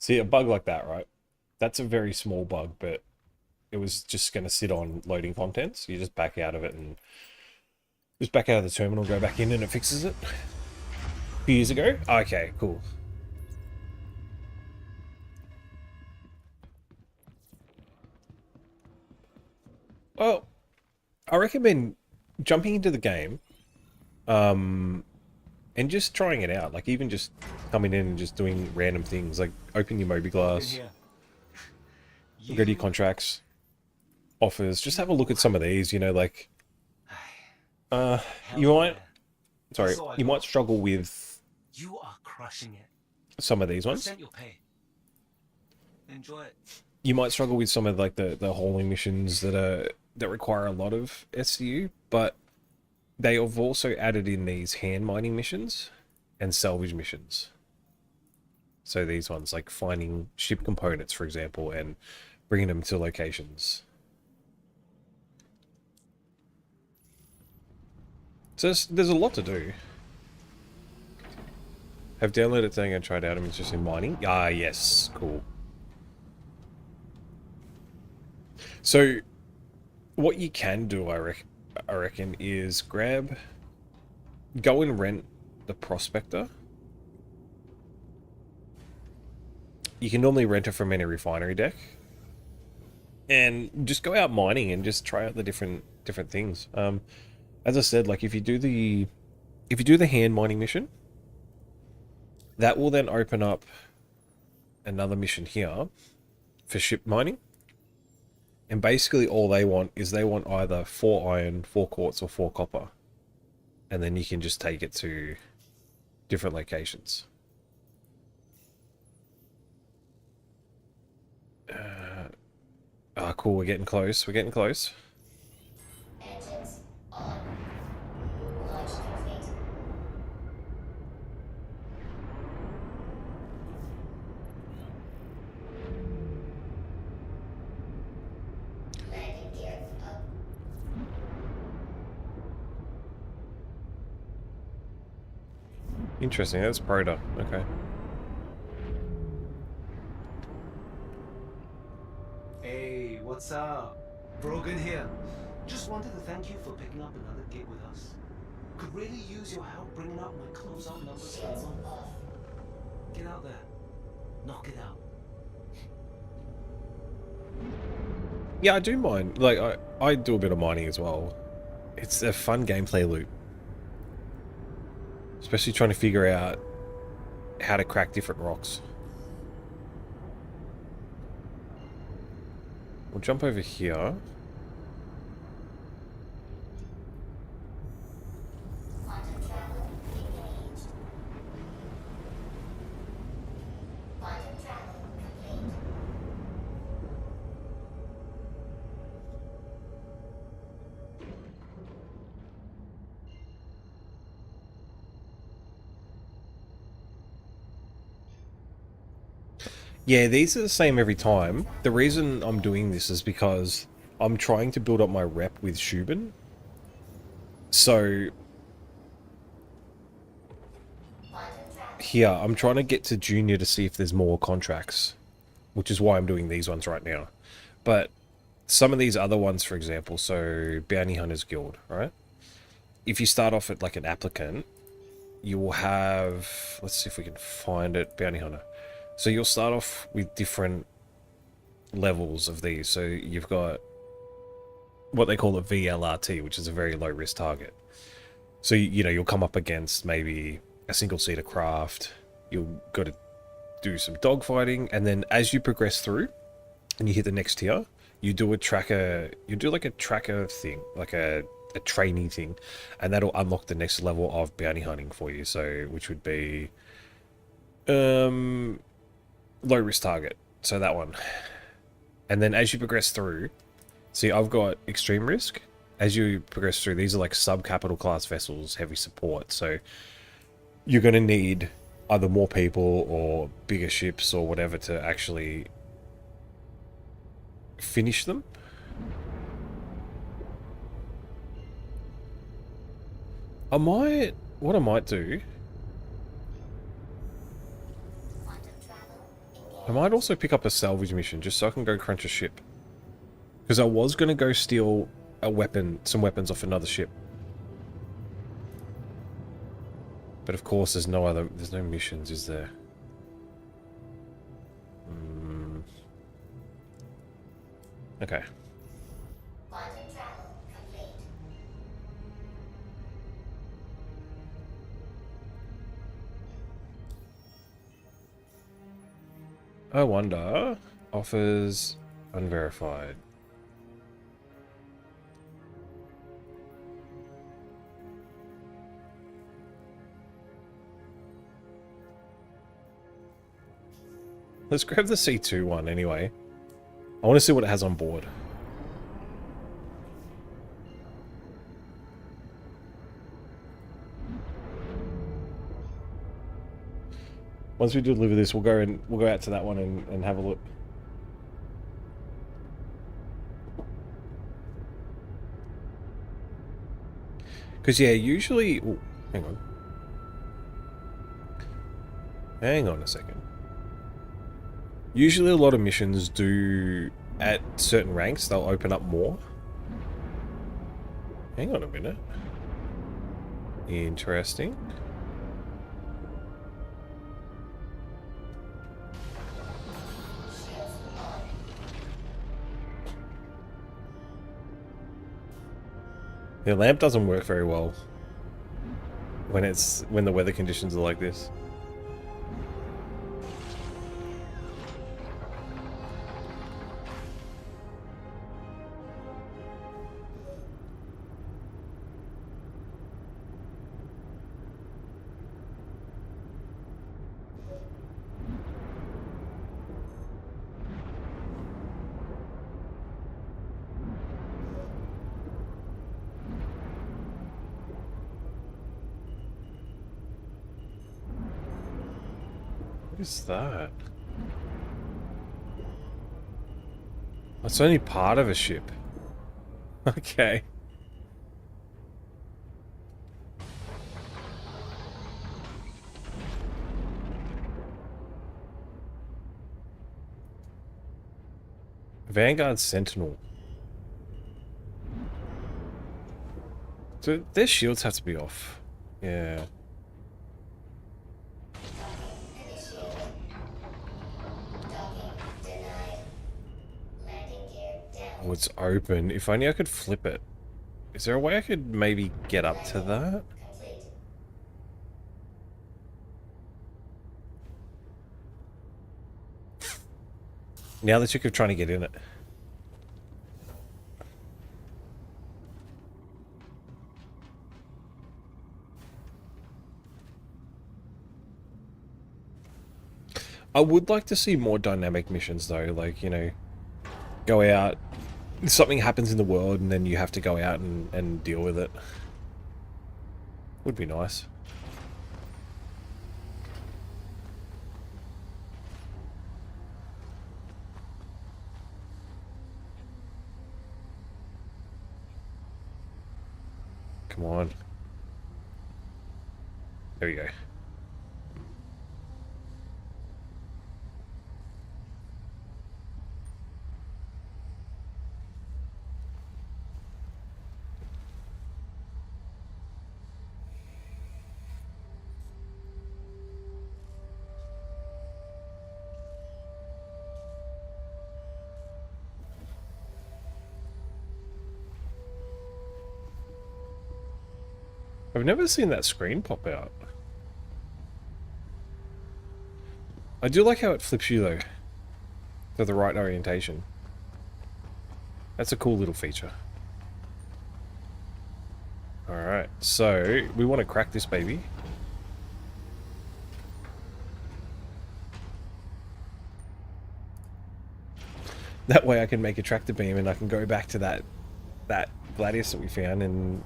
See, a bug like that, right? That's a very small bug, but it was just going to sit on loading contents. You just back out of it and just back out of the terminal, go back in and it fixes it. A few years ago? Okay, cool. Well, I recommend jumping into the game and just trying it out. Like, even just coming in and just doing random things, like open your Moby Glass, go to your contracts, offers, just have a look at some of these, you know, like, you might struggle with You are crushing it. some of these ones. Percent your pay. Enjoy it. You might struggle with some of like the hauling missions that require a lot of SCU, but they have also added in these hand mining missions and salvage missions. So these ones, like finding ship components, for example, and bringing them to locations. So there's a lot to do. Have downloaded saying I tried out. I'm interested in mining. Ah, yes, cool. So what you can do, I reckon, is go and rent the Prospector. You can normally rent it from any refinery deck, and just go out mining and just try out the different things. As I said, like if you do the hand mining mission, that will then open up another mission here for ship mining. And basically all they want either 4 iron, 4 quartz, or 4 copper. And then you can just take it to different locations. Cool, we're getting close. We're getting close. engines on. Launch complete. Landing gear up. Interesting, that's Proda. Okay. Hey, what's up? Brogan here. Just wanted to thank you for picking up another gig with us. Could really use your help bringing up my closeout numbers for the Shields month. off. Get out there. Knock it out. Yeah, I do mind. Like, I do a bit of mining as well. It's a fun gameplay loop. Especially trying to figure out how to crack different rocks. We'll jump over here. Quantum travel engaged. Quantum travel complete. Yeah, these are the same every time. The reason I'm doing this is because I'm trying to build up my rep with Shubin. So here, I'm trying to get to junior to see if there's more contracts, which is why I'm doing these ones right now. But some of these other ones, for example, so Bounty Hunters Guild, right? If you start off at like an applicant, you will have, let's see if we can find it, Bounty Hunter. So you'll start off with different levels of these. So you've got what they call a VLRT, which is a very low risk target. So, you know, you'll come up against maybe a single-seater craft. You'll got to do some dogfighting, and then as you progress through and you hit the next tier, you do a tracker. You do like a tracker thing, like a trainee thing, and that'll unlock the next level of bounty hunting for you. So, which would be low risk target. So that one, and then as you progress through, see, I've got extreme risk. As you progress through, these are like sub-capital class vessels, heavy support. So you're going to need either more people or bigger ships or whatever to actually finish them. What I might do, I might also pick up a salvage mission just so I can go crunch a ship. Because I was going to go steal some weapons off another ship. But of course there's no missions, is there? Okay. I wonder, offers unverified. Let's grab the C2 one anyway. I want to see what it has on board. Once we deliver this, we'll go out to that one and have a look. Because yeah, usually... Ooh, hang on. Hang on a second. Usually a lot of missions do, at certain ranks, they'll open up more. Hang on a minute. Interesting. The lamp doesn't work very well when the weather conditions are like this. What is that? That's only part of a ship. Okay. Vanguard Sentinel. So their shields have to be off. Yeah. Oh, it's open. If only I could flip it. Is there a way I could maybe get up to that? Now that you're trying to get in it. I would like to see more dynamic missions though, like, you know, go out, something happens in the world and then you have to go out and deal with it. Would be nice. Come on. There we go. I've never seen that screen pop out. I do like how it flips you though, to the right orientation. That's a cool little feature. Alright, so we want to crack this baby. That way I can make a tractor beam and I can go back to that Gladius that we found and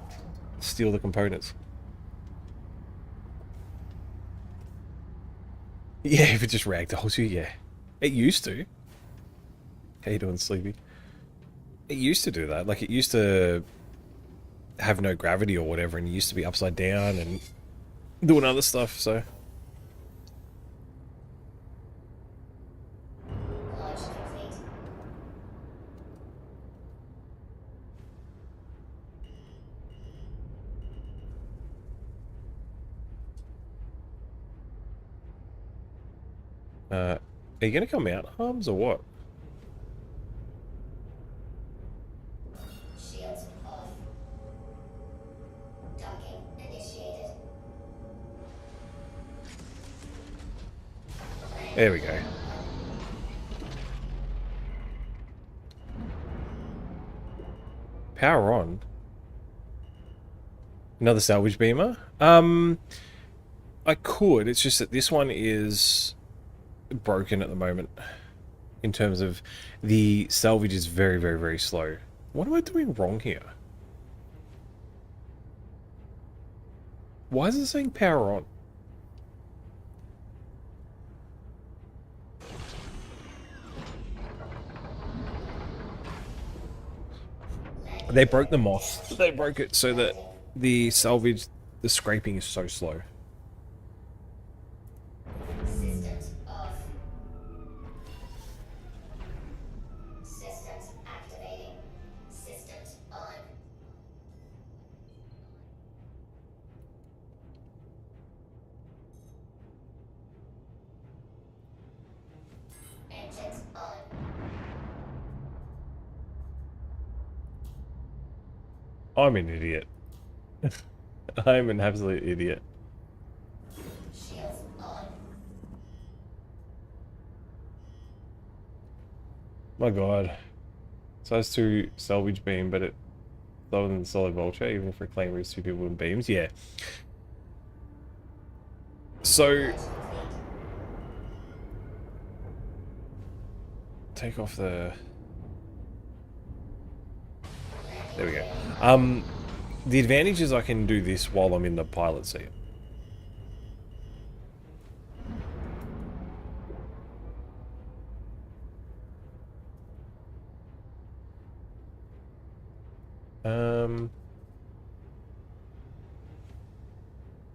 steal the components. Yeah, if it just ragdolls you, yeah. It used to. How you doing, Sleepy? It used to do that. Like, it used to have no gravity or whatever, and it used to be upside down and doing other stuff, so... Launch complete. Are you gonna come out, Harms, or what? Shields off. Docking initiated. There we go. Power on. Another salvage beamer? I could, it's just that this one is broken at the moment. In terms of the salvage is very, very, very slow. What am I doing wrong here? Why is it saying power on? They broke the moth. They broke it so that the salvage, the scraping is so slow. Systems off. Systems activating. Systems on. Engines on. I'm an idiot. I'm an absolute idiot. Shields on. My god. Size 2 salvage beam, but it's lower than the solid vulture, even if reclaim is 2 people in beams. Yeah. So, take off the... There we go. The advantage is I can do this while I'm in the pilot seat.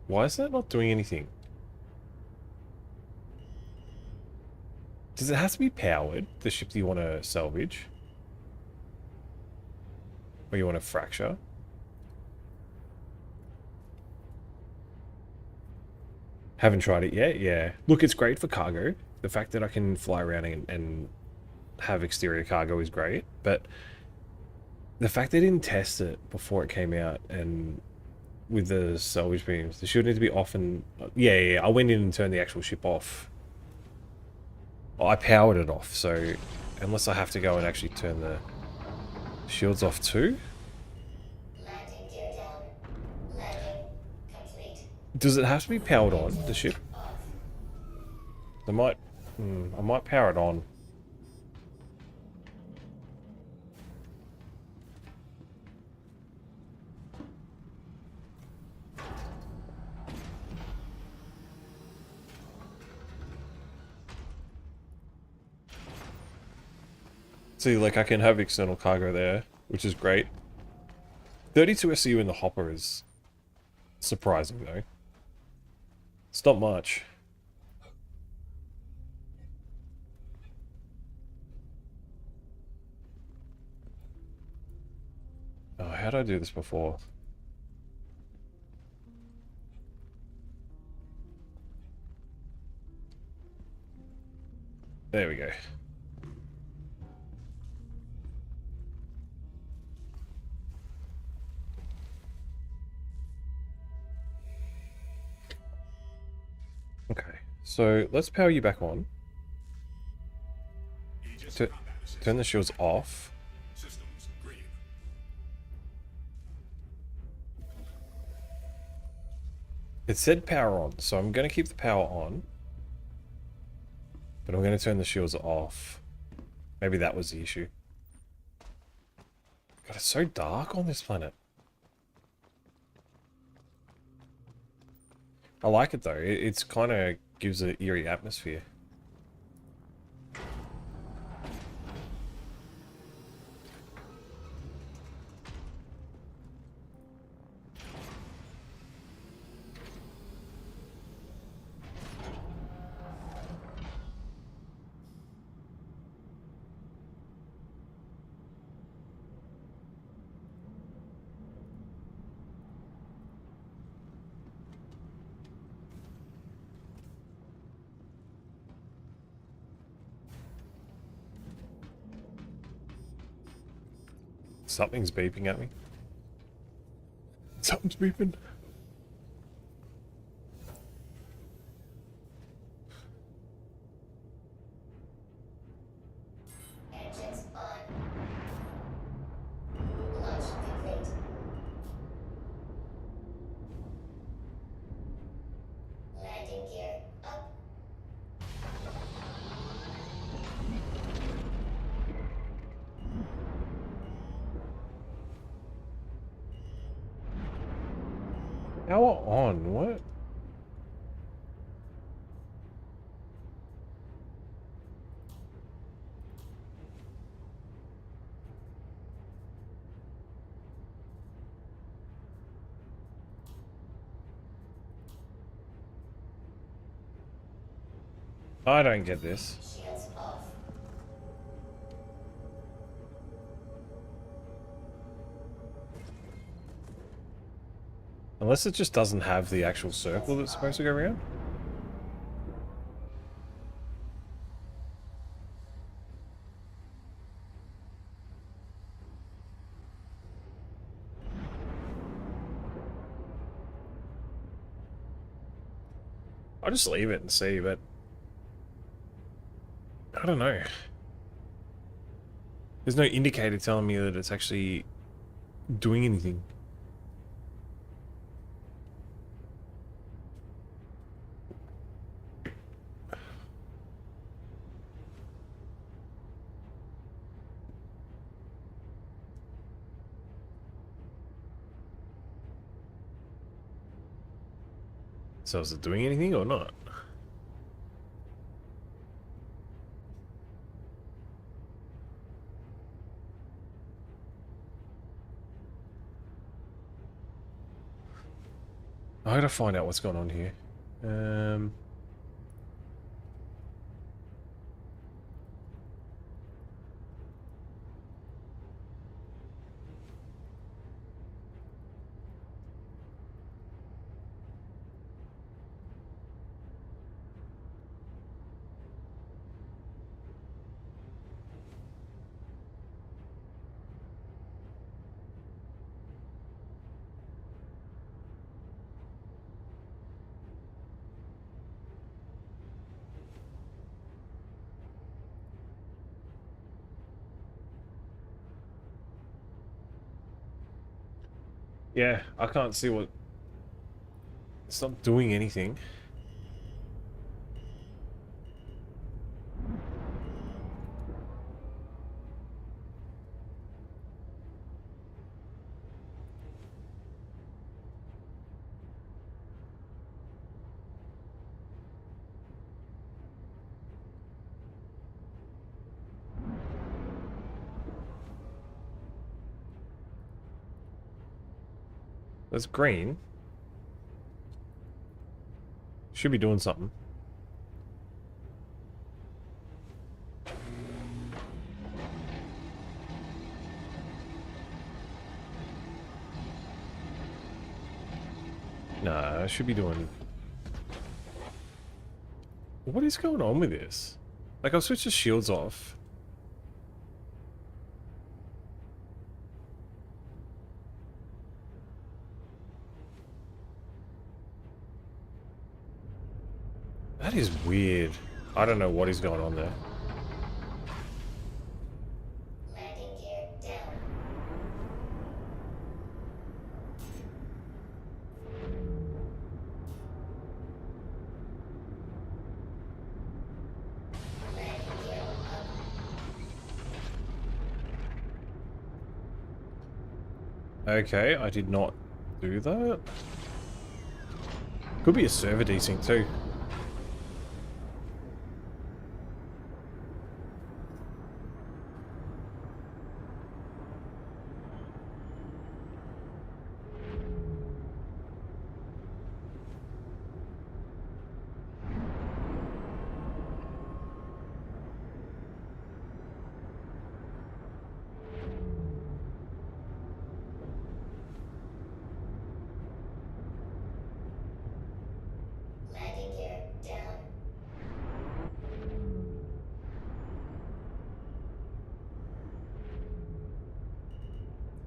Why is that not doing anything? Does it have to be powered, the ship that you want to salvage? Or you want to fracture? Haven't tried it yet, yeah. Look, it's great for cargo. The fact that I can fly around and have exterior cargo is great, but the fact they didn't test it before it came out and with the salvage beams, they should need to be off and... Yeah, I went in and turned the actual ship off. Well, I powered it off, so unless I have to go and actually turn the shields off too. Landing gear down. Landing complete. Does it have to be powered on, the ship? I might power it on. See, like, I can have external cargo there, which is great. 32 SCU in the hopper is surprising, though. It's not much. Oh, how did I do this before? There we go. Okay, so let's power you back on. Turn the shields off. It said power on, so I'm going to keep the power on. But I'm going to turn the shields off. Maybe that was the issue. God, it's so dark on this planet. I like it though. It's kind of gives an eerie atmosphere. Something's beeping at me. Something's beeping. Engines on. Launch complete. Landing gear up. Power on, what? I don't get this. Shields off. Unless it just doesn't have the actual circle that's supposed to go around. I'll just leave it and see, but I don't know. There's no indicator telling me that it's actually doing anything. So is it doing anything or not? I gotta find out what's going on here. Yeah, I can't see what... It's not doing anything. That's green. Should be doing something. Nah, I should be doing... What is going on with this? Like, I'll switch the shields off. That is weird. I don't know what is going on there. Landing gear down. Landing gear up. Okay, I did not do that. Could be a server desync too. Landing gear down.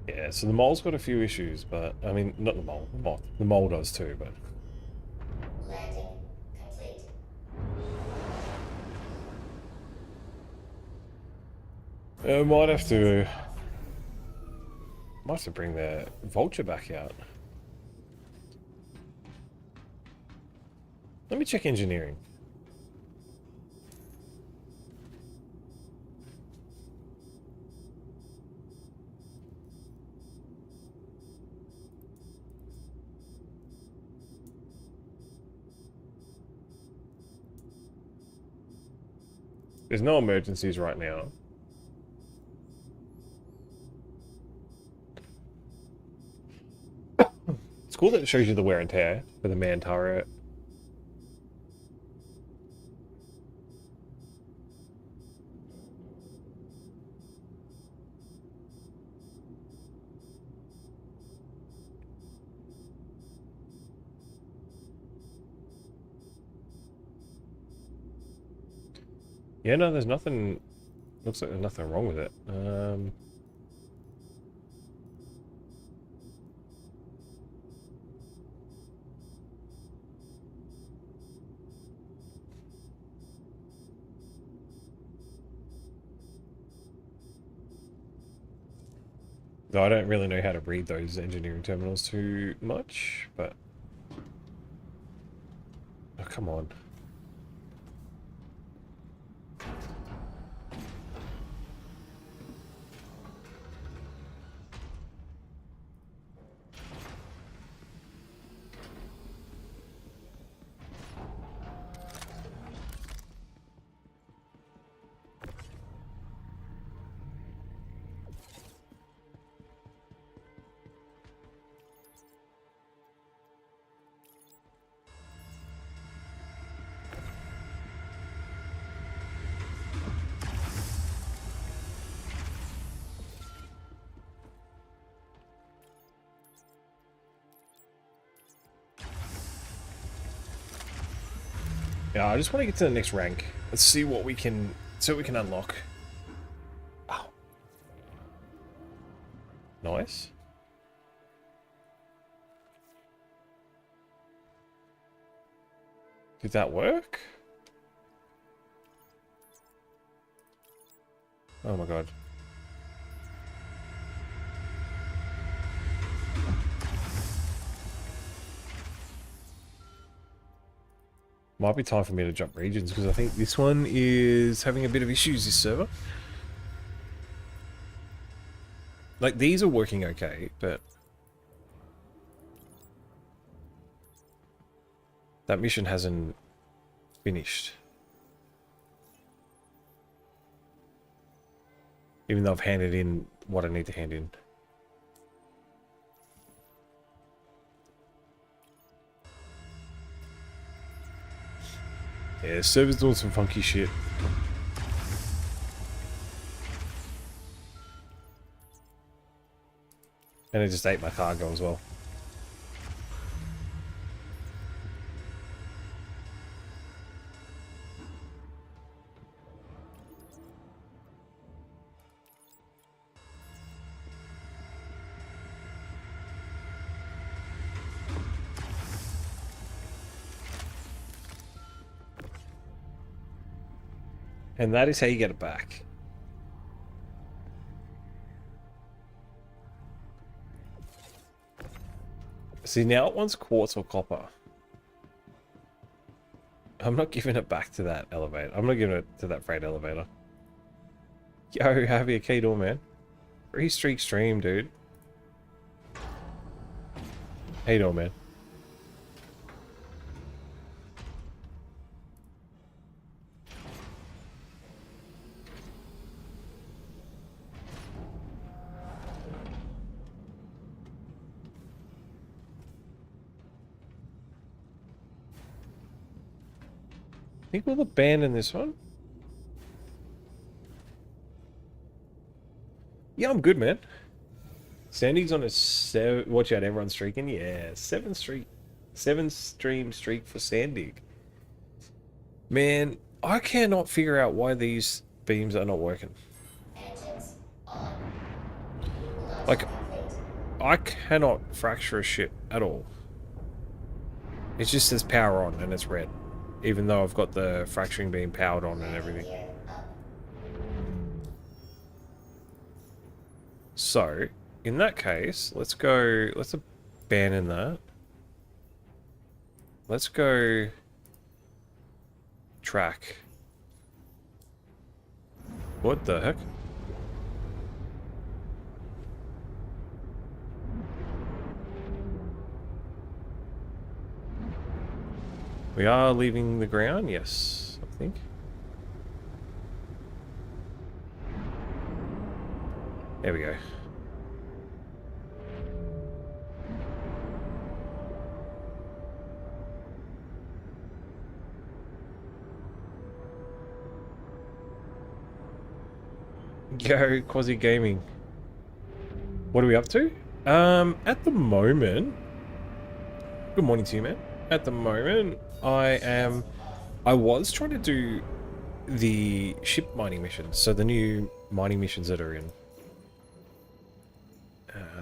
Yeah, so the mole's got a few issues, but I mean, not the mole. The mole does too, but Landing complete. might have to bring the vulture back out. Let me check engineering. There's no emergencies right now. It's cool that it shows you the wear and tear for the man turret. Yeah, no, there's nothing. Looks like there's nothing wrong with it. Though I don't really know how to read those engineering terminals too much, but... Oh, come on. Yeah, I just want to get to the next rank. Let's see what we can unlock. Oh. Nice. Did that work? Oh my god. Might be time for me to jump regions because I think this one is having a bit of issues, this server. Like, these are working okay, but... that mission hasn't finished. Even though I've handed in what I need to hand in. Yeah, server's doing some funky shit. And it just ate my cargo as well. And that is how you get it back. See, now it wants quartz or copper. I'm not giving it back to that elevator. I'm not giving it to that freight elevator. Yo, have your key door, man. Free streak stream, dude. How you doing, man? I think we'll abandon this one. Yeah, I'm good, man. Sandy's on a 7. Watch out, everyone's streaking. Yeah, 7 stream streak for Sandy. Man, I cannot figure out why these beams are not working. Like, I cannot fracture a ship at all. It just says power on and it's red. Even though I've got the fracturing beam powered on and everything. So, in that case, let's abandon that. Let's go track. What the heck? We are leaving the ground, yes, I think. There we go. Yo, Quasi Gaming. What are we up to? At the moment... Good morning to you, man. At the moment, I was trying to do the ship mining missions, so the new mining missions that are in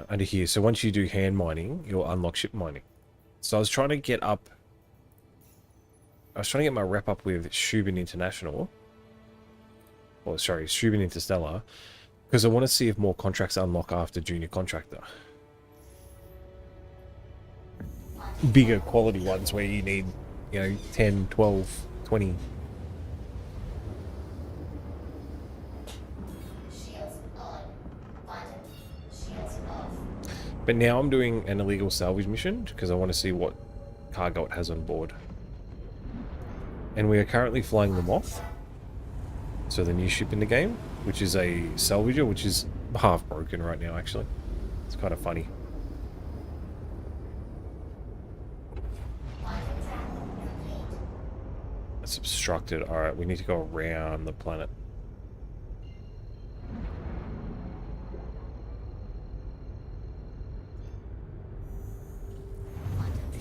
under here. So once you do hand mining, you'll unlock ship mining. So I was trying to get my rep up with Shubin International. Or sorry, Shubin Interstellar, because I want to see if more contracts unlock after Junior Contractor. Bigger quality ones where you need, 10, 12, 20. But now I'm doing an illegal salvage mission because I want to see what cargo it has on board. And we are currently flying the Moth. So the new ship in the game, which is a salvager, which is half broken right now actually. It's kind of funny. It's obstructed. Alright, we need to go around the planet.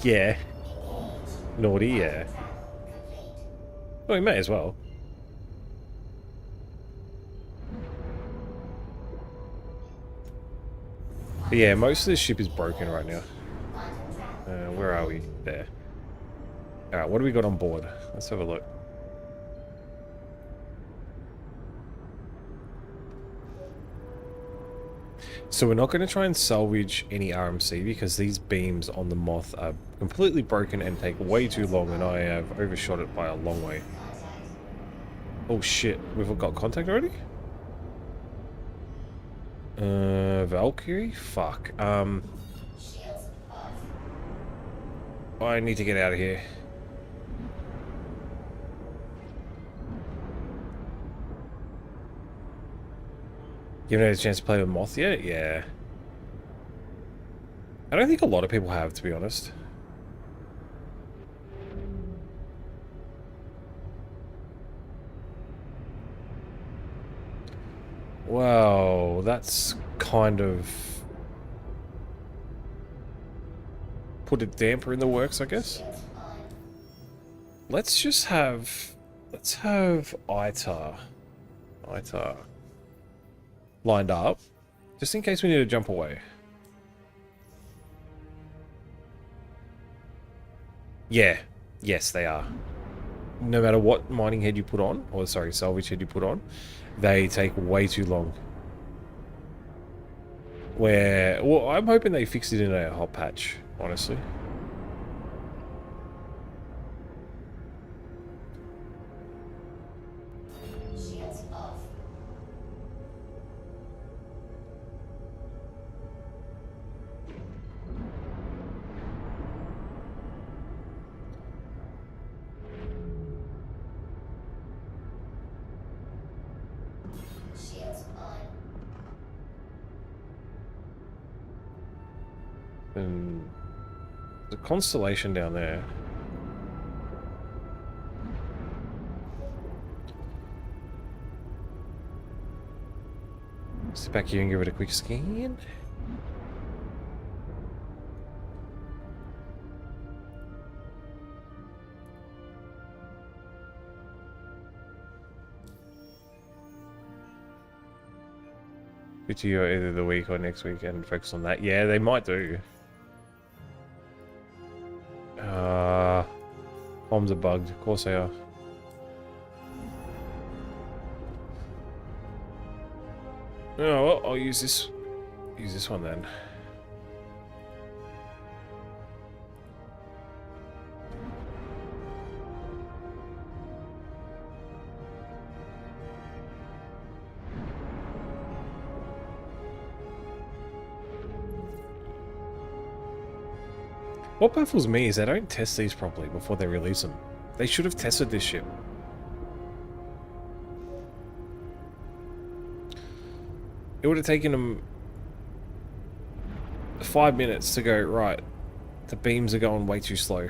Yeah. Naughty, yeah. Well, we may as well. But yeah, most of this ship is broken right now. Where are we? There. Alright, what do we got on board? Let's have a look. So we're not going to try and salvage any RMC because these beams on the Moth are completely broken and take way too long, and I have overshot it by a long way. Oh shit, we've got contact already? Valkyrie? Fuck. I need to get out of here. You haven't had a chance to play with Moth yet? Yeah. I don't think a lot of people have, to be honest. Well, that's kind of put a damper in the works, I guess. Let's have Itar lined up, just in case we need to jump away. Yeah, yes, they are. No matter what mining head you put on, or sorry, salvage head you put on, they take way too long. Well, I'm hoping they fix it in a hot patch, honestly. Shields off. Shields on. And the constellation down there. Sit back here and give it a quick scan. Video either the week or next week and focus on that. Yeah, they might do. Bombs are bugged. Of course they are. Oh, well, I'll use this. Use this one then. What baffles me is they don't test these properly before they release them. They should have tested this ship. It would have taken them 5 minutes to go, right, the beams are going way too slow.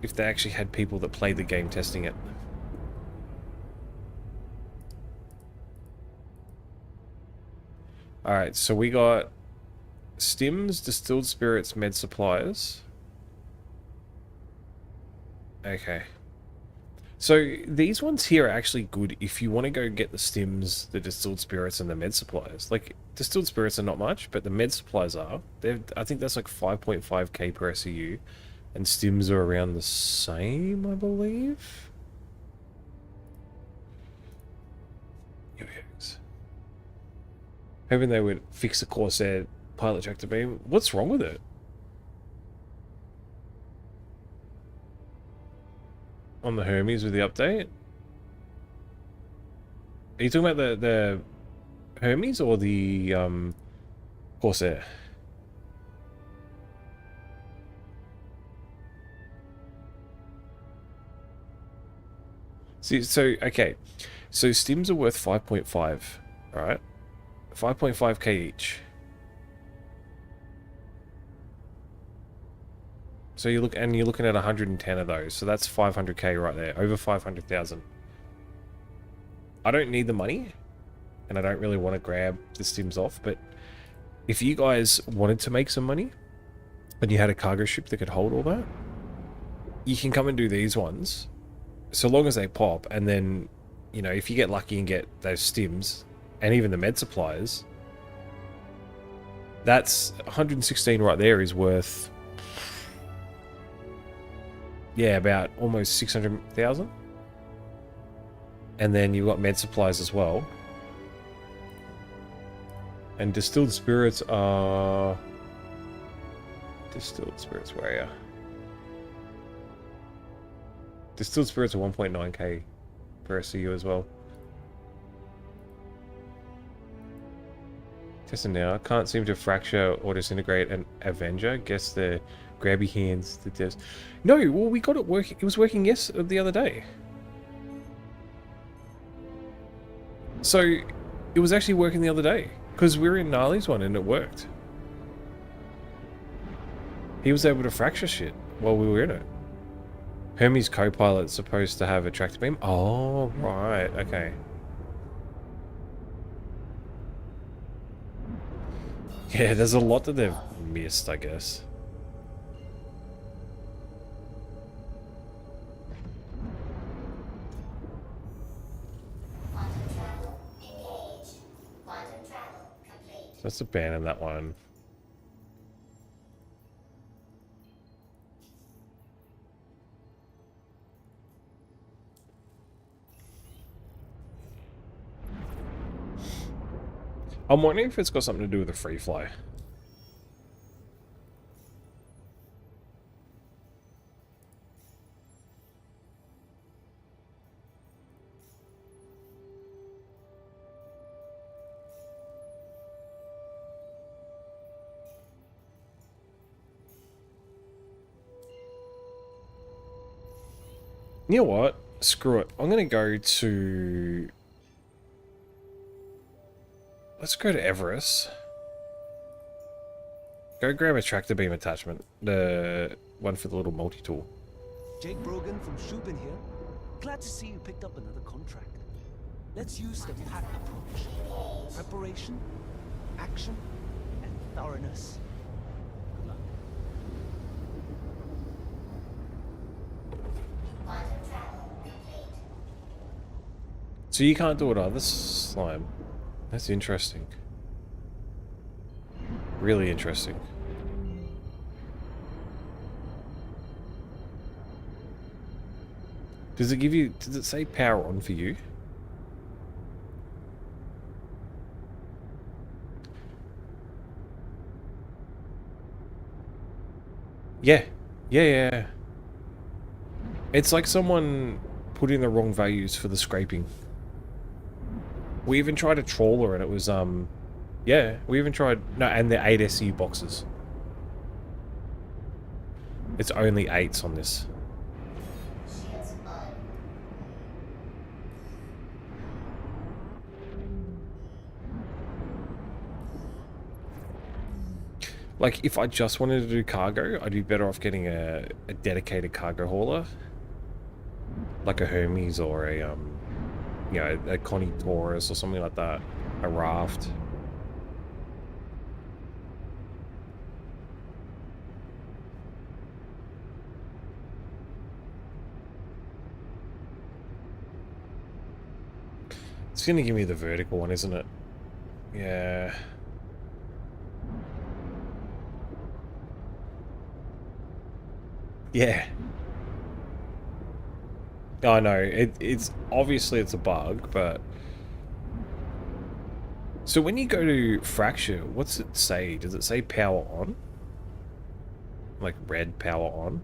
If they actually had people that played the game testing it. Alright, so we got stims, distilled spirits, med supplies. Okay. So these ones here are actually good if you want to go get the stims, the distilled spirits, and the med supplies. Like, distilled spirits are not much, but the med supplies are. I think that's like 5.5k per SEU, and stims are around the same, I believe. Here we go. Hoping they would fix the Corsair pilot tractor beam. What's wrong with it? On the Hermes with the update? Are you talking about the Hermes or the Corsair? See, so okay, so stims are worth 5.5, right? 5.5k each. So you're looking at 110 of those, so that's 500k right there, over 500,000. I don't need the money, and I don't really want to grab the stims off, but if you guys wanted to make some money, and you had a cargo ship that could hold all that, you can come and do these ones, so long as they pop, and then, you know, if you get lucky and get those stims, and even the med supplies, that's 116 right there is worth... yeah, about almost 600,000. And then you've got med supplies as well. And distilled spirits are... distilled spirits, where are you? Distilled spirits are 1.9k per SCU as well. Testing now. Can't seem to fracture or disintegrate an Avenger. Guess the grabby hands, the devs. No, well, we got it working. It was working the other day. So it was actually working the other day because we were in Gnarly's one and it worked. He was able to fracture shit while we were in it. Hermes co-pilot's supposed to have a tractor beam. Oh, right. Okay. Yeah, there's a lot that they've missed, I guess. Quantum travel engaged. Quantum travel complete. So let's abandon that one. I'm wondering if it's got something to do with the free fly. You know what? Screw it. I'm gonna go to... Let's go to Everest. Go grab a tractor beam attachment. The one for the little multi-tool. Jake Brogan from Shubin here. Glad to see you picked up another contract. Let's use the PAC approach. Preparation, action, and thoroughness. Good luck. Quantum travel complete. So you can't do it either, slime. That's interesting. Really interesting. Does it give you... Does it say power on for you? Yeah. Yeah. It's like someone put in the wrong values for the scraping. We even tried a trawler and it was, yeah, we even tried, no, and the 8 SU boxes. It's only 8s on this. Shields on. Like, if I just wanted to do cargo, I'd be better off getting a dedicated cargo hauler. Like a Hermes or a, you know, a Connie Taurus or something like that. A raft. It's gonna give me the vertical one, isn't it? Yeah. Yeah. I know, it's obviously it's a bug, but... So when you go to Fracture, what's it say? Does it say power on? Like red power on?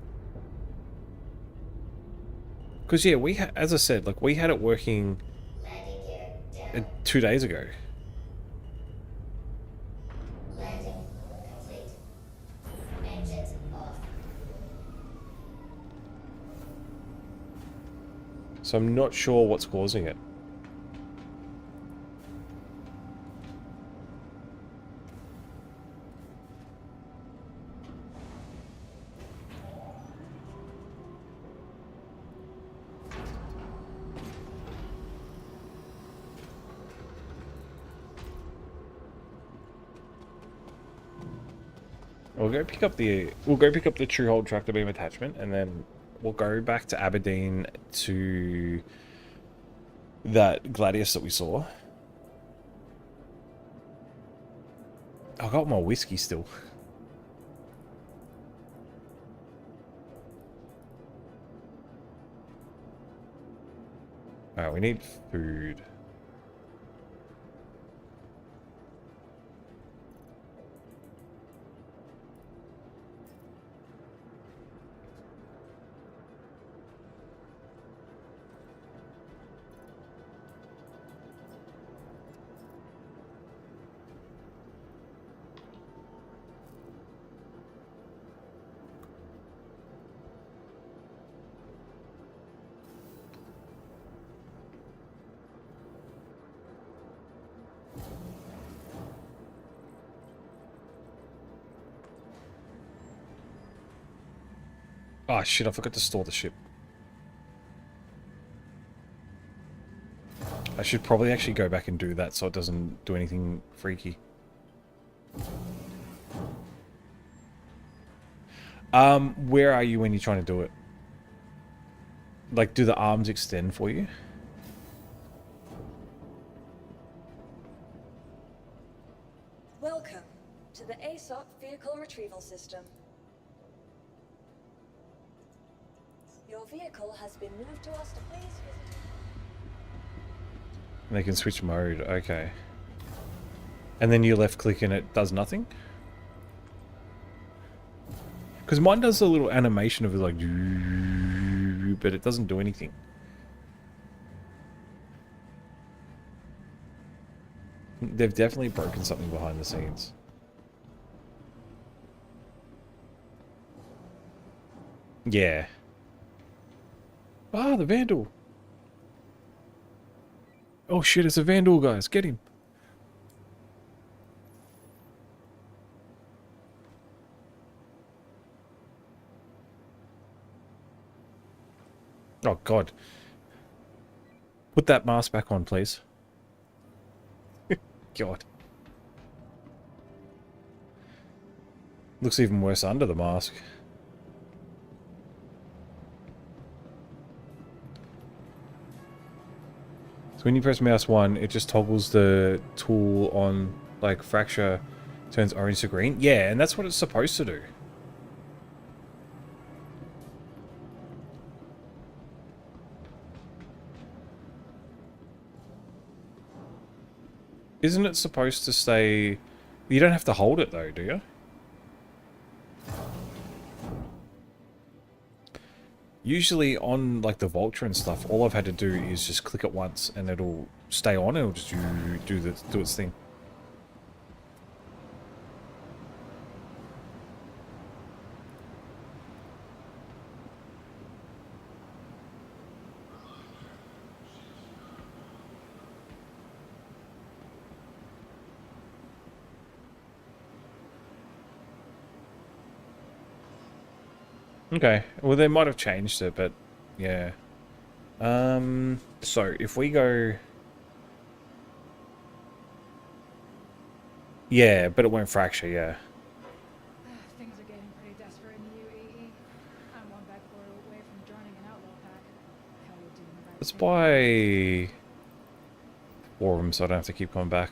Because yeah, as I said, like we had it working Landing gear down. 2 days ago. Landing complete. Engines off. So I'm not sure what's causing it. We'll go pick up the true hold tractor beam attachment, and then we'll go back to Aberdeen to that Gladius that we saw. I got my whiskey still. Alright, we need food. Oh shit, I forgot to store the ship. I should probably actually go back and do that so it doesn't do anything freaky. Where are you when you're trying to do it? Like, do the arms extend for you? Welcome to the ASOP Vehicle Retrieval System. Your vehicle has been moved to us to please visit. They can switch mode, okay. And then you left click and it does nothing? Because mine does a little animation of it like, but it doesn't do anything. They've definitely broken something behind the scenes. Yeah. Ah, the vandal. Oh shit, it's a vandal, guys. Get him. Oh god. Put that mask back on, please. God. Looks even worse under the mask. So when you press mouse 1, it just toggles the tool on, like, fracture, turns orange to green. Yeah, and that's what it's supposed to do. Isn't it supposed to stay... You don't have to hold it though, do you? Usually on like the Vulture and stuff, all I've had to do is just click it once and it'll stay on and it'll just do its thing. Okay, well they might have changed it, but yeah. So if we go... Yeah, but it won't fracture, yeah. Things are getting pretty desperate in the UAE. I'm one back portal away from joining an outlaw pack. Hell, we're doing the right Let's thing. buy... Forum so I don't have to keep coming back.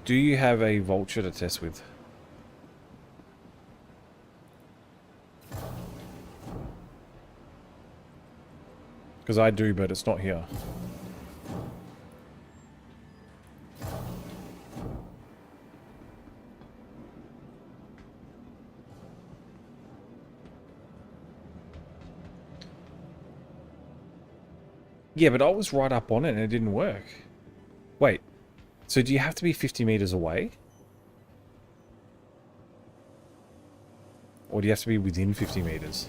Do you have a Vulture to test with? Because I do, but it's not here. Yeah, but I was right up on it and it didn't work. Wait. So do you have to be 50 meters away? Or do you have to be within 50 meters?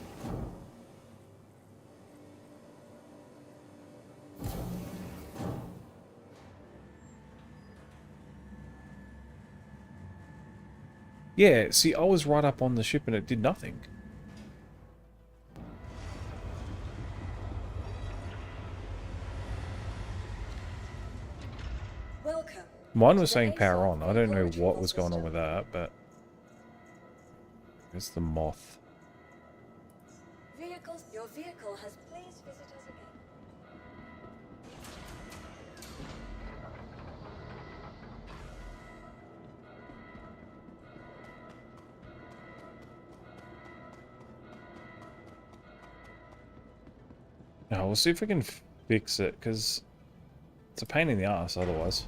Yeah, see, I was right up on the ship and it did nothing. Welcome. Mine was saying power on. I don't know what was going on with that, but... It's the moth. Vehicles, your vehicle has please visit us again. Now, we'll see if we can fix it, because it's a pain in the ass otherwise.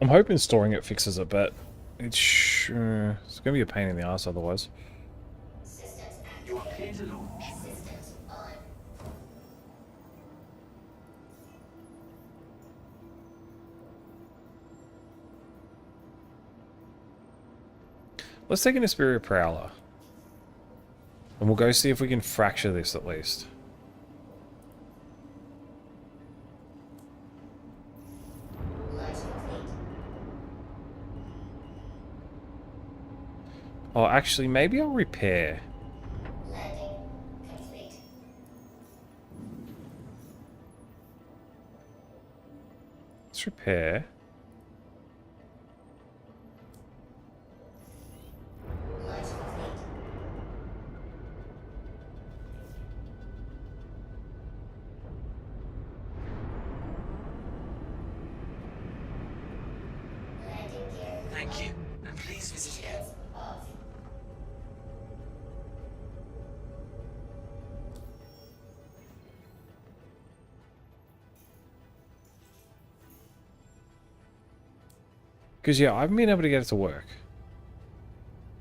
I'm hoping storing it fixes it, but it's going to be a pain in the ass otherwise. Systems You are clear to launch. Systems on. Let's take an Superior Prowler. And we'll go see if we can fracture this at least. Launch complete. Oh, actually, maybe I'll repair. Landing complete. Let's repair. Launch complete. Landing gear. Thank you, and please visit again. Shields off. Because, yeah, I haven't been able to get it to work.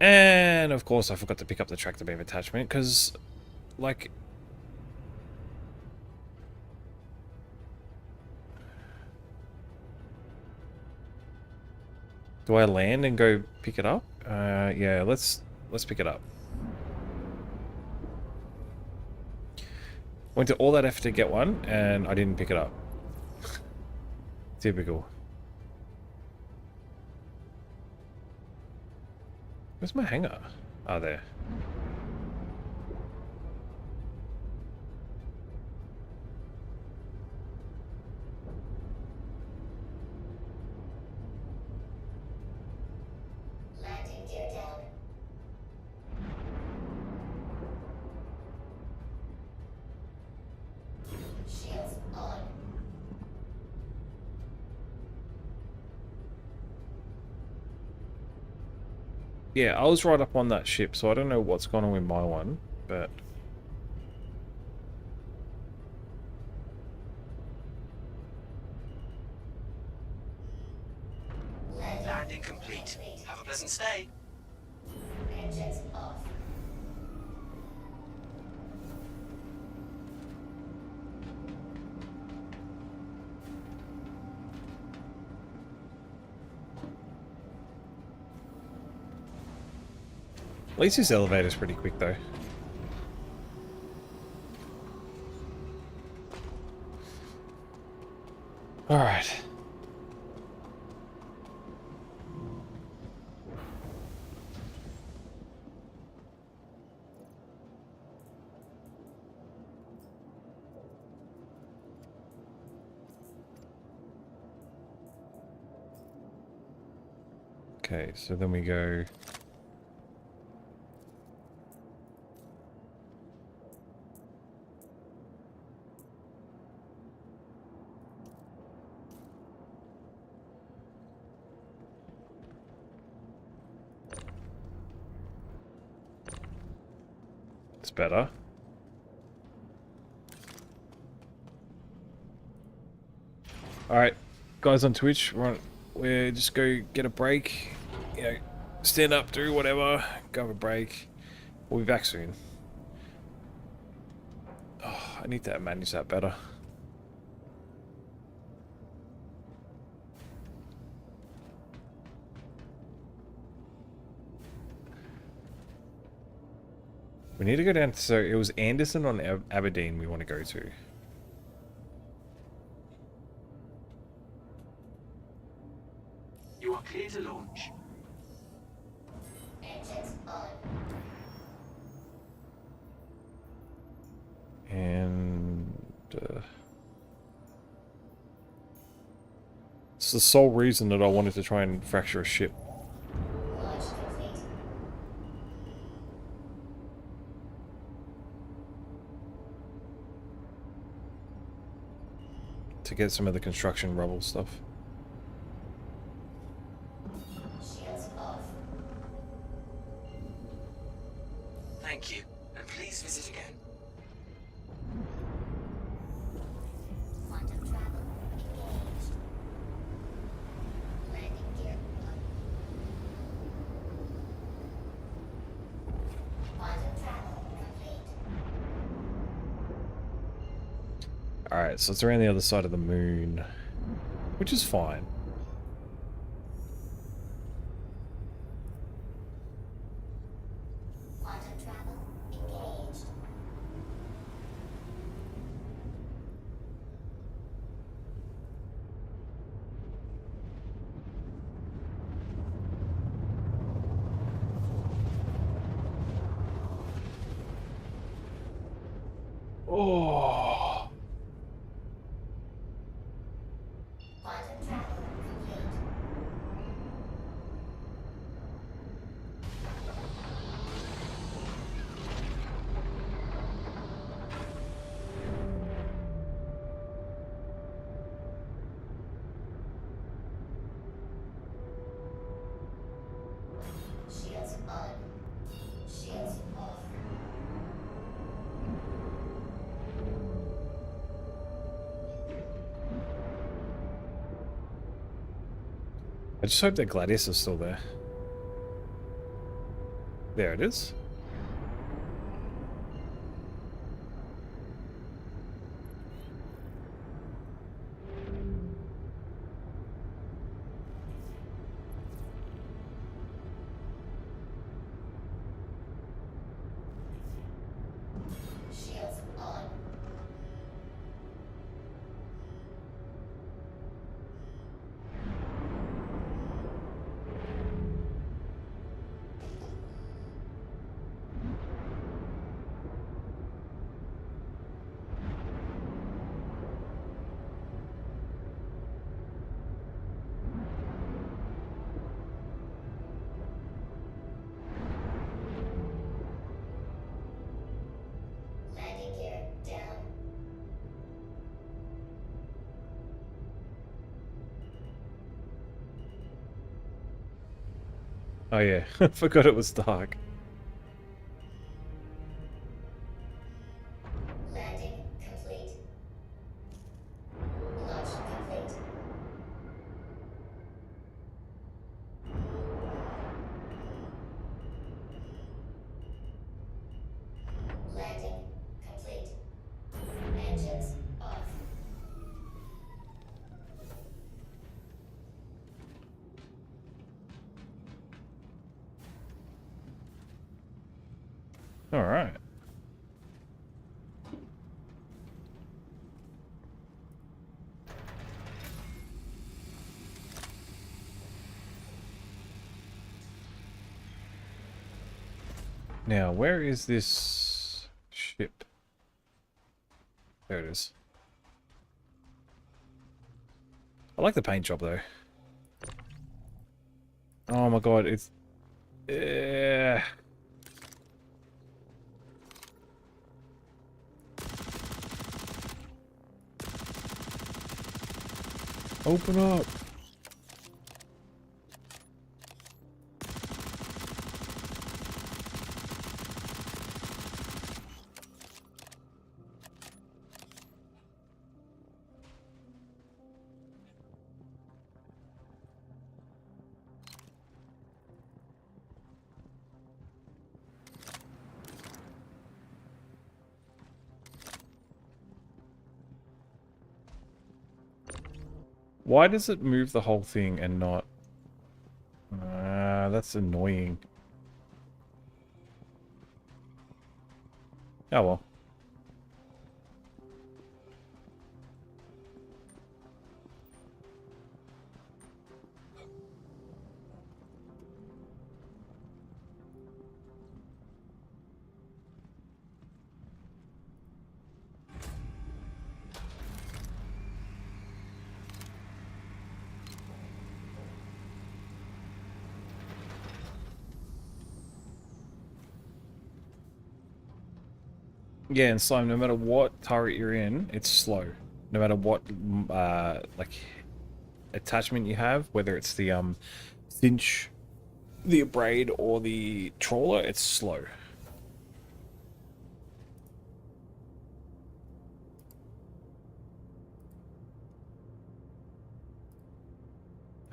And, of course, I forgot to pick up the tractor beam attachment, because, like... Do I land and go pick it up? Yeah, let's pick it up. Went to all that effort to get one, and I didn't pick it up. Typical. Where's my hangar? Oh, there. Landing gear down. Shields on. Yeah, I was right up on that ship, so I don't know what's going on with my one, but... Landing complete. Have a pleasant stay. Engines off. At least this elevator's pretty quick, though. Alright. Okay, so then we go... It's better. Alright, guys on Twitch, we're just go get a break. You know, stand up, do whatever, go have a break. We'll be back soon. Oh, I need to manage that better. We need to go down to, so it was Anderson on Aberdeen we want to go to. You are clear to launch. Engines on. And it's the sole reason that I wanted to try and fracture a ship. Launch complete. To get some of the construction rubble stuff. Shields off. Thank you, and please visit again. Quantum travel engaged. Landing gear on. Quantum travel complete. Alright, so it's around the other side of the moon, which is fine. Quantum travel engaged. Oh. Quantum travel complete. Shields on. Shields off. I just hope that Gladius is still there. There it is. Shields on. Landing gear down. Oh yeah, I forgot it was dark. Landing complete. Launch complete. Landing complete. Engines off. Alright. Now, where is this ship? There it is. I like the paint job though. Oh my god, it's... Open up! Why does it move the whole thing and not... that's annoying. Oh well. Yeah, and Slime, no matter what turret you're in, it's slow. No matter what, like, attachment you have, whether it's the, cinch, the abrade, or the trawler, it's slow.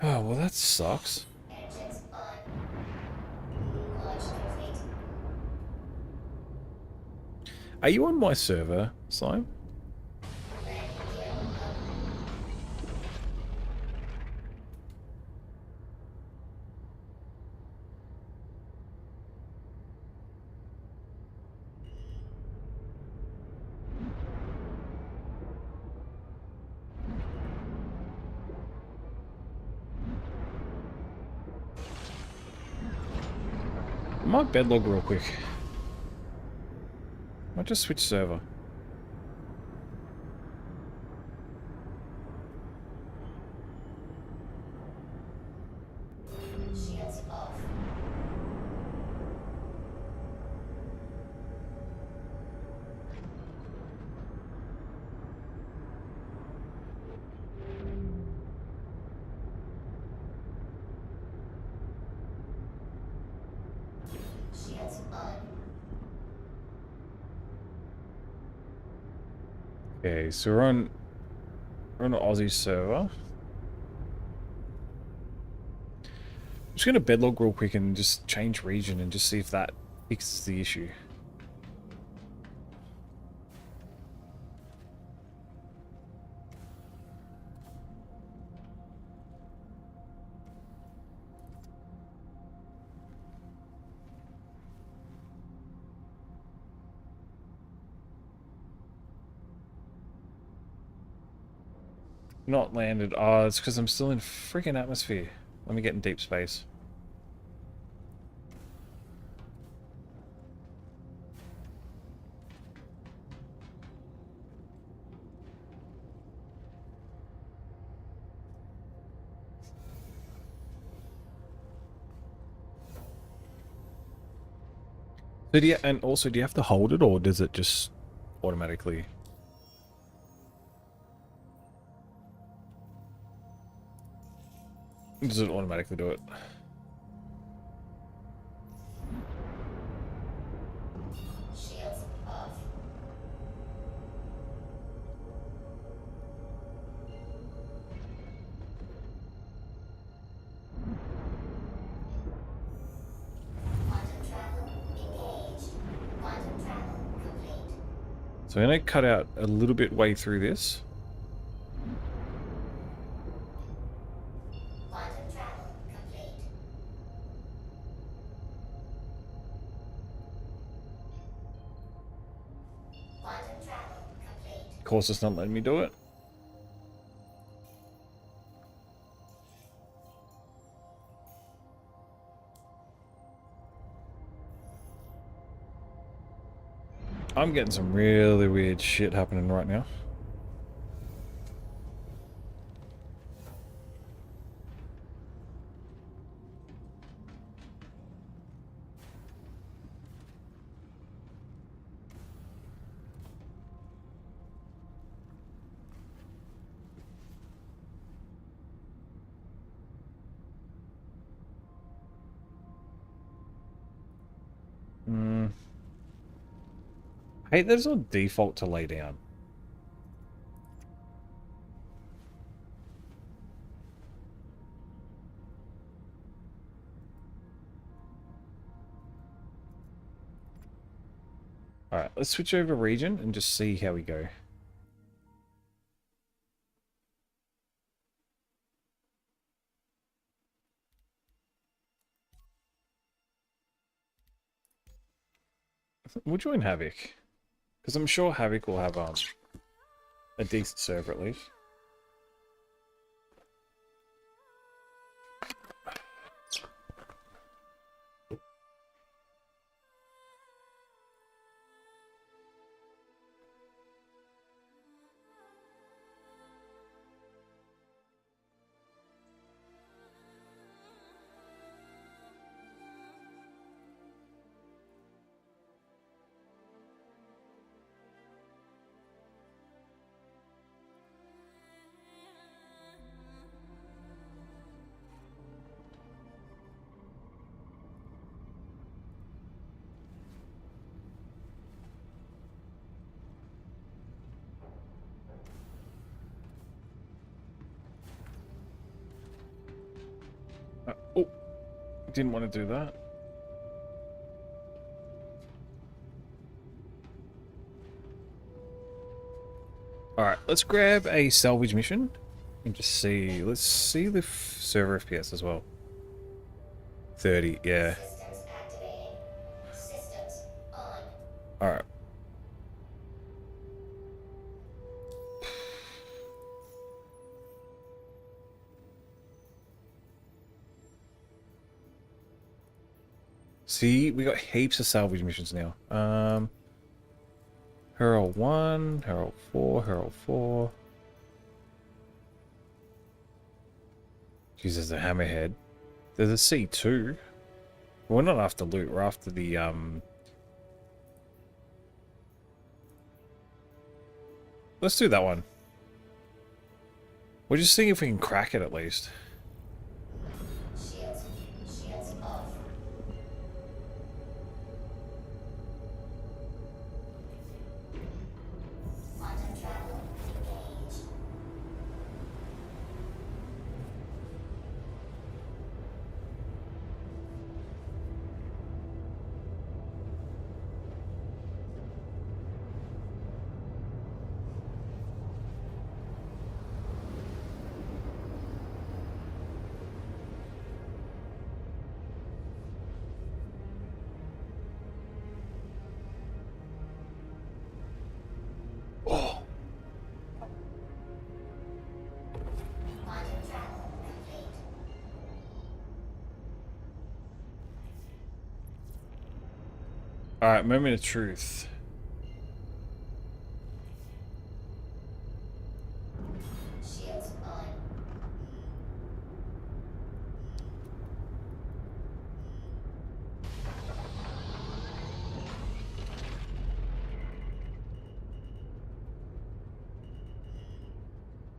Oh, well that sucks. Engines on. Launch complete. Are you on my server, Slime? Landing might bedlog real quick. Might just switch server. Shields off. Shields on. Okay, so we're on an Aussie server. I'm just gonna bedlog real quick and just change region and just see if that fixes the issue. Not landed. Oh, it's because I'm still in freaking atmosphere. Let me get in deep space. So do you, and also, do you have to hold it, or does it just automatically? Does it automatically do it? Shields off. Quantum travel engaged. Quantum travel complete. So I'm gonna cut out a little bit way through this. Quantum travel complete. Quantum travel complete. Of course, it's not letting me do it. I'm getting some really weird shit happening right now. I hate that it's on default to lay down. Alright, let's switch over region and just see how we go. We'll join Havoc. Because I'm sure Havoc will have a decent server at least. Oh, didn't want to do that. Alright, let's grab a salvage mission and just see. Let's see the server FPS as well. 30, yeah. Systems activating. Systems on. Alright. See, we got heaps of salvage missions now. Herald 1, Herald 4, Herald 4. Jesus, the hammerhead. There's a C2. We're not after loot, we're after the Let's do that one. We're just seeing if we can crack it at least. Shields off. Quantum travel engaged. Oh, Quantum travel complete. alright, moment of truth. Shields on.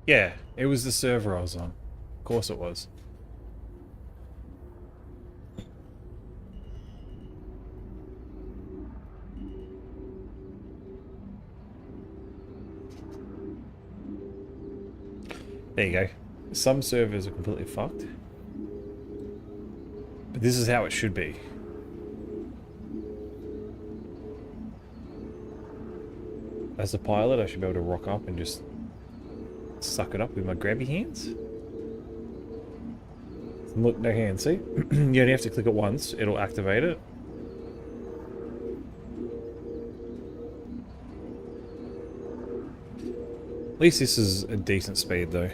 Yeah, it was the server I was on. Of course it was. There you go. Some servers are completely fucked. But this is how it should be. As a pilot, I should be able to rock up and just suck it up with my grabby hands. Look, no hands, see? You only have to click it once, it'll activate it. At least this is a decent speed though.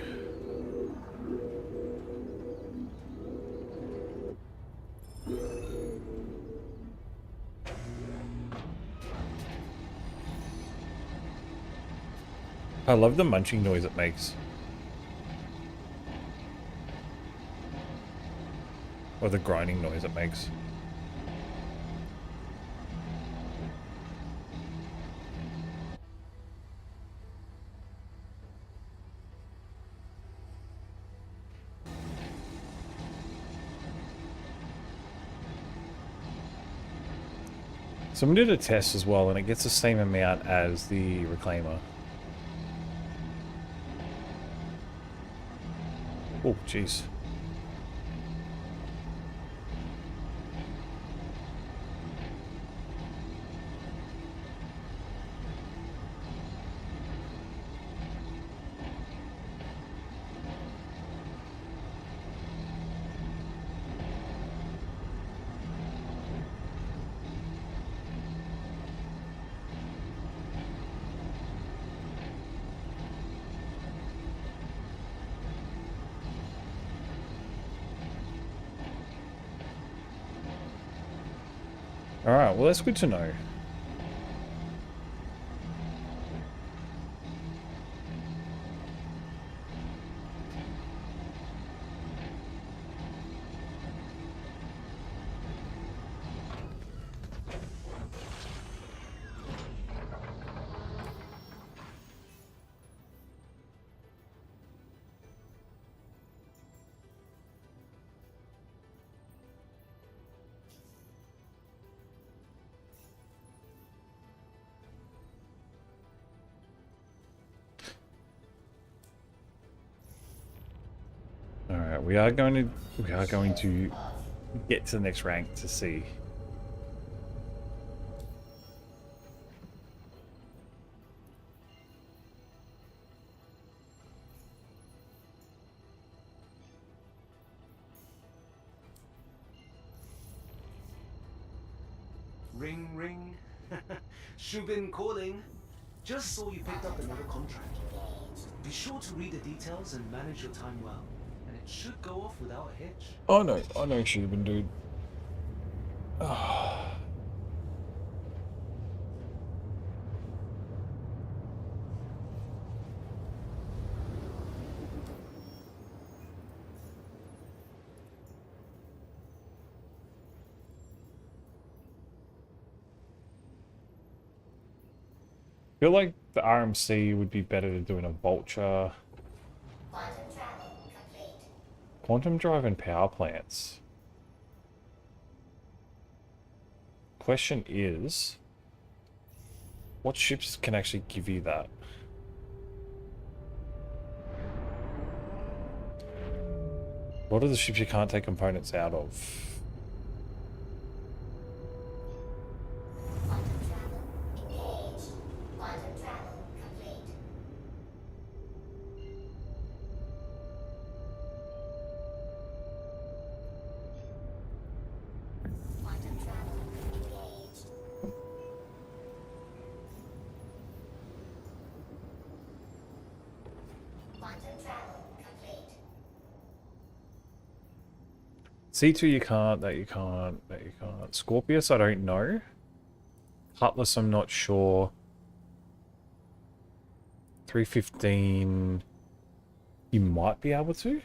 I love the munching noise it makes. Or the grinding noise it makes. Someone did a test as well and it gets the same amount as the Reclaimer. Oh, jeez. Alright, well that's good to know. Alright, we are going to get to the next rank to see. Ring, ring. Shubin calling. Just saw you picked up another contract. Be sure to read the details and manage your time well, and it should go off without a hitch. I know Shubin, dude. I feel like the RMC would be better to do in a Vulture. Quantum travel complete. Quantum drive and power plants. Question is, what ships can actually give you that? What are the ships you can't take components out of? Quantum travel engaged. Quantum travel complete. Quantum travel engaged. Quantum travel complete. C2 you can't, that you can't, that you can't. Scorpius I don't know. Cutlass I'm not sure. 315 you might be able to.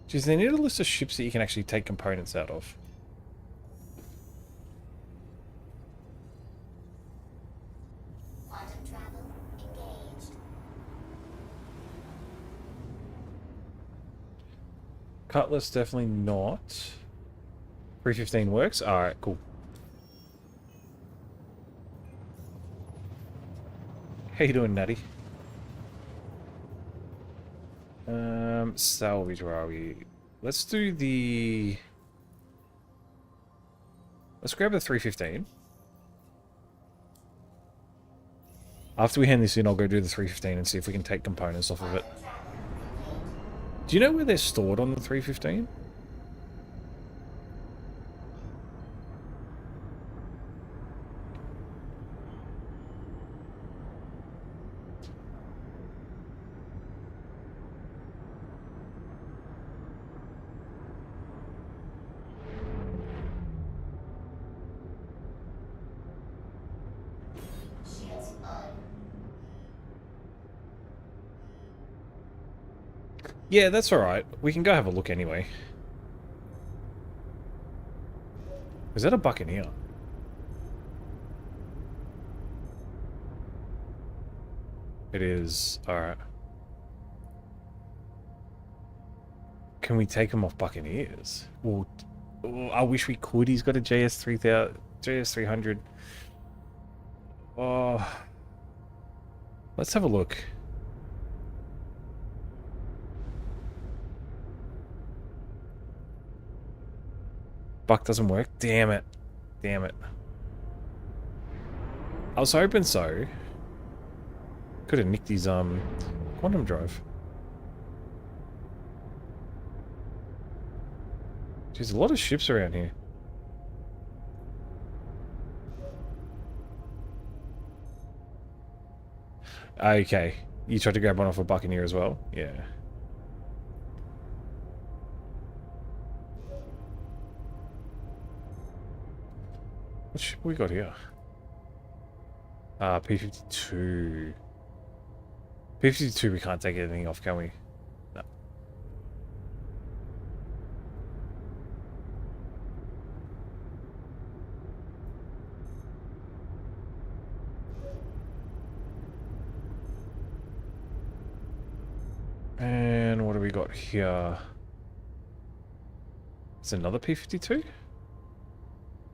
Geez, they need a list of ships that you can actually take components out of. Quantum travel engaged. Cutlass definitely not. 315 works? Alright, cool. How you doing, Natty? Salvage, where are we? Let's do the... Let's grab the 315. After we hand this in, I'll go do the 315 and see if we can take components off of it. Do you know where they're stored on the 315? Shields on. Yeah, that's alright. We can go have a look anyway. Is that a Buccaneer? It is. Alright. Can we take him off Buccaneers? Well, I wish we could. He's got a JS3000, JS300. Oh. Let's have a look. Buck doesn't work? Damn it. Damn it. I was hoping so. Could have nicked his quantum drive. There's a lot of ships around here. Okay. You tried to grab one off a Buccaneer as well? Yeah. What ship we got here? P-52. P-52 we can't take anything off, can we? No. And what do we got here? It's another P-52?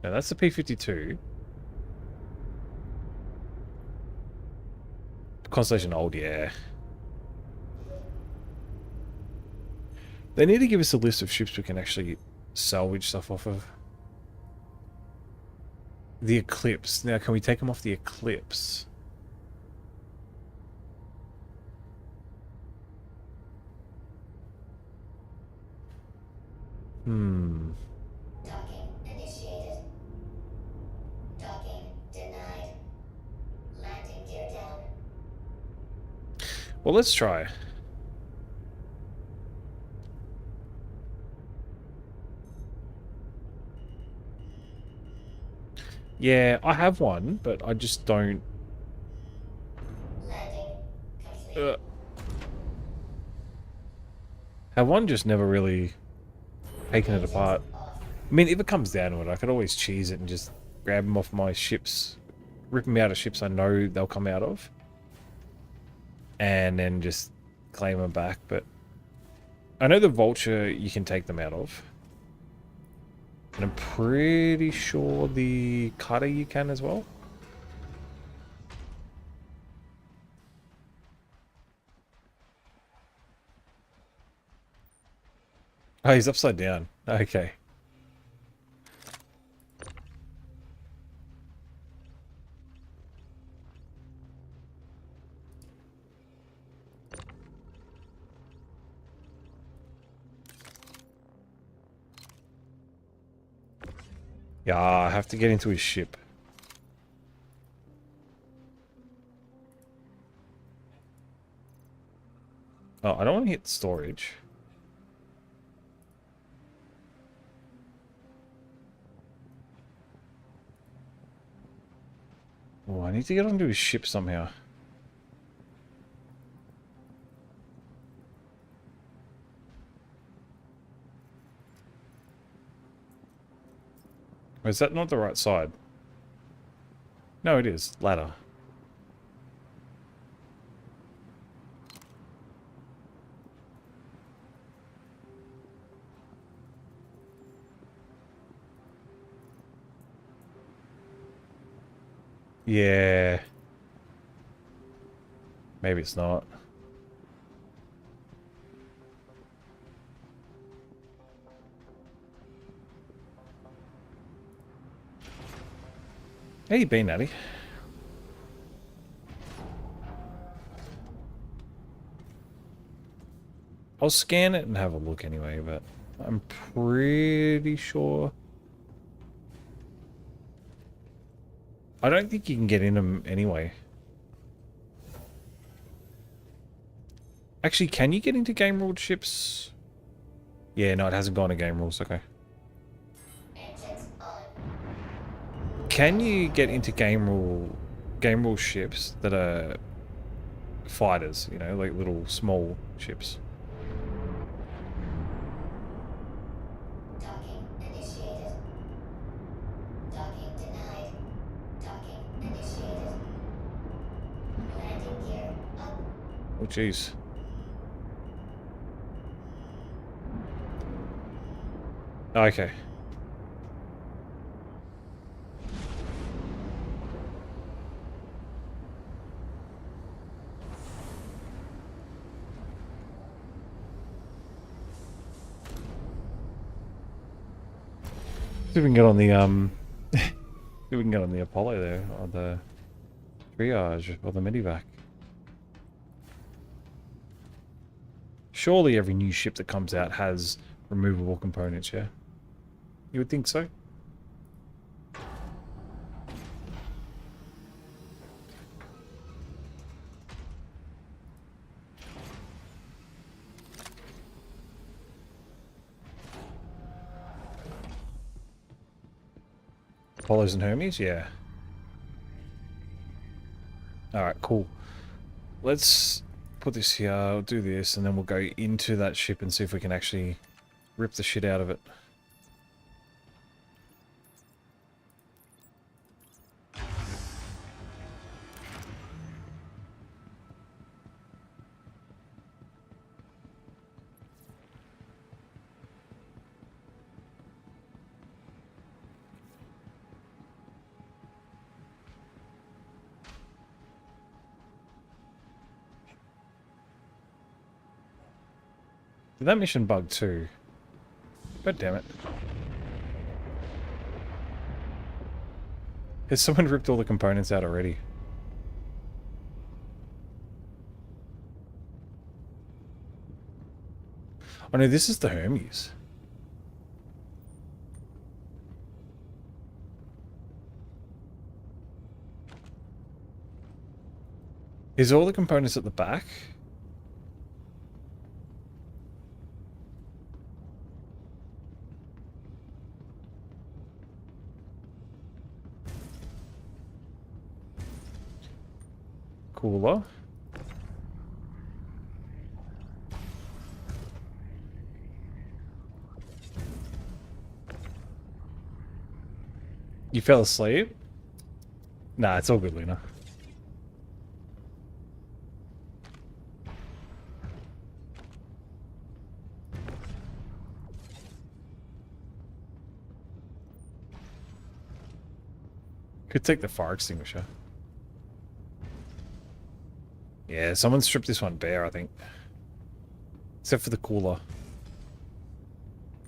No, that's the P-52. Constellation Old, yeah. They need to give us a list of ships we can actually salvage stuff off of. The Eclipse. Now, can we take them off the Eclipse? Hmm. Docking initiated. Docking denied. Landing gear down. Well, let's try. Yeah, I have one, but I just don't... Landing complete. Have one, just never really taken it apart. Off. I mean, if it comes down to it, I could always cheese it and just grab them off my ships, rip them out of ships I know they'll come out of, and then just claim them back. But I know the Vulture you can take them out of, and I'm pretty sure the Cutter you can as well. Oh, he's upside down. Okay. Yeah, I have to get into his ship. Oh, I don't want to hit storage. Oh, I need to get onto his ship somehow. Or is that not the right side? No, it is. Ladder. Yeah. Maybe it's not. How you been, Natty? I'll scan it and have a look anyway, but I'm pretty sure... I don't think you can get in them anyway. Actually, can you get into game ruled ships? Yeah, no, it hasn't gone to game rules, okay. Engines on. Can you get into game rule ships that are fighters, you know, like little small ships? Docking initiated. Docking denied. Docking initiated. Landing gear up. Oh, jeez. Okay. See if we can get on the see if we can get on the Apollo there, or the triage, or the medevac. Surely every new ship that comes out has removable components, yeah? You would think so? Apollos and Hermes, yeah. Alright, cool. Let's put this here, I'll do this, and then we'll go into that ship and see if we can actually rip the shit out of it. Did that mission bug too? God damn it. Has someone ripped all the components out already? Oh no, this is the Hermes. Is all the components at the back? cooler. You fell asleep? Nah, it's all good, Luna. Could take the fire extinguisher. Yeah, someone stripped this one bare, I think. Except for the cooler.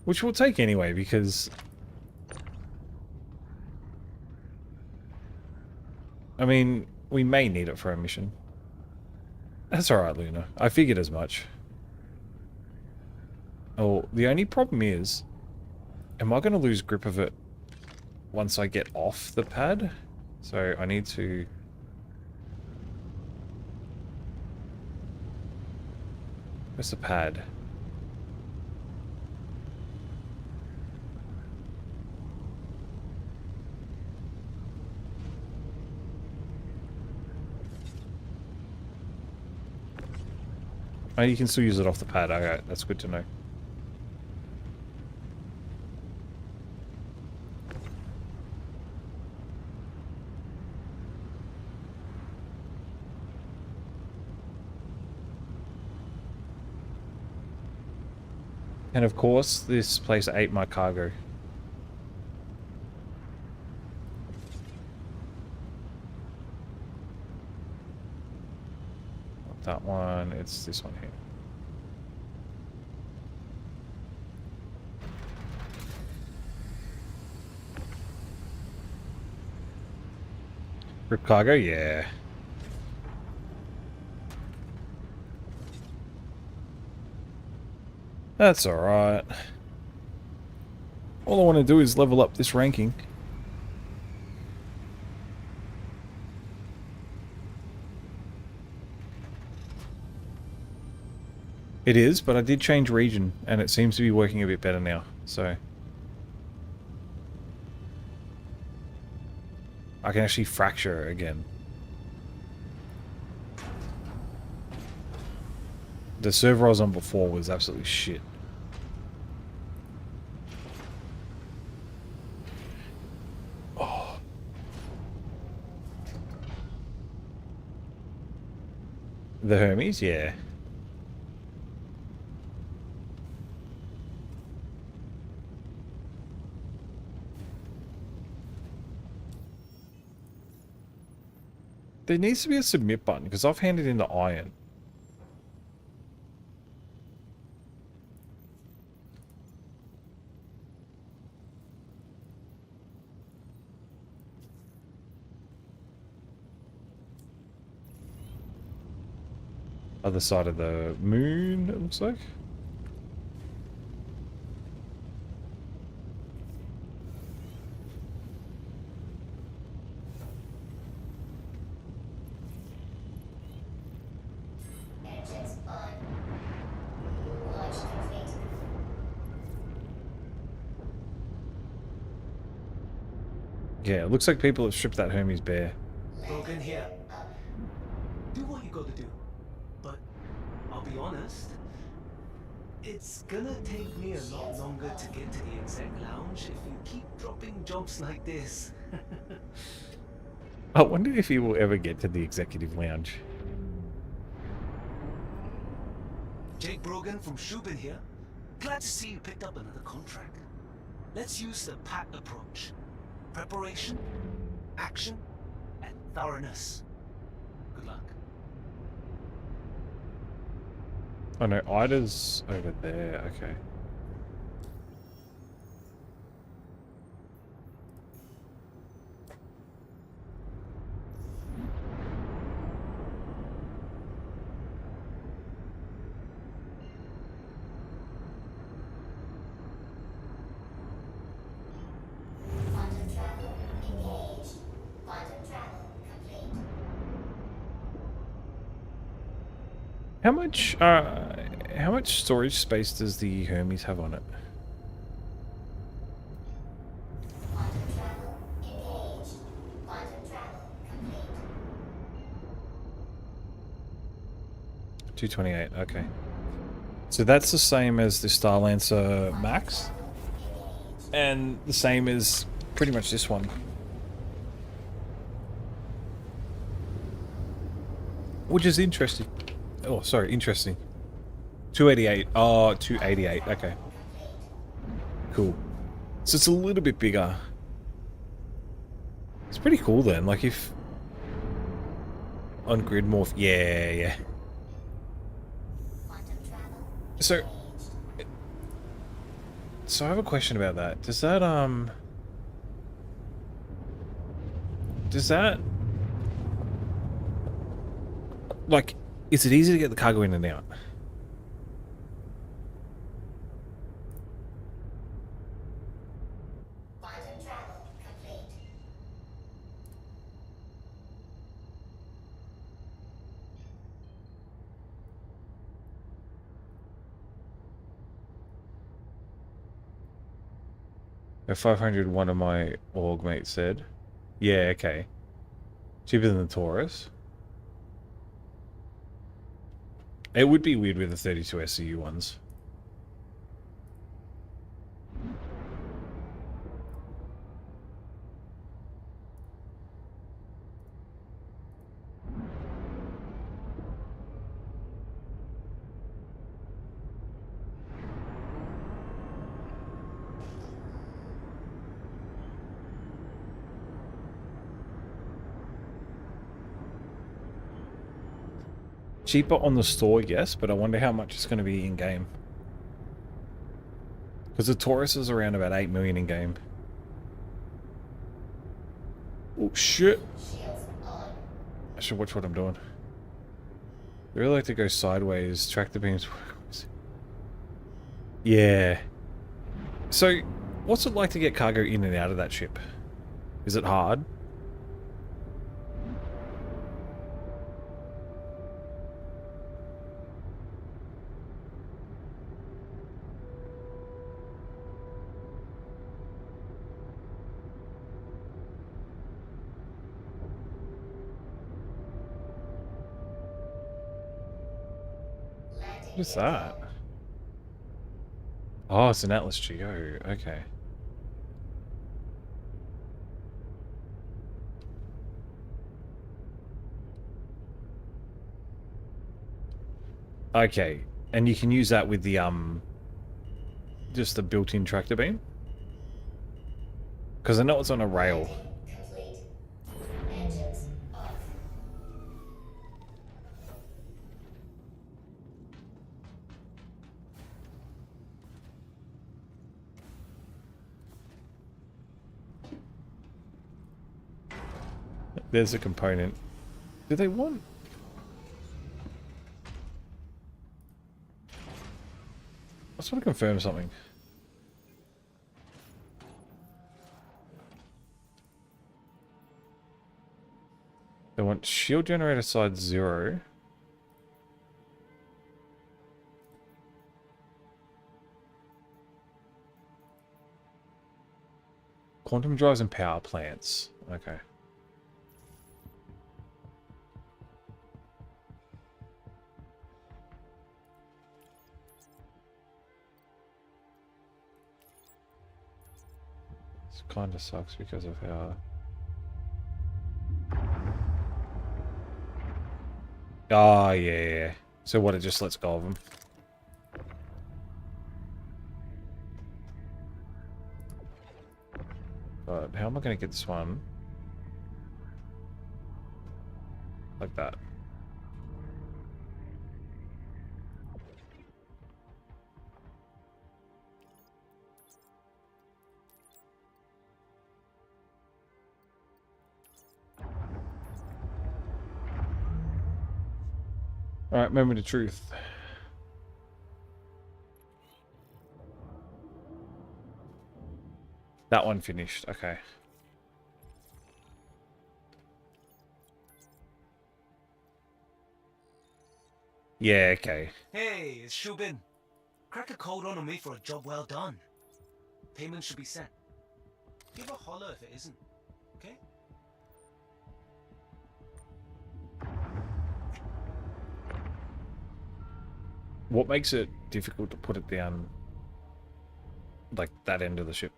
Which we'll take anyway, because... I mean, we may need it for our mission. That's alright, Luna. I figured as much. Oh, the only problem is... Am I going to lose grip of it once I get off the pad? So I need to... Where's the pad? Oh, you can still use it off the pad. Okay, that's good to know. And of course, this place ate my cargo. Not that one, it's this one here. Rip cargo, yeah. That's alright. All I want to do is level up this ranking. It is, but I did change region, and it seems to be working a bit better now, so... I can actually fracture again. The server I was on before was absolutely shit. Oh. The Hermes, yeah. There needs to be a submit button, because I've handed in the iron. Other side of the moon, it looks like. Engines on. Launch complete. Yeah, it looks like people have stripped that Hermes bare. Broken here. Do what you gotta do. But I'll be honest, it's gonna take me a lot longer to get to the exec lounge if you keep dropping jobs like this. I wonder if he will ever get to the executive lounge. Jake Brogan from Shubin here. Glad to see you picked up another contract. Let's use the PAT approach. Preparation, action, and thoroughness. Good luck. Oh no, Ida's over there, okay. Quantum travel engaged. Quantum travel complete. How much storage space does the Hermes have on it? Quantum travel engaged. Quantum travel complete. 228, okay. So that's the same as the Starlancer Max. And the same as pretty much this one. Which is interesting. Oh, sorry, interesting. 288. Oh, 288. Okay. Cool. So it's a little bit bigger. It's pretty cool then. Like if... On grid morph. Yeah, yeah. So I have a question about that. Does that, like, is it easy to get the cargo in and out? At 500, one of my org mates said. Yeah, okay. Cheaper than the Taurus. It would be weird with the 32 SCU ones. Cheaper on the store, yes, but I wonder how much it's going to be in-game. Because the Taurus is around about 8 million in-game. Oh, shit. I should watch what I'm doing. I really like to go sideways, track the beams. Yeah. So, what's it like to get cargo in and out of that ship? Is it hard? What's that? Oh, it's an Atlas Geo. Okay. Okay. And you can use that with the, just the built-in tractor beam? Because I know it's on a rail. There's a component. Do they want... I just want to confirm something. They want shield generator side 0. Quantum drives and power plants. Okay. Kind of sucks because of how... Oh, yeah. So what, it just lets go of them? But how am I going to get this one? Like that. Alright, moment of truth. That one finished, okay. Yeah, okay. Hey, it's Shubin. Crack a code on me for a job well done. Payment should be sent. Give a holler if it isn't, okay? What makes it difficult to put it down, like that end of the ship?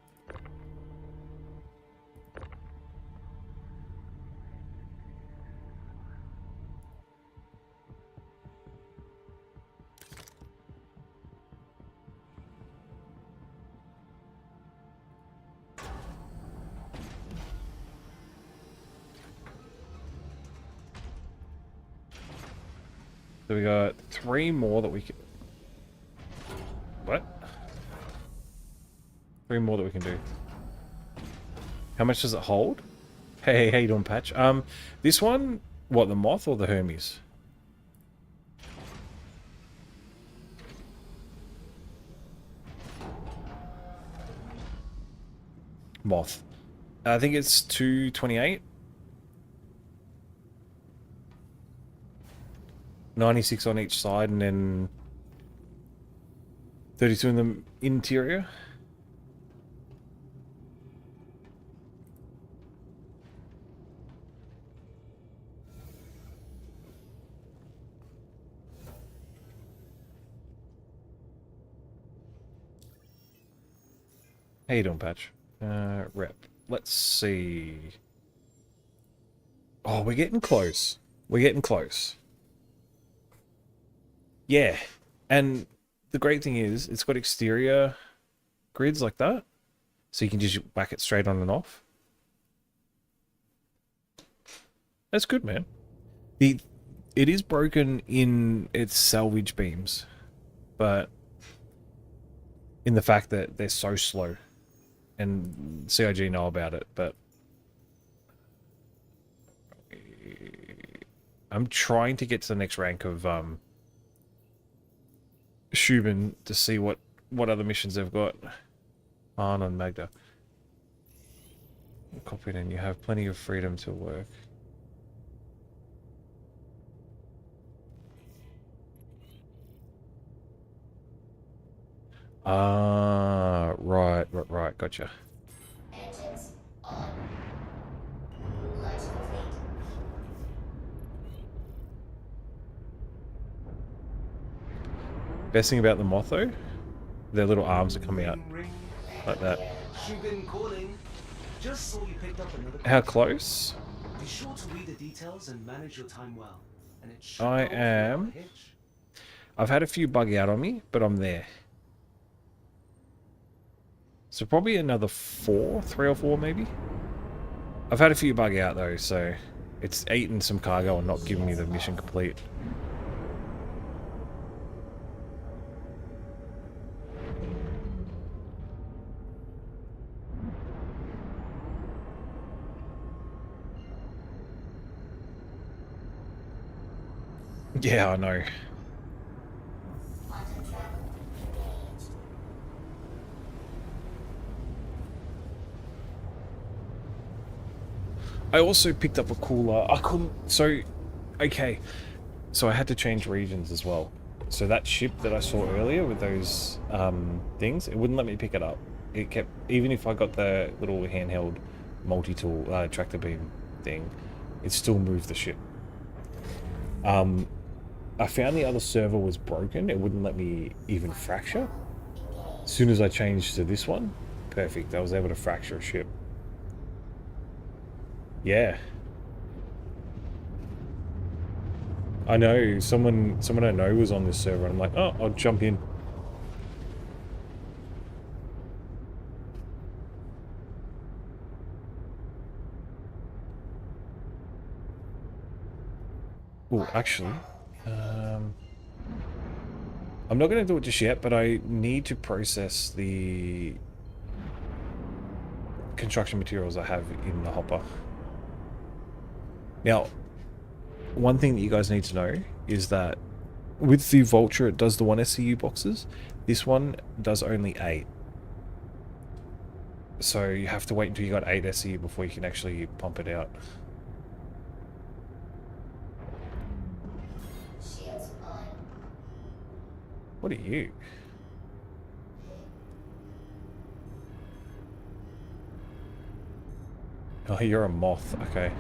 So we got 3 more that we can... What? 3 more that we can do. How much does it hold? Hey, how you doing, Patch? This one, what, the Moth or the Hermes? Moth. I think it's 228. 96 on each side, and then 32 in the interior. How you doing, Patch? Rep. Let's see. Oh, we're getting close. We're getting close. Yeah, and the great thing is it's got exterior grids like that, so you can just whack it straight on and off. That's good, man. It is broken in its salvage beams, but in the fact that they're so slow, and CIG know about it, but I'm trying to get to the next rank of Shubin to see what other missions they've got. Arn and Magda. Copied, and you have plenty of freedom to work. Ah, right, gotcha. Engines on. Light complete. Best thing about the Moth, though, their little arms that come out like that. Shubin calling. Just saw you picked up another How contract. close? Be sure to read the details and manage your time well. And it should I go without a am. hitch. I've had a few bug out on me, but I'm there. So probably another 4, 3 or 4 maybe. I've had a few bug out though, so it's eating some cargo and not giving me the mission complete. Yeah, I know. Quantum travel engaged. I also picked up a cooler. I couldn't... So, okay. So I had to change regions as well. So that ship that I saw earlier with those things, it wouldn't let me pick it up. It kept... Even if I got the little handheld multi-tool tractor beam thing, it still moved the ship. I found the other server was broken. It wouldn't let me even fracture. As soon as I changed to this one, perfect. I was able to fracture a ship. Yeah. I know, someone I know was on this server, and I'm like, oh, I'll jump in. Oh, actually, I'm not going to do it just yet, but I need to process the construction materials I have in the hopper. Now, one thing that you guys need to know is that with the Vulture, it does the 1 SCU boxes. This one does only 8. So you have to wait until you got 8 SCU before you can actually pump it out. Shields on. What are you? Oh, you're a moth. Okay.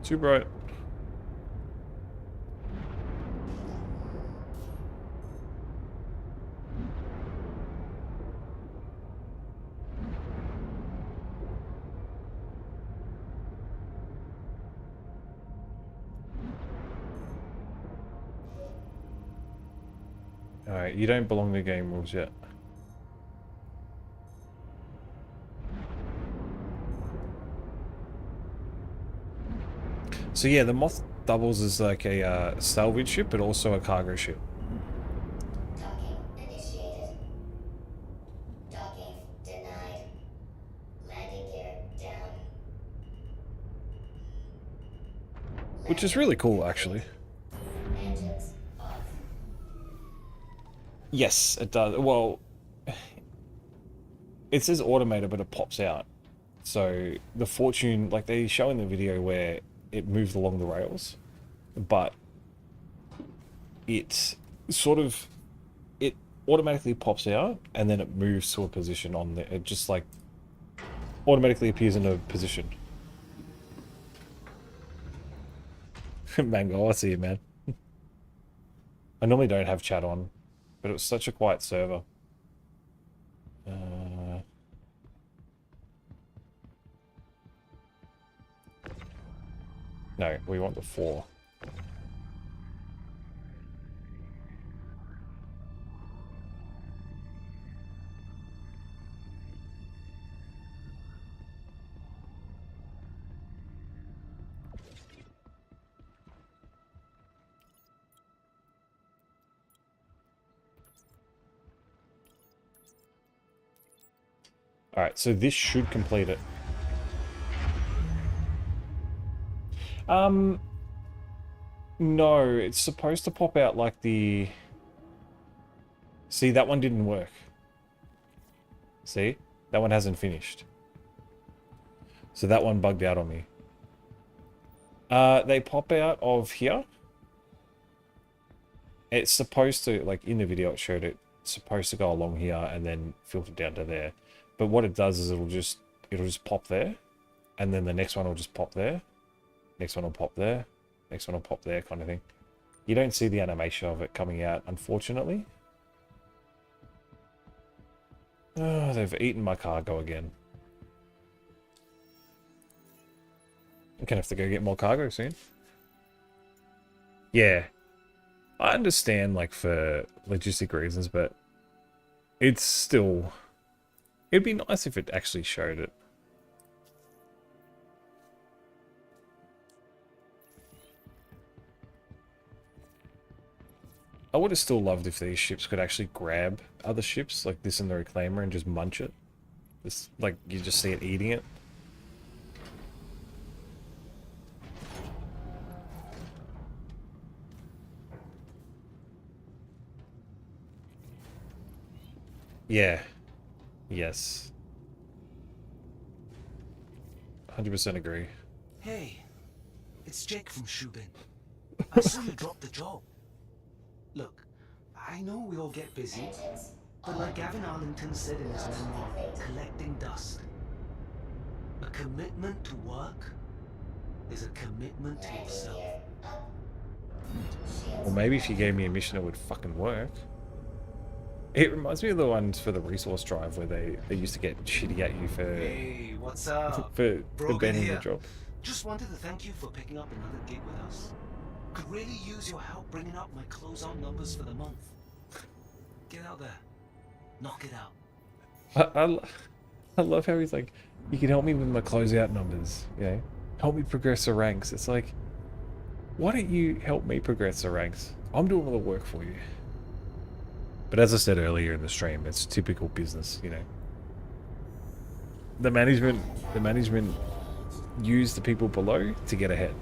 Too bright. Alright, you don't belong to game rules yet. So yeah, the Moth doubles as like a salvage ship, but also a cargo ship. Docking initiated. Docking denied. Landing gear down. Which is really cool, actually. Engines off. Yes, it does. Well, it says automated, but it pops out. So the Fortune, like they show in the video where it moves along the rails, but it sort of, it automatically pops out and then it moves to a position on the, it just like automatically appears in a position. Mango, I see you, man. I normally don't have chat on, but it was such a quiet server. No, we want the 4. Alright, so this should complete it. No, it's supposed to pop out like the... See, that one didn't work. See? That one hasn't finished. So that one bugged out on me. They pop out of here. It's supposed to, like in the video it showed it, supposed to go along here and then filter down to there. But what it does is it'll just pop there. And then the next one will just pop there. Next one will pop there. Next one will pop there, kind of thing. You don't see the animation of it coming out, unfortunately. Oh, they've eaten my cargo again. I'm gonna have to go get more cargo soon. Yeah. I understand, like, for logistic reasons, but it's still... It'd be nice if it actually showed it. I would have still loved if these ships could actually grab other ships, like this in the Reclaimer, and just munch it. This, like, you just see it eating it. Yeah. Yes. 100% agree. Hey, it's Jake from Shubin. I saw you drop the job. Look, I know we all get busy, but like Gavin Arlington said in his memoir, collecting dust. A commitment to work is a commitment to yourself. Or maybe if you gave me a mission, it would fucking work. It reminds me of the ones for the resource drive where they used to get shitty at you for Hey, what's up? for Brogan abandoning here. the job. Just wanted to thank you for picking up another gig with us. Could really use your help bringing up my closeout numbers for the month. Get out there. Knock it out. I love how he's like, you can help me with my closeout numbers, you know? Help me progress the ranks. It's like, why don't you help me progress the ranks? I'm doing all the work for you. But as I said earlier in the stream, it's typical business, you know. The management use the people below to get ahead.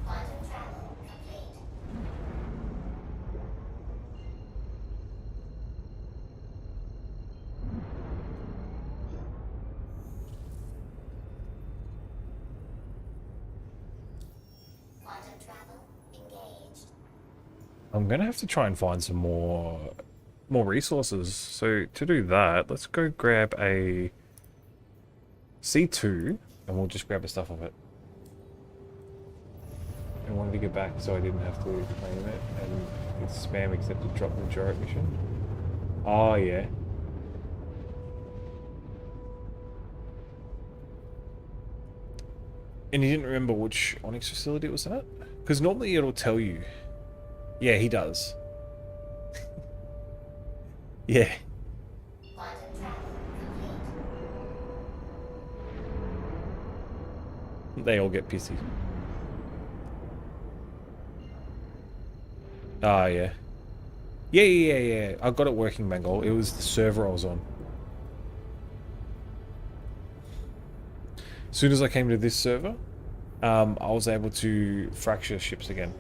Quantum travel complete. Quantum travel engaged. I'm gonna have to try and find some more more resources. So to do that, let's go grab a C2 and we'll just grab the stuff of it. I wanted to get back so I didn't have to claim it, and it's spam except to drop the Jarrett mission. Oh yeah. And you didn't remember which Onyx facility it was at? Because normally it'll tell you. Yeah, he does. Yeah. Quantum trap complete. They all get pissy. Ah, yeah. Yeah. I got it working, Mangol. It was the server I was on. As soon as I came to this server, I was able to fracture ships again.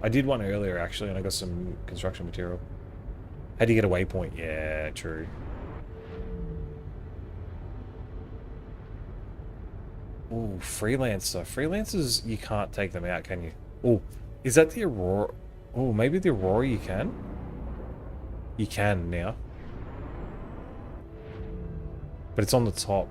I did one earlier, actually, and I got some construction material. Had to get a waypoint. Yeah, true. Ooh, Freelancer. Freelancers, you can't take them out, can you? Oh, is that the Aurora? Oh, maybe the Aurora you can? You can now. But it's on the top.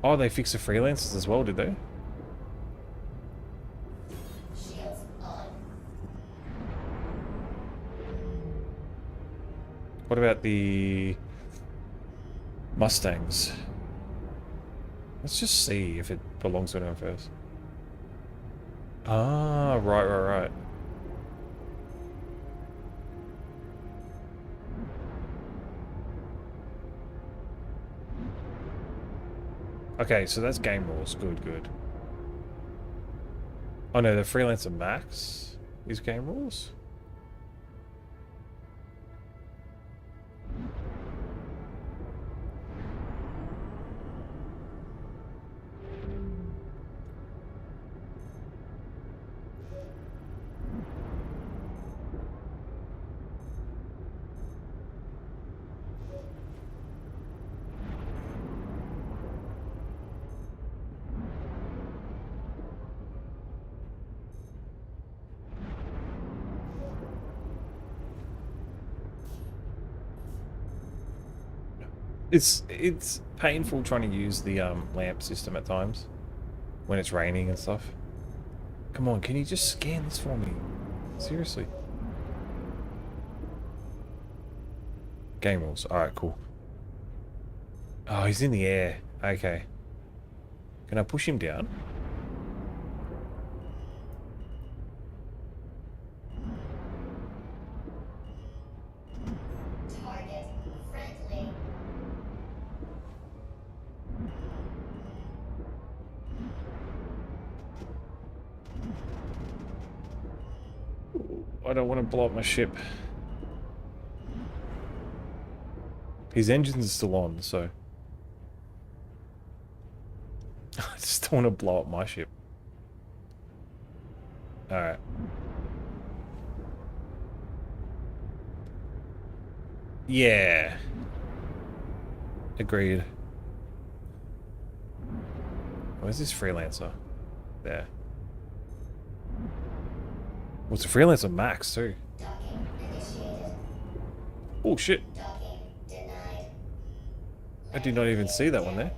Oh, they fixed the freelancers as well, did they? Shields on. What about the Mustangs? Let's just see if it belongs to anyone first. Ah, right. Okay, so that's game rules. Good. Oh no, the Freelancer Max is game rules? It's painful trying to use the lamp system at times when it's raining and stuff. Come on, can you just scan this for me? Seriously. Game rules. Alright, cool. Oh, he's in the air. Okay. Can I push him down? Target friendly. I don't want to blow up my ship. His engines are still on, so... I just don't want to blow up my ship. Alright. Yeah. Agreed. Where's this Freelancer? There. What's a Freelancer Max, too? Docking initiated. Oh, shit. Docking denied. I did not even see that one there.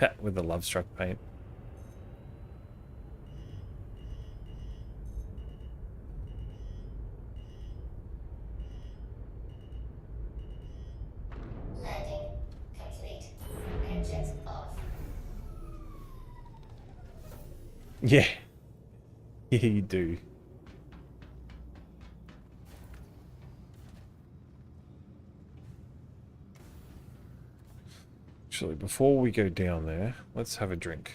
Ha, with the love struck paint. Landing complete. Engines off. Yeah. Yeah, you do. Actually, before we go down there, let's have a drink.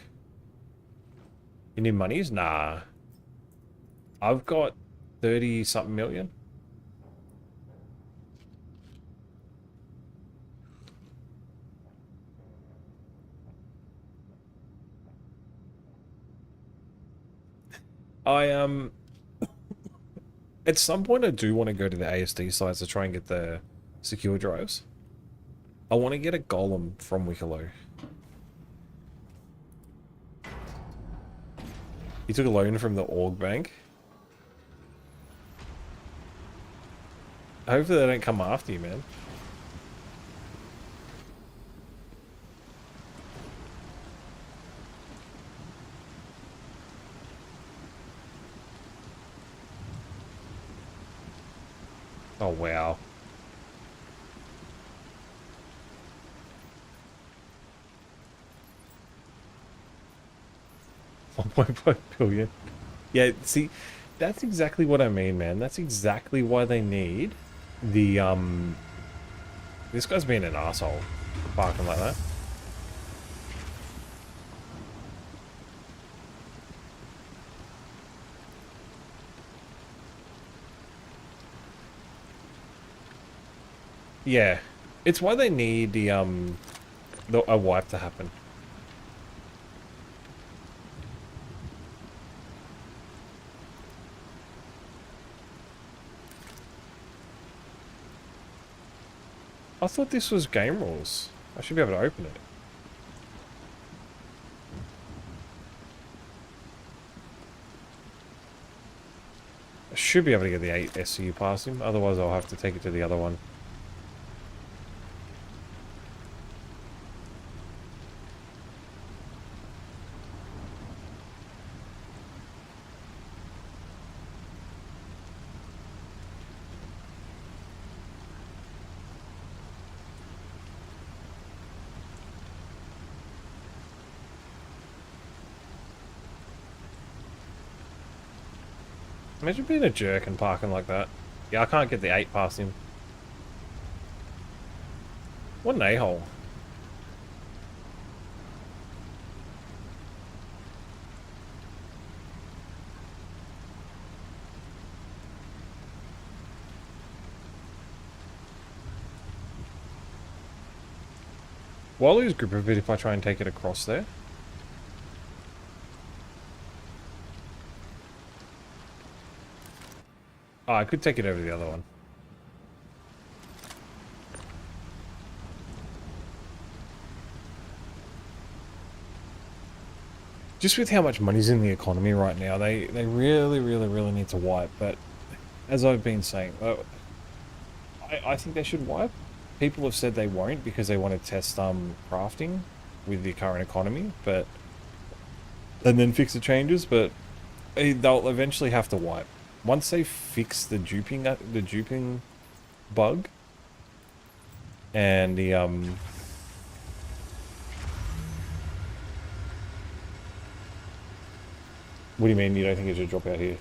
You need monies? Nah. I've got 30-something million. At some point I do want to go to the ASD sites to try and get the secure drives. I want to get a golem from Wicklow. You took a loan from the org bank. Hopefully they don't come after you, man. Oh, wow. 1.5 billion. Yeah, see, that's exactly what I mean, man. That's exactly why they need the, This guy's being an asshole, barking like that. Yeah. It's why they need the, a wipe to happen. I thought this was game rules. I should be able to open it. I should be able to get the 8 SCU past him, otherwise I'll have to take it to the other one. Imagine being a jerk and parking like that. Yeah, I can't get the 8 past him. What an a-hole. Well, I'll lose grip of it if I try and take it across there. Oh, I could take it over to the other one. Just with how much money's in the economy right now, they really need to wipe. But as I've been saying, I think they should wipe. People have said they won't because they want to test crafting with the current economy, but and then fix the changes. But they'll eventually have to wipe. Once they fix the duping bug and the What do you mean you don't think it should drop out here?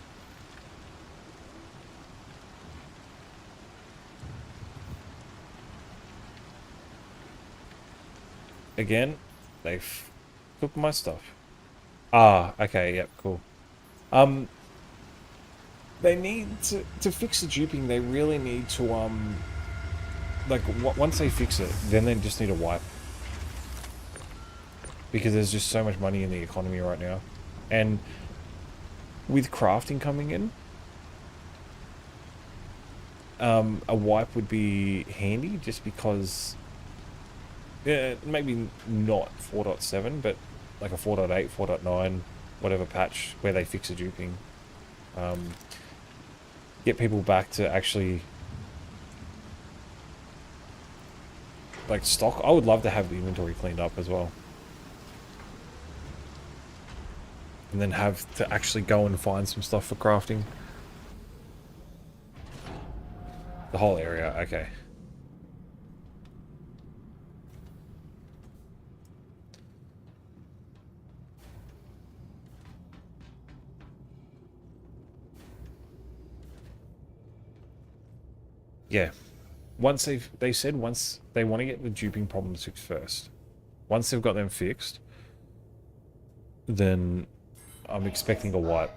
Again, they've took my stuff. Ah, okay, yep, cool. They need to fix the duping. They really need to like once they fix it, then they just need a wipe because there's just so much money in the economy right now, and with crafting coming in, a wipe would be handy just because. Yeah, maybe not 4.7, but like a 4.8, 4.9, whatever patch where they fix the duping. Get people back to actually like stock. I would love to have the inventory cleaned up as well. And then have to actually go and find some stuff for crafting. The whole area, okay. Yeah. Once they said once they want to get the duping problems fixed first. Once they've got them fixed, then I'm expecting a wipe.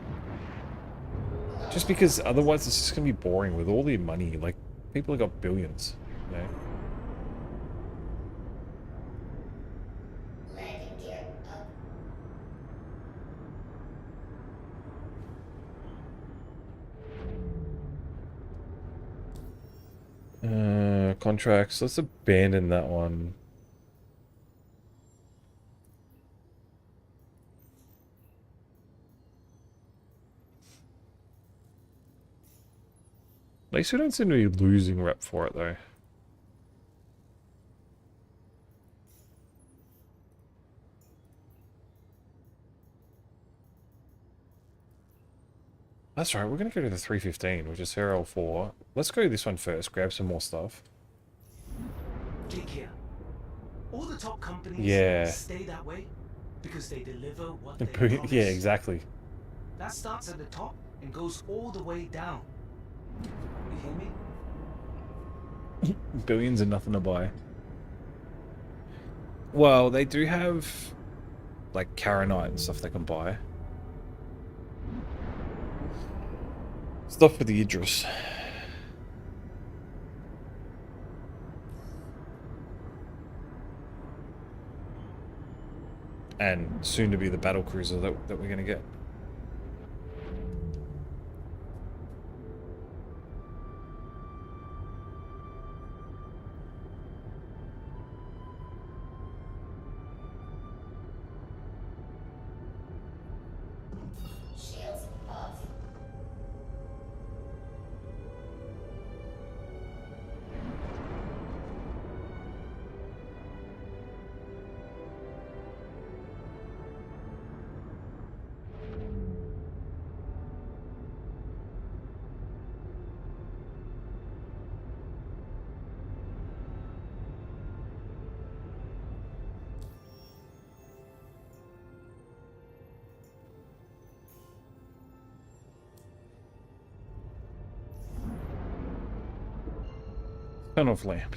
Just because otherwise it's just going to be boring with all the money. Like, people have got billions, you know? Landing gear up. contracts. Let's abandon that one. At least we don't seem to be losing rep for it, though. That's right, we're going to go to the 315, which is Referral 4. Let's go this one first, grab some more stuff. Take care. All the top companies Yeah. stay that way because they deliver what they Yeah, promise. exactly. That starts at the top and goes all the way down. You hear me? Billions and nothing to buy. Well, they do have, like, Karenite and stuff they can buy. Stuff for the Idris. And soon to be the battle cruiser that we're going to get. Shields off. Turn off lamp.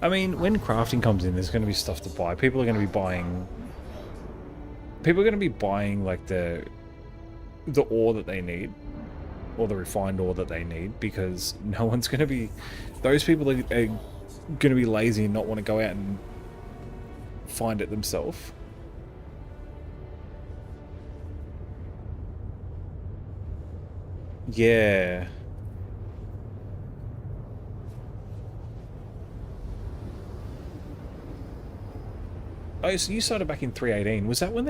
I mean, when crafting comes in, there's going to be stuff to buy. People are going to be buying... People are going to be buying, like, the ore that they need. Or the refined ore that they need. Because no one's going to be... Those people are going to be lazy and not want to go out and find it themselves. Yeah. Oh, so you started back in 318. Was that when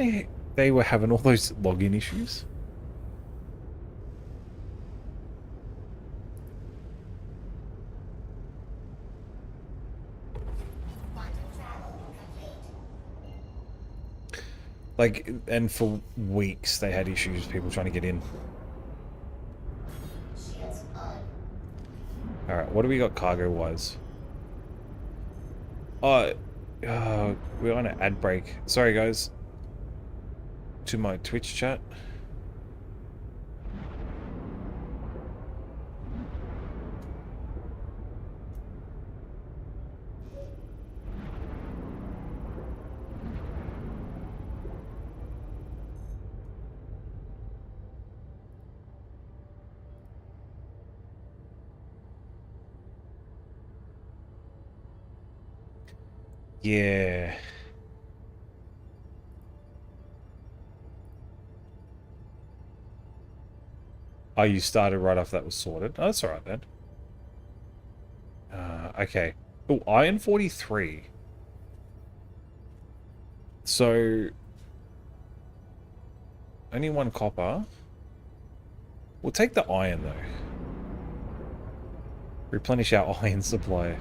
they were having all those login issues? Like, and for weeks they had issues, people trying to get in. Shields on. Alright, what do we got cargo-wise? Oh, we're on an ad break. Sorry, guys. To my Twitch chat. Yeah. Oh, you started right after that was sorted? Oh, that's alright then. Okay. Oh, iron 43. So... Only one copper. We'll take the iron, though. Replenish our iron supply.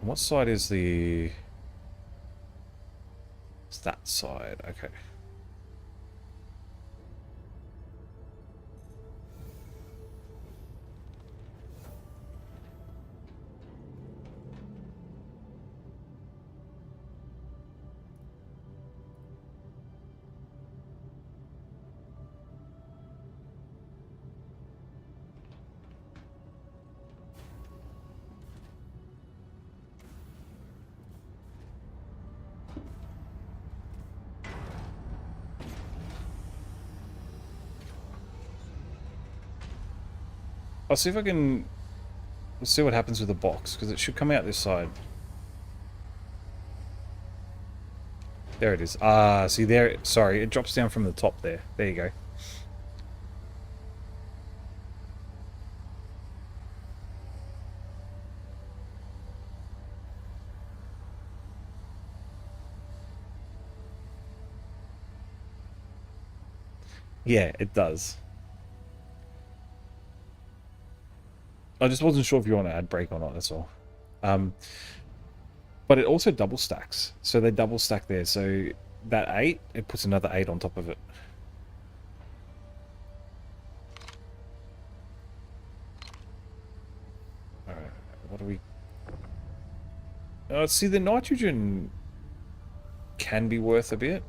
What side is the... It's that side, okay. I'll see if I can... We'll see what happens with the box, because it should come out this side. There it is. See there. Sorry, it drops down from the top there. There you go. Yeah, it does. I just wasn't sure if you want to add break or not, that's all. But it also double stacks. So they double stack there. So that 8, it puts another 8 on top of it. Alright, what do we... see, the nitrogen can be worth a bit.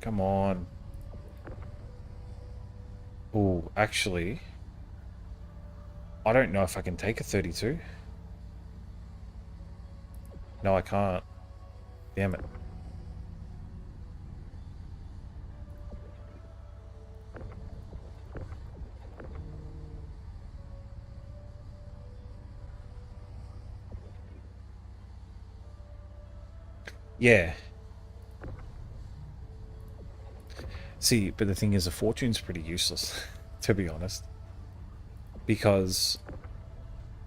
Come on. Oh, actually, I don't know if I can take a 32. No, I can't. Damn it. Yeah. See, but the thing is, the fortune's pretty useless, to be honest. Because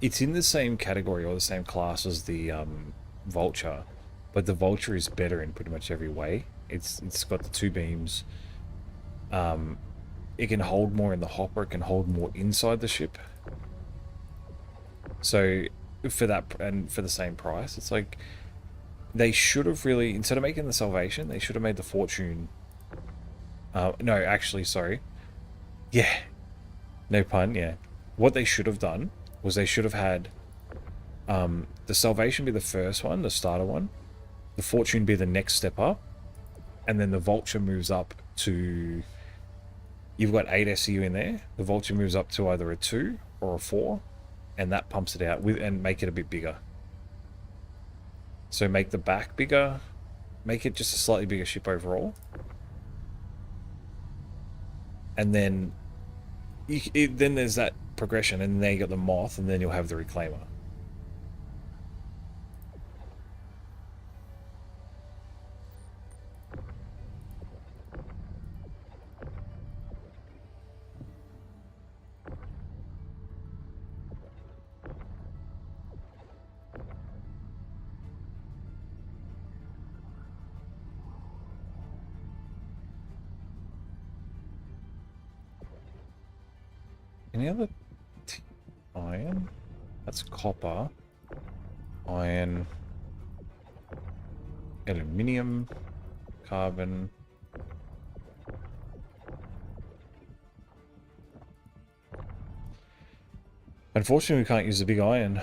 it's in the same category or the same class as the vulture, but the vulture is better in pretty much every way. It's got the 2 beams. It can hold more in the hopper, it can hold more inside the ship. So for that, and for the same price, it's like they should have really, instead of making the Salvation, they should have made the fortune. No, actually, sorry. Yeah. No pun, yeah. What they should have done was they should have had the Salvation be the first one, the starter one. The Fortune be the next step up. And then the Vulture moves up to... You've got 8 SEU in there. The Vulture moves up to either a 2 or a 4. And that pumps it out with and make it a bit bigger. So make the back bigger. Make it just a slightly bigger ship overall. And then then there's that progression, and then you got the Moth, and then you'll have the Reclaimer. Any other iron? That's copper. Iron. Aluminium. Carbon. Unfortunately, we can't use the big iron.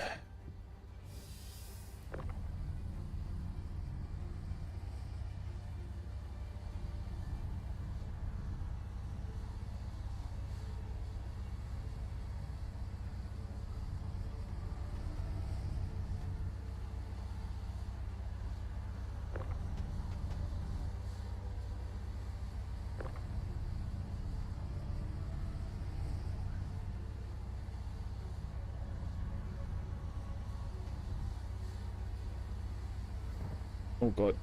Oh god.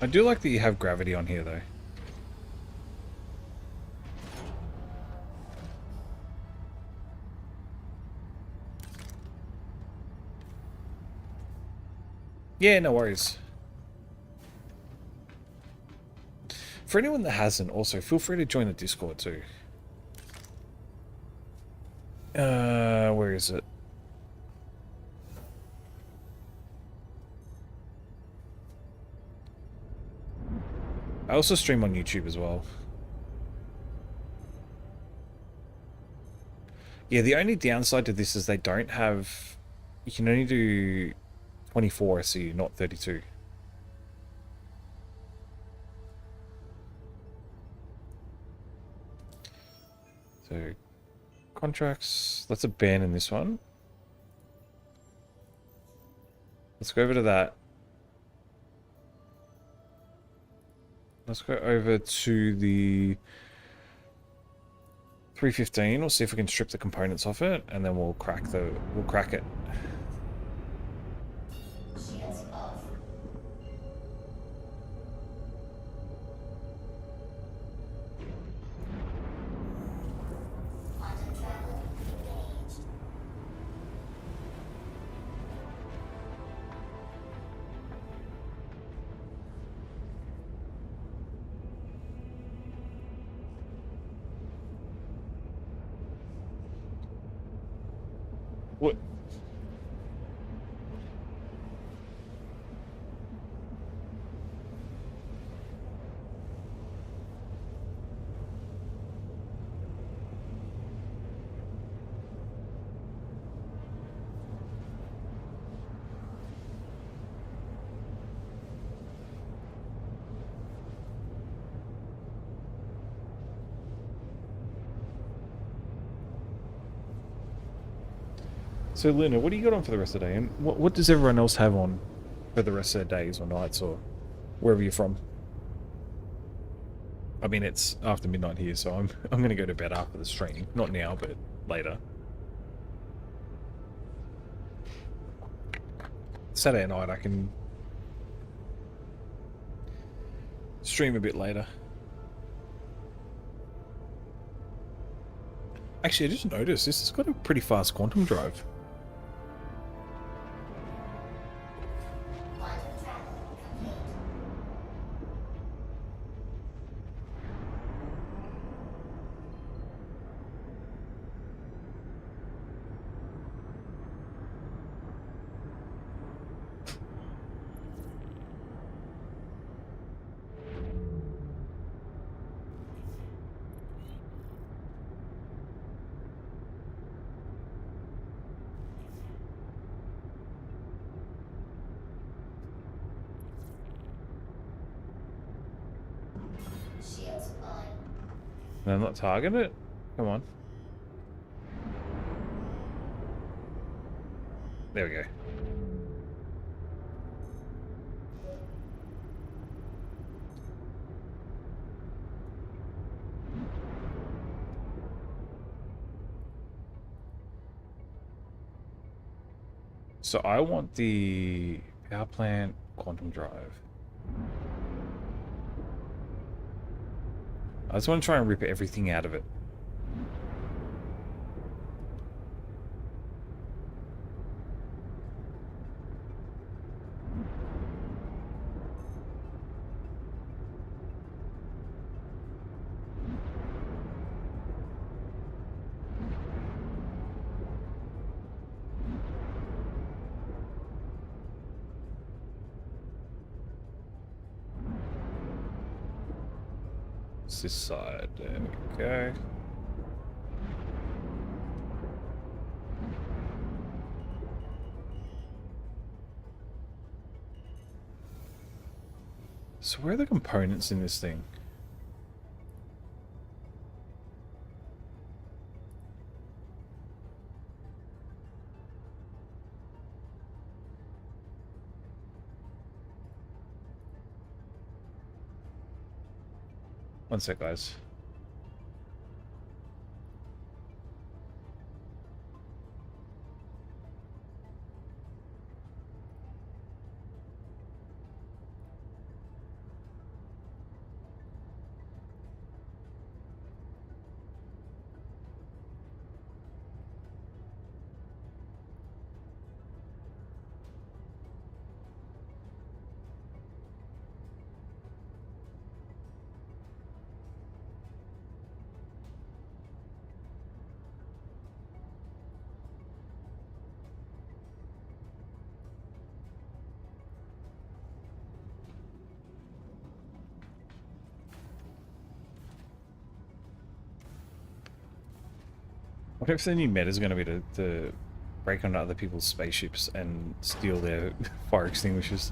I do like that you have gravity on here though. Yeah, no worries. For anyone that hasn't, also feel free to join the Discord too. Where is it? I also stream on YouTube as well. Yeah, the only downside to this is they don't have... You can only do 24 SEU, not 32. So, contracts, let's abandon this one. Let's go over to that. Let's go over to the 315. We'll see if we can strip the components off it, and then we'll crack it. Shields off. Quantum travel engaged. What? So Luna, what do you got on for the rest of the day? And what does everyone else have on for the rest of their days or nights or wherever you're from? I mean, it's after midnight here, so I'm gonna go to bed after the stream. Not now, but later. Saturday night I can stream a bit later. Actually, I just noticed this has got a pretty fast quantum drive. Quantum travel complete. Shields on. And I'm not targeting it? Come on. There we go. So I want the power plant quantum drive. I just want to try and rip everything out of it. It's this side. There we go. So where are the components in this thing? One sec, guys. What if the new meta is going to be to break onto other people's spaceships and steal their fire extinguishers?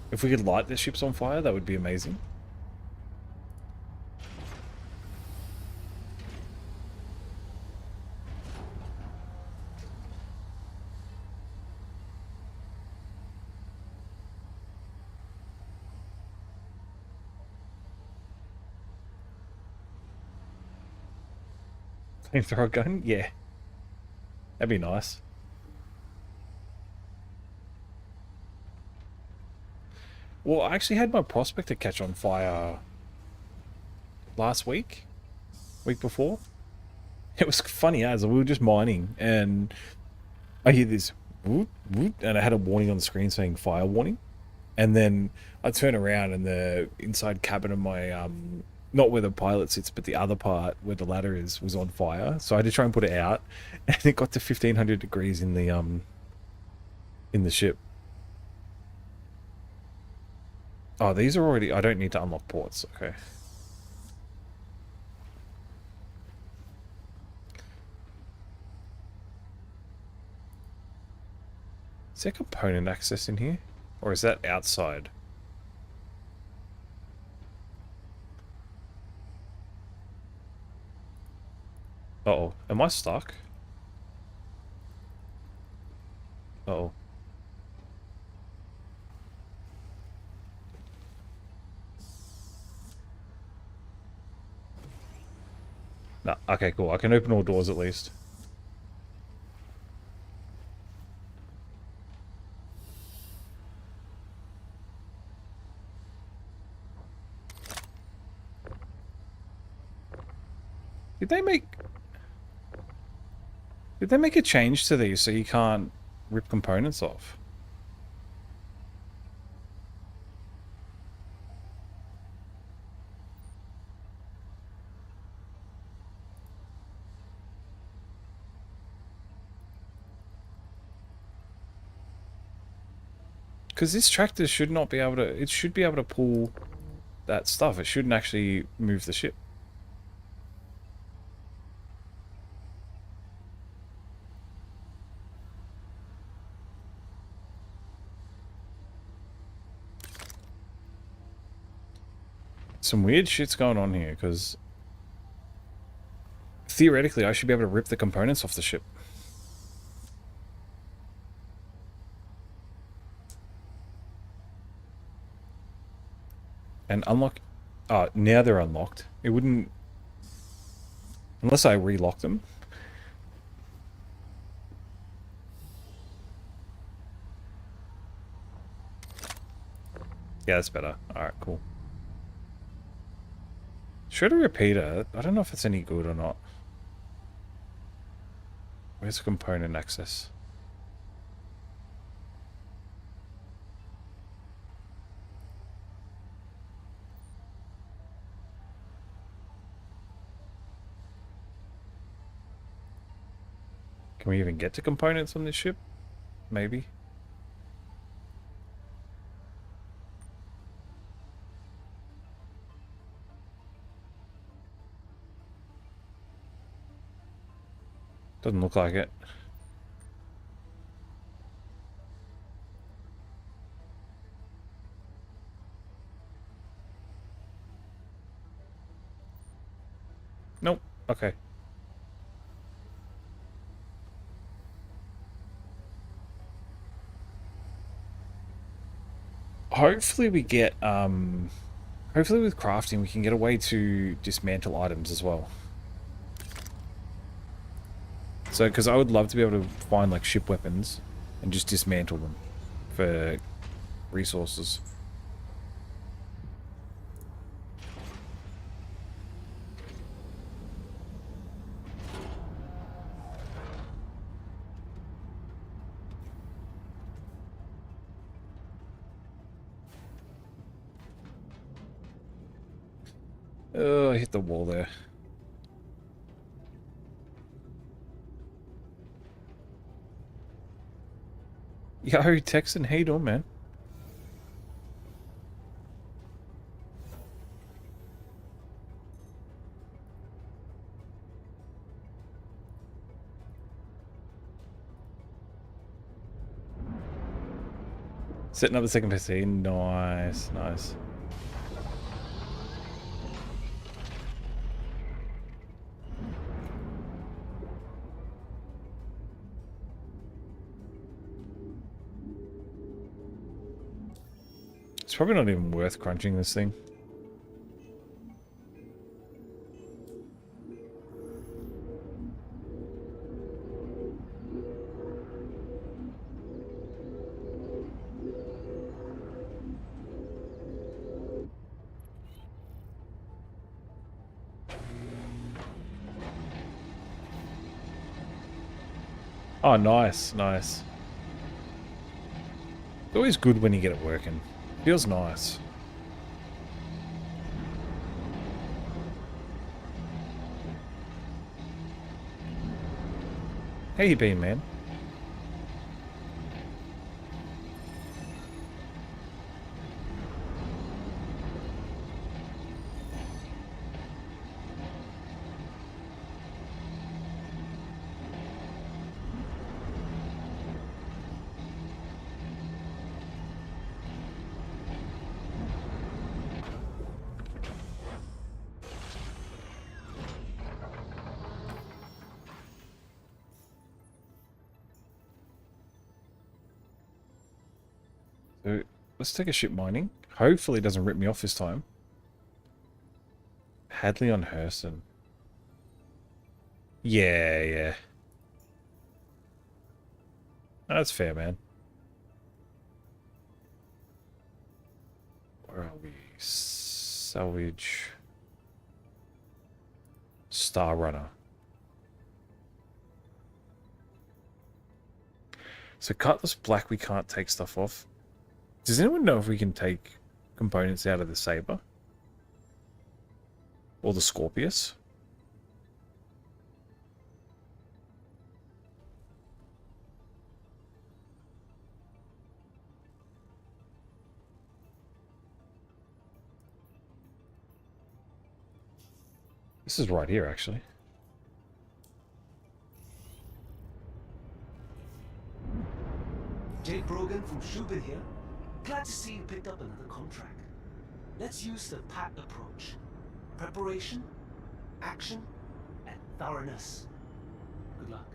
If we could light their ships on fire, that would be amazing. Flamethrower gun? Yeah. That'd be nice. Well, I actually had my prospector catch on fire last week before. It was funny as we were just mining and I hear this whoop, whoop, and I had a warning on the screen saying fire warning. And then I turn around and the inside cabin of my, not where the pilot sits, but the other part where the ladder is, was on fire. So I had to try and put it out, and it got to 1500 degrees in the ship. Oh, these are already, I don't need to unlock ports, okay. Is there component access in here? Or is that outside? Uh-oh. Am I stuck? Uh-oh. No, okay, cool. I can open all doors at least. Did they make a change to these so you can't rip components off? Because this tractor should not be able to, it should be able to pull that stuff. It shouldn't actually move the ship. Some weird shit's going on here, because theoretically I should be able to rip the components off the ship. And unlock... now they're unlocked. It wouldn't... Unless I relock them. Yeah, that's better. Alright, cool. Shredder repeater. I don't know if it's any good or not. Where's the component access? Can we even get to components on this ship? Maybe. Doesn't look like it. Nope. Okay. Hopefully we get, hopefully with crafting we can get a way to dismantle items as well. So, because I would love to be able to find, like, ship weapons and just dismantle them for resources. Oh, I hit the wall there. Yo, Texan, how you doing, man? Setting up the second PC. Nice, nice. It's probably not even worth crunching this thing. Oh, nice, nice. It's always good when you get it working. Feels nice. How you been, man? So, let's take a ship mining. Hopefully it doesn't rip me off this time. Hadley on Hurston. Yeah, yeah. That's fair, man. Where are we? Salvage. Star Runner. So Cutlass Black, we can't take stuff off. Does anyone know if we can take components out of the Saber? Or the Scorpius? This is right here, actually. Jake Brogan from Shubin here. Glad to see you picked up another contract. Let's use the PAT approach. Preparation, action, and thoroughness. Good luck.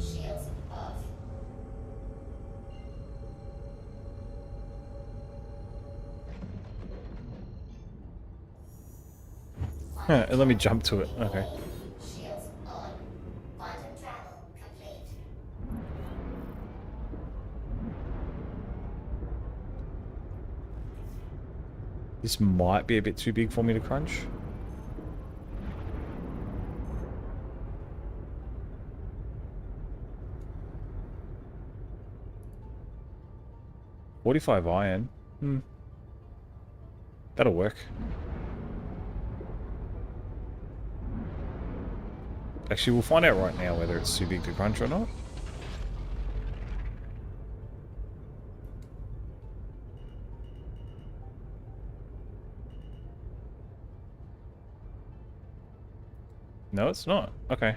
Shields above. Huh, let me jump to it. Okay. Shields on. Quantum travel complete. This might be a bit too big for me to crunch. $45 iron. That'll work. Actually, we'll find out right now whether it's too big to crunch or not. No, it's not. Okay.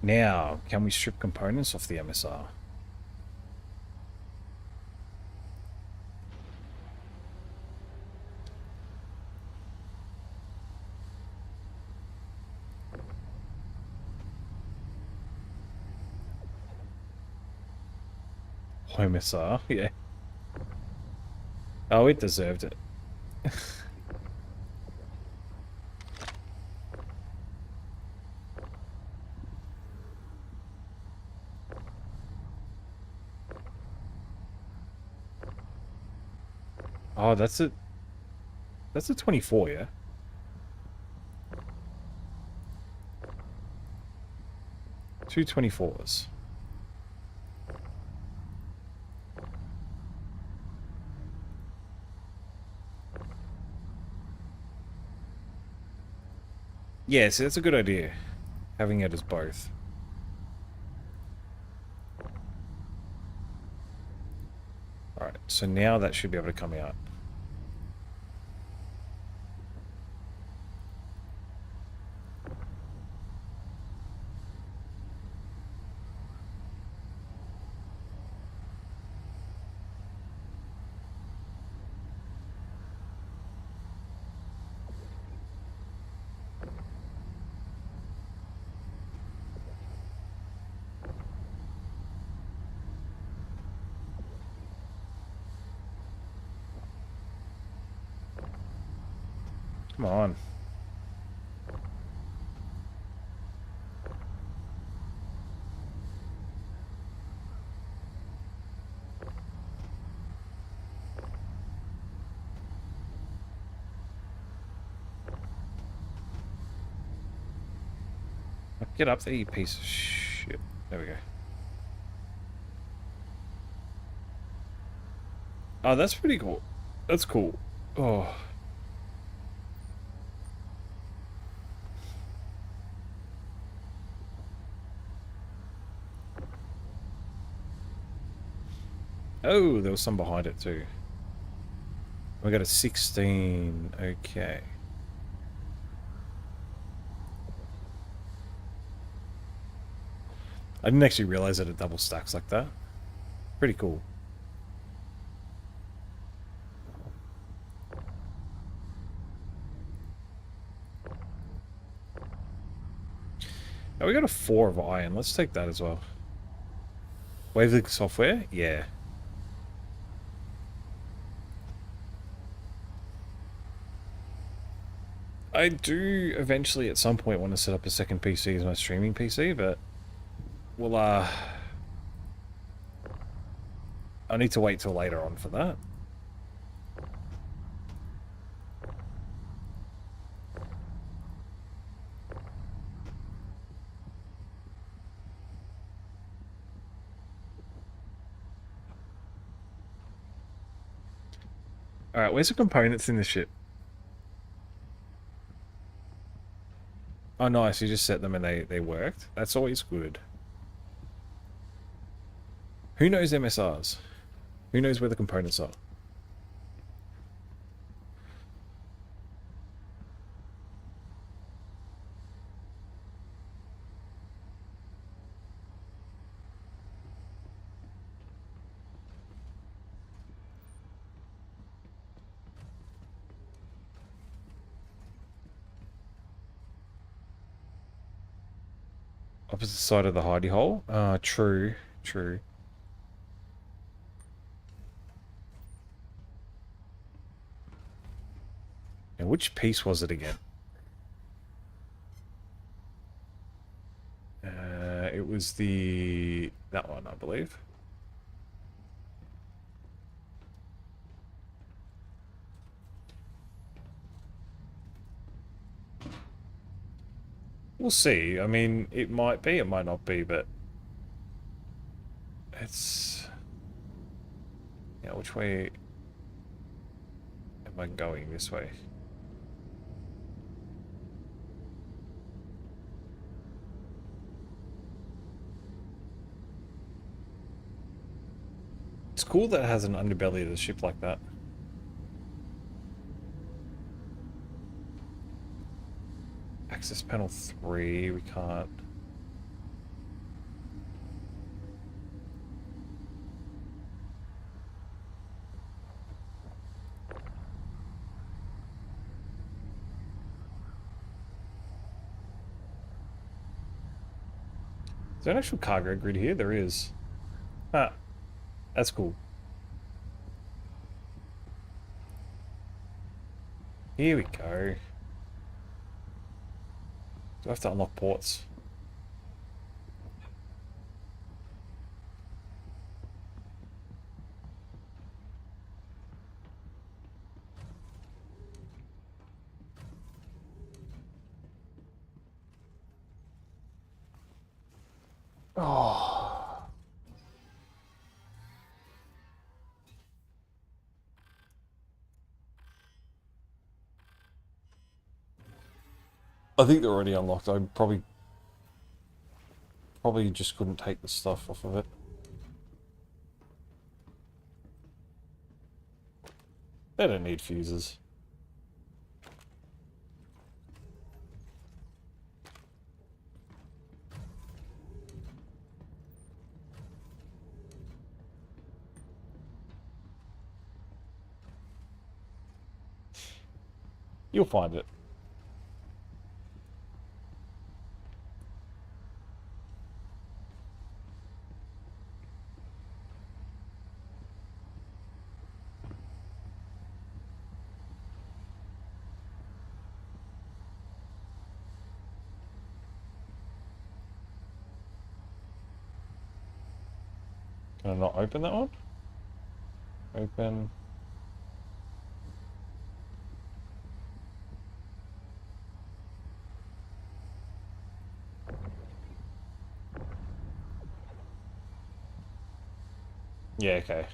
Now, can we strip components off the MSR? MSR, yeah. Oh, it deserved it. Oh, that's a 24, yeah. Two 24s. Yeah, so that's a good idea, having it as both. Alright, so now that should be able to come out. Come on. Get up there, you piece of shit. There we go. Oh, that's pretty cool. That's cool. Oh. Oh, there was some behind it too. We got a 16. Okay. I didn't actually realize that it double stacks like that. Pretty cool. Oh, we got a 4 of iron. Let's take that as well. Wavelength software? Yeah. I do eventually at some point want to set up a second PC as my streaming PC, but well, I need to wait till later on for that. Alright, where's the components in the ship? Oh, nice. You just set them and they worked. That's always good. Who knows MSRs? Who knows where the components are? Opposite side of the hidey hole? True. True. And which piece was it again? It was that one, I believe. We'll see. I mean, it might be, it might not be, but it's... Yeah, which way am I going? This way? It's cool that it has an underbelly to the ship like that. Access panel 3, we can't. Is there an actual cargo grid here? There is. Ah, that's cool. Here we go. Do I have to unlock ports? Oh. I think they're already unlocked. I probably just couldn't take the stuff off of it. They don't need fuses. You'll find it. Can I not open that one? Open. Yeah, okay.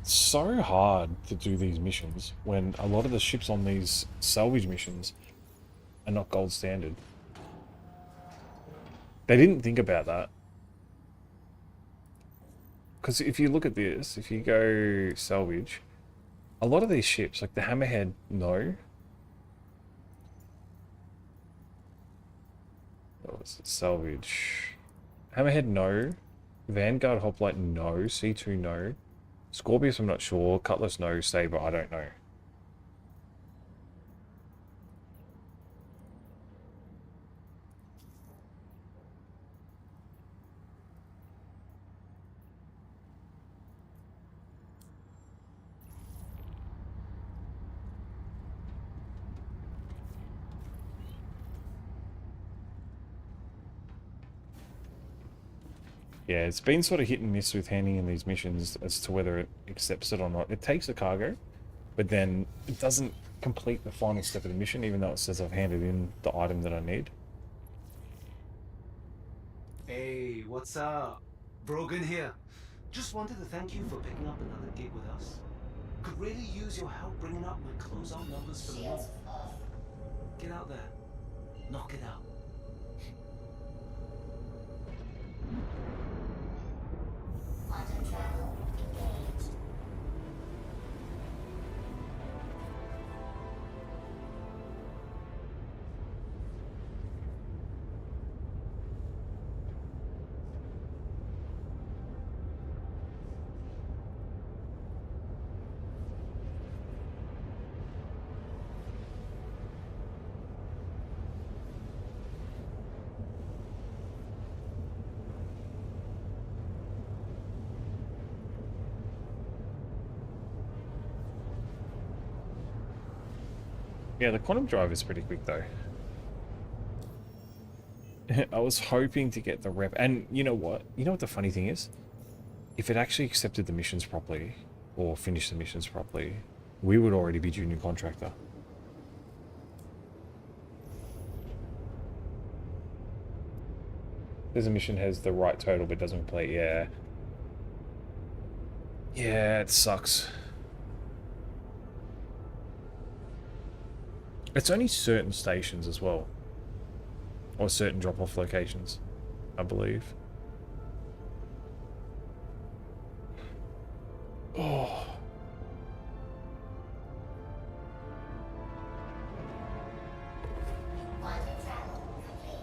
It's so hard to do these missions when a lot of the ships on these salvage missions are not gold standard. They didn't think about that. Because if you look at this, if you go salvage, a lot of these ships, like the Hammerhead, no. What was it? Salvage. Hammerhead, no. Vanguard Hoplite, no. C2, no. Scorpius, I'm not sure. Cutlass, no. Saber, I don't know. Yeah, it's been sort of hit and miss with handing in these missions as to whether it accepts it or not. It takes the cargo, but then it doesn't complete the final step of the mission, even though it says I've handed in the item that I need. Hey, what's up? Brogan here. Just wanted to thank you for picking up another gig with us. Could really use your help bringing up my closeout numbers for the month. Get out there. Knock it out. Quantum travel engaged. Yeah, the quantum drive is pretty quick though. I was hoping to get the rep, and you know what? You know what the funny thing is? If it actually accepted the missions properly, or finished the missions properly, we would already be junior contractor. This mission has the right total but doesn't play, yeah. Yeah, it sucks. It's only certain stations as well. Or certain drop-off locations, I believe. Oh. Quantum travel complete.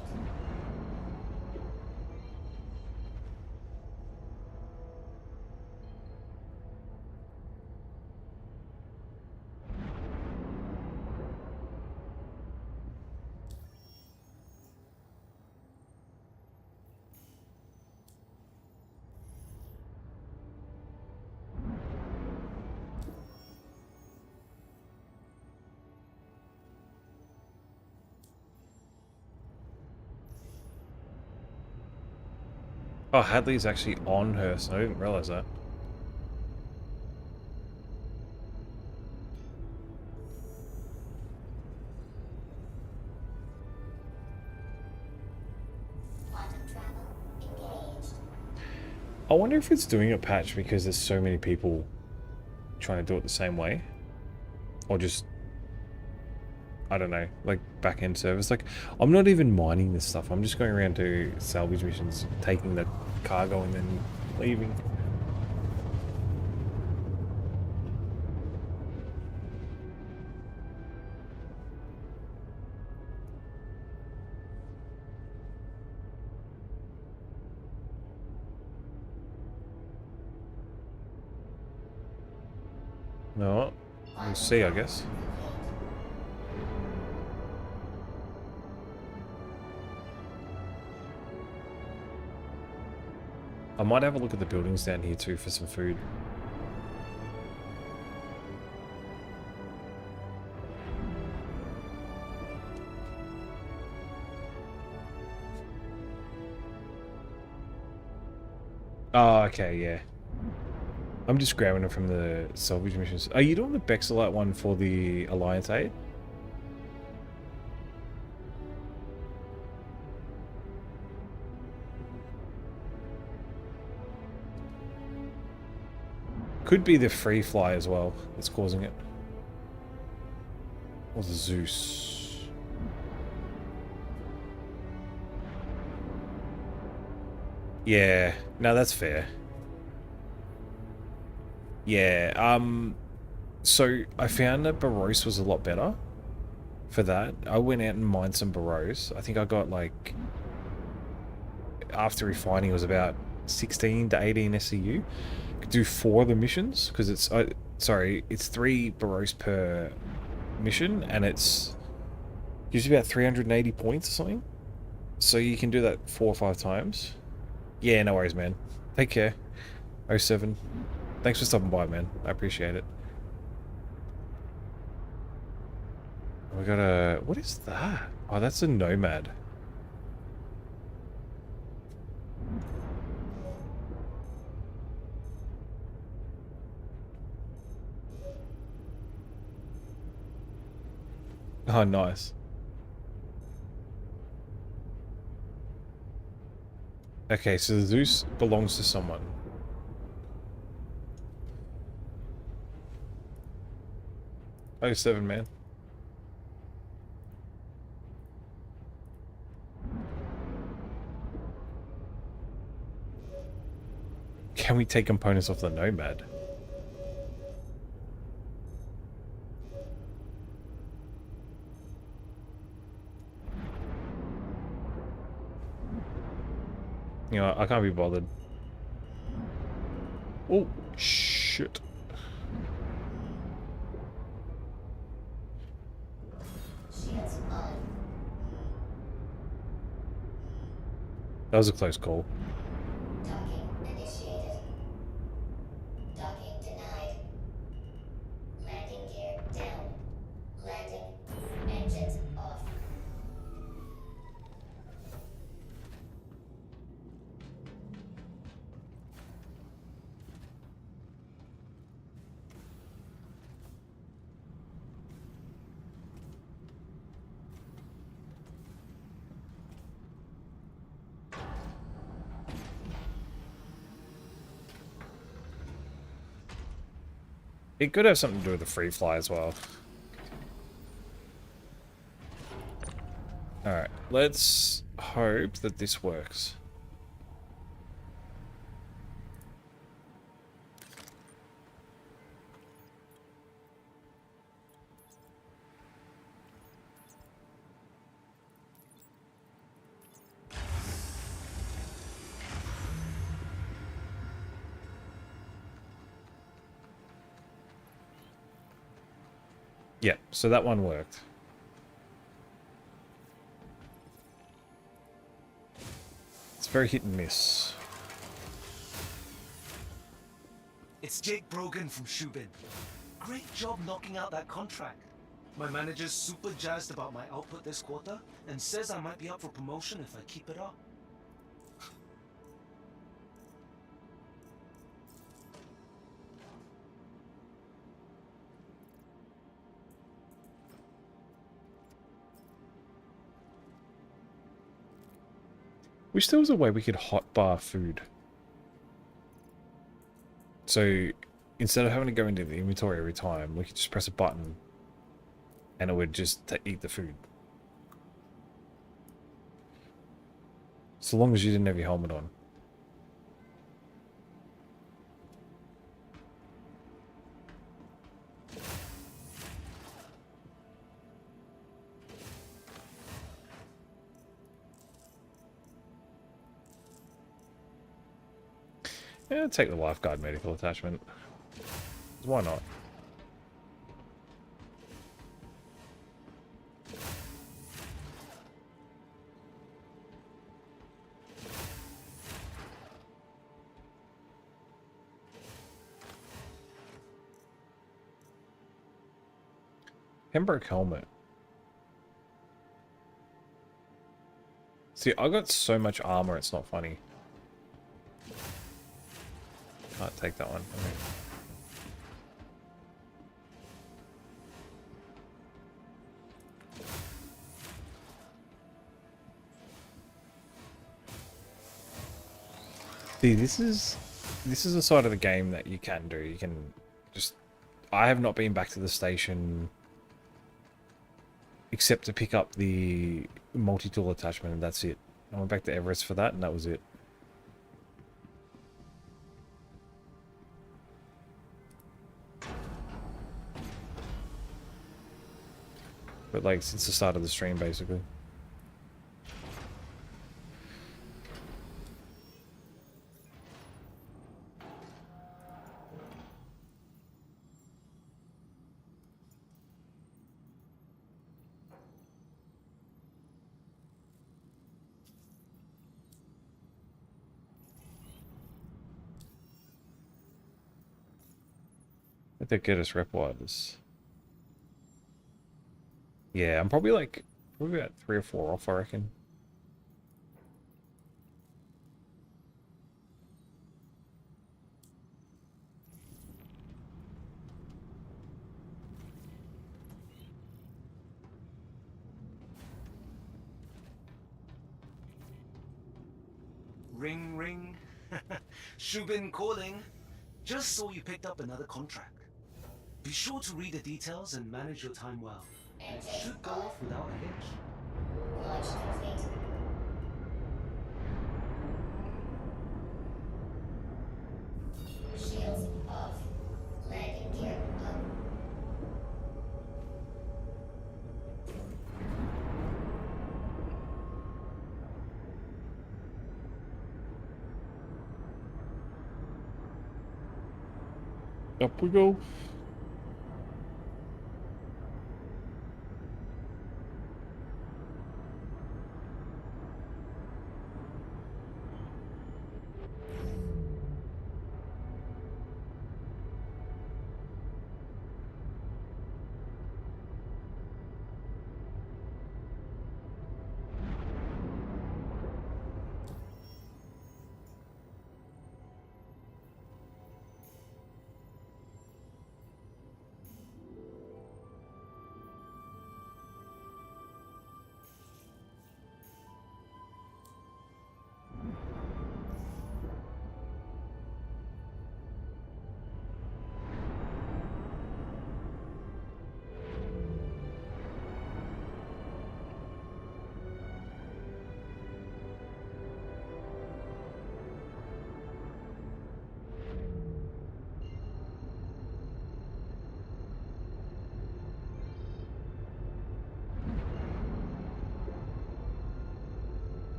Oh, Hadley's actually on her, so I didn't realize that. Quantum travel engaged. I wonder if it's doing a patch because there's so many people trying to do it the same way. Or just, I don't know, like back-end service. Like, I'm not even mining this stuff. I'm just going around to salvage missions, taking the cargo and then leaving. No, we'll see, I guess. I might have a look at the buildings down here too for some food. Oh, okay, yeah. I'm just grabbing it from the salvage missions. Are you doing the Bexelite one for the Alliance aid? Could be the free fly as well that's causing it. Or the Zeus. Yeah, no, that's fair. Yeah, so I found that Baros was a lot better for that. I went out and mined some Baros. I think I got like, after refining it was about 16 to 18 SCU. Could do 4 of the missions, because it's, sorry, it's 3 Baros per mission, and it's, gives you about 380 points or something. So you can do that 4 or 5 times. Yeah, no worries, man. Take care. 07. Thanks for stopping by, man. I appreciate it. We got a... What is that? Oh, that's a nomad. Oh, nice. Okay, so the Zeus belongs to someone. Oh, 07, man. Can we take components off the Nomad? You know, I can't be bothered. Oh, shit. That was a close call. Docking initiated. Docking denied. Landing gear down. Landing. Engines off. It could have something to do with the free fly as well. Alright, let's hope that this works. Yeah, so that one worked. It's very hit and miss. It's Jake Brogan from Shubin. Great job knocking out that contract. My manager's super jazzed about my output this quarter and says I might be up for promotion if I keep it up. Wish there was a way we could hotbar food. So instead of having to go into the inventory every time, we could just press a button and it would just eat the food. So long as you didn't have your helmet on. Yeah, take the lifeguard medical attachment. Why not? Pembroke helmet. See, I got so much armor, it's not funny. Can't take that one. Okay. See, this is the side of the game that you can do. You can just... I have not been back to the station except to pick up the multi-tool attachment, and that's it. I went back to Everest for that, and that was it. But like, since the start of the stream, basically. I think they get us rep wires. Yeah, I'm probably about 3 or 4 off, I reckon. Ring, ring. Shubin calling. Just saw you picked up another contract. Be sure to read the details and manage your time well. It should go off without a hitch. Launch complete. Shields off. Landing gear up. Up we go.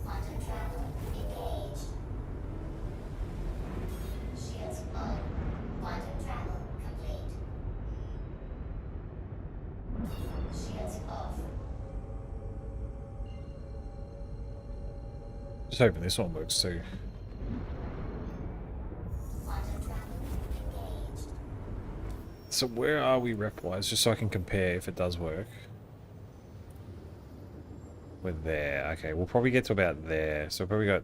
Quantum travel engaged. Shields on. Quantum travel complete. Shields off. Just hoping this one works too. Quantum travel engaged. So where are we rep-wise, just so I can compare if it does work? We're there. Okay, we'll probably get to about there. So probably got,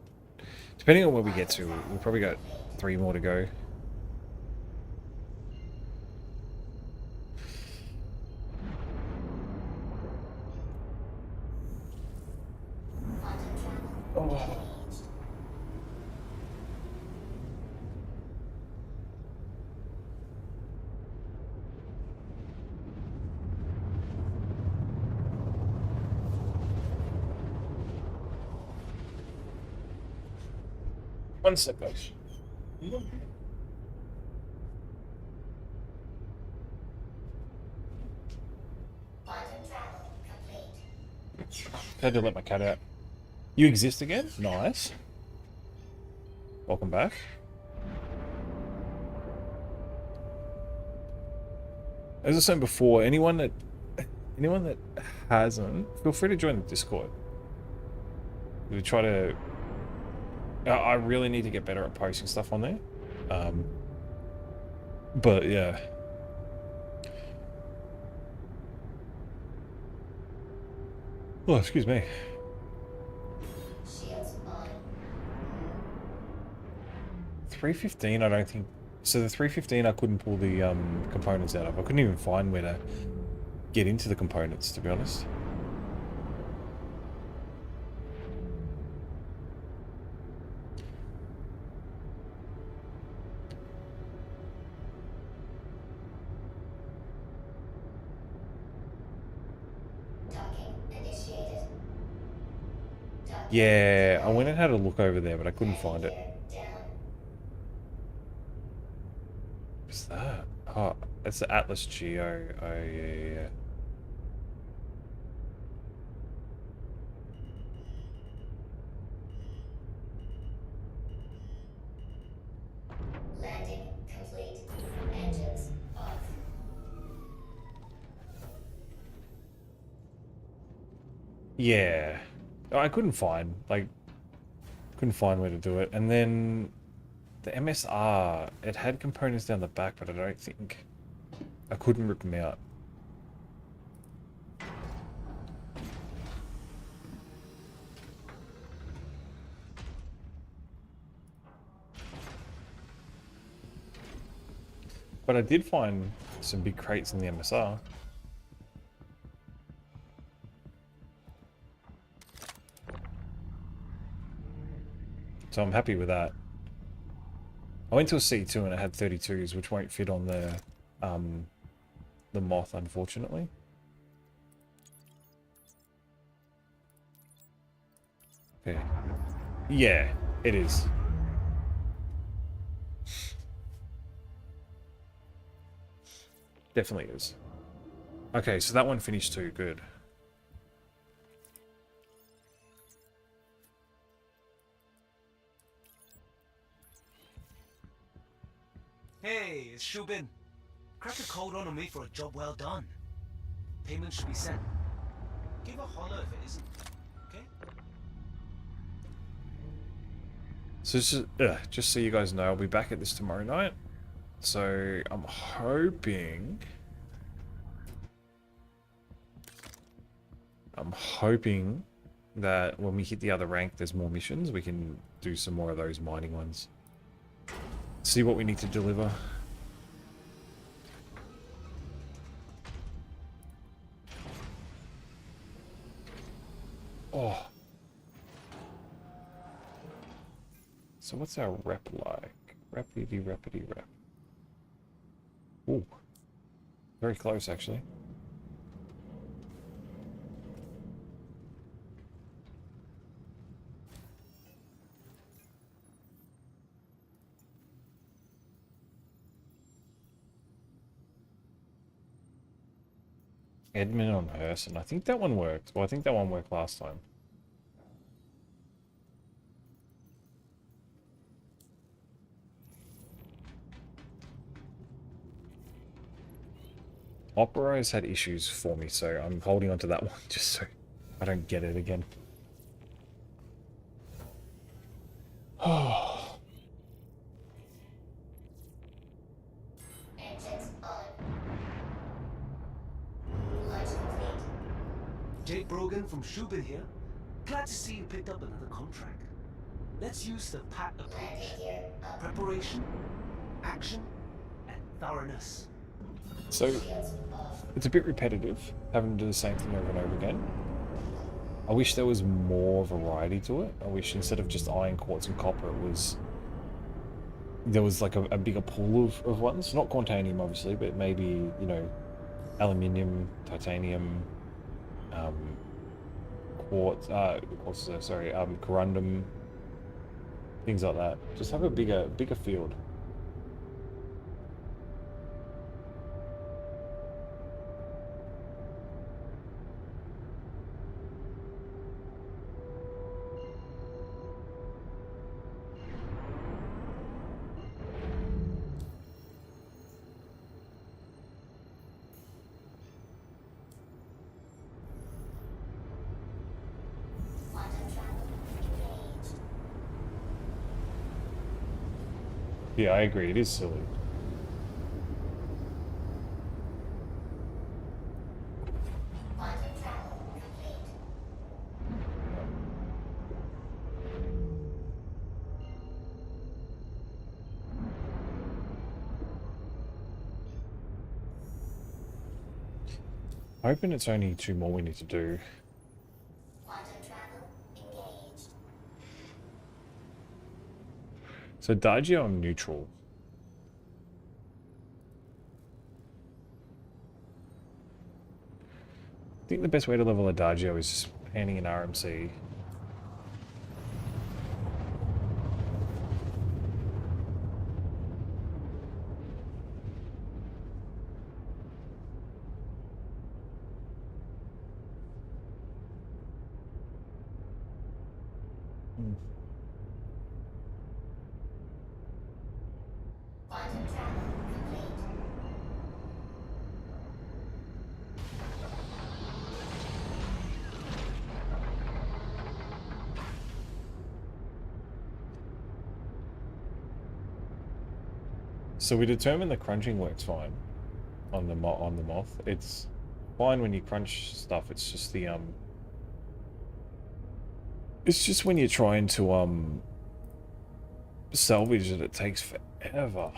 depending on where we get to, we've probably got 3 more to go. Quantum travel Oh. engaged. One sec, guys. Quantum travel complete. Had to let my cat out. You exist again? Nice. Welcome back. As I said before, anyone that hasn't, feel free to join the Discord. We try to. I really need to get better at posting stuff on there. But yeah. Oh, excuse me. Shields on. 315, I don't think. So the 315, I couldn't pull the components out of. I couldn't even find where to get into the components, to be honest. Docking initiated. Docking Yeah, I went and had a look over there, but I couldn't find it. down. What's that? Oh, it's the Atlas Geo. Oh, yeah. Landing complete. Engines off. Yeah. I couldn't find, like, couldn't find where to do it. And then the MSR, it had components down the back, but I don't think, I couldn't rip them out. But I did find some big crates in the MSR. So I'm happy with that. I went to a C2 and it had 32s, which won't fit on the Moth, unfortunately. Okay. Yeah, it is. Definitely is. Okay, so that one finished too. Good. Hey, it's Shubin. Crack a code on me for a job well done. Payment should be sent. Give a holler if it isn't. Okay? So just so you guys know, I'll be back at this tomorrow night. So I'm hoping that when we hit the other rank, there's more missions. We can do some more of those mining ones. See what we need to deliver. Oh. So what's our rep like? Repity. Ooh. Very close, actually. Edmund on Herson. I think that one worked. Well, I think that one worked last time. Opera's had issues for me, so I'm holding on to that one just so I don't get it again. Oh. Engines on. Launch complete. Jake Brogan from Shubin here. Glad to see you picked up another contract. Let's use the PAT Landing approach. gear up. Preparation, action, and thoroughness. So Shields off. it's a bit repetitive, having to do the same thing over and over again. I wish there was more variety to it. I wish instead of just iron, quartz, and copper, there was like a bigger pool of ones. Not quantanium, obviously, but maybe, you know, aluminium, titanium, corundum, things like that. Just have a bigger field. Quantum travel engaged. Yeah, I agree. It is silly. Hoping it's only 2 more we need to do. Quantum travel engaged. So Dagio, I'm neutral. I think the best way to level a Dagio is just handing an RMC. Quantum travel complete. So we determined the crunching works fine on the moth. It's fine when you crunch stuff. It's just the it's just when you're trying to salvage it, it takes forever.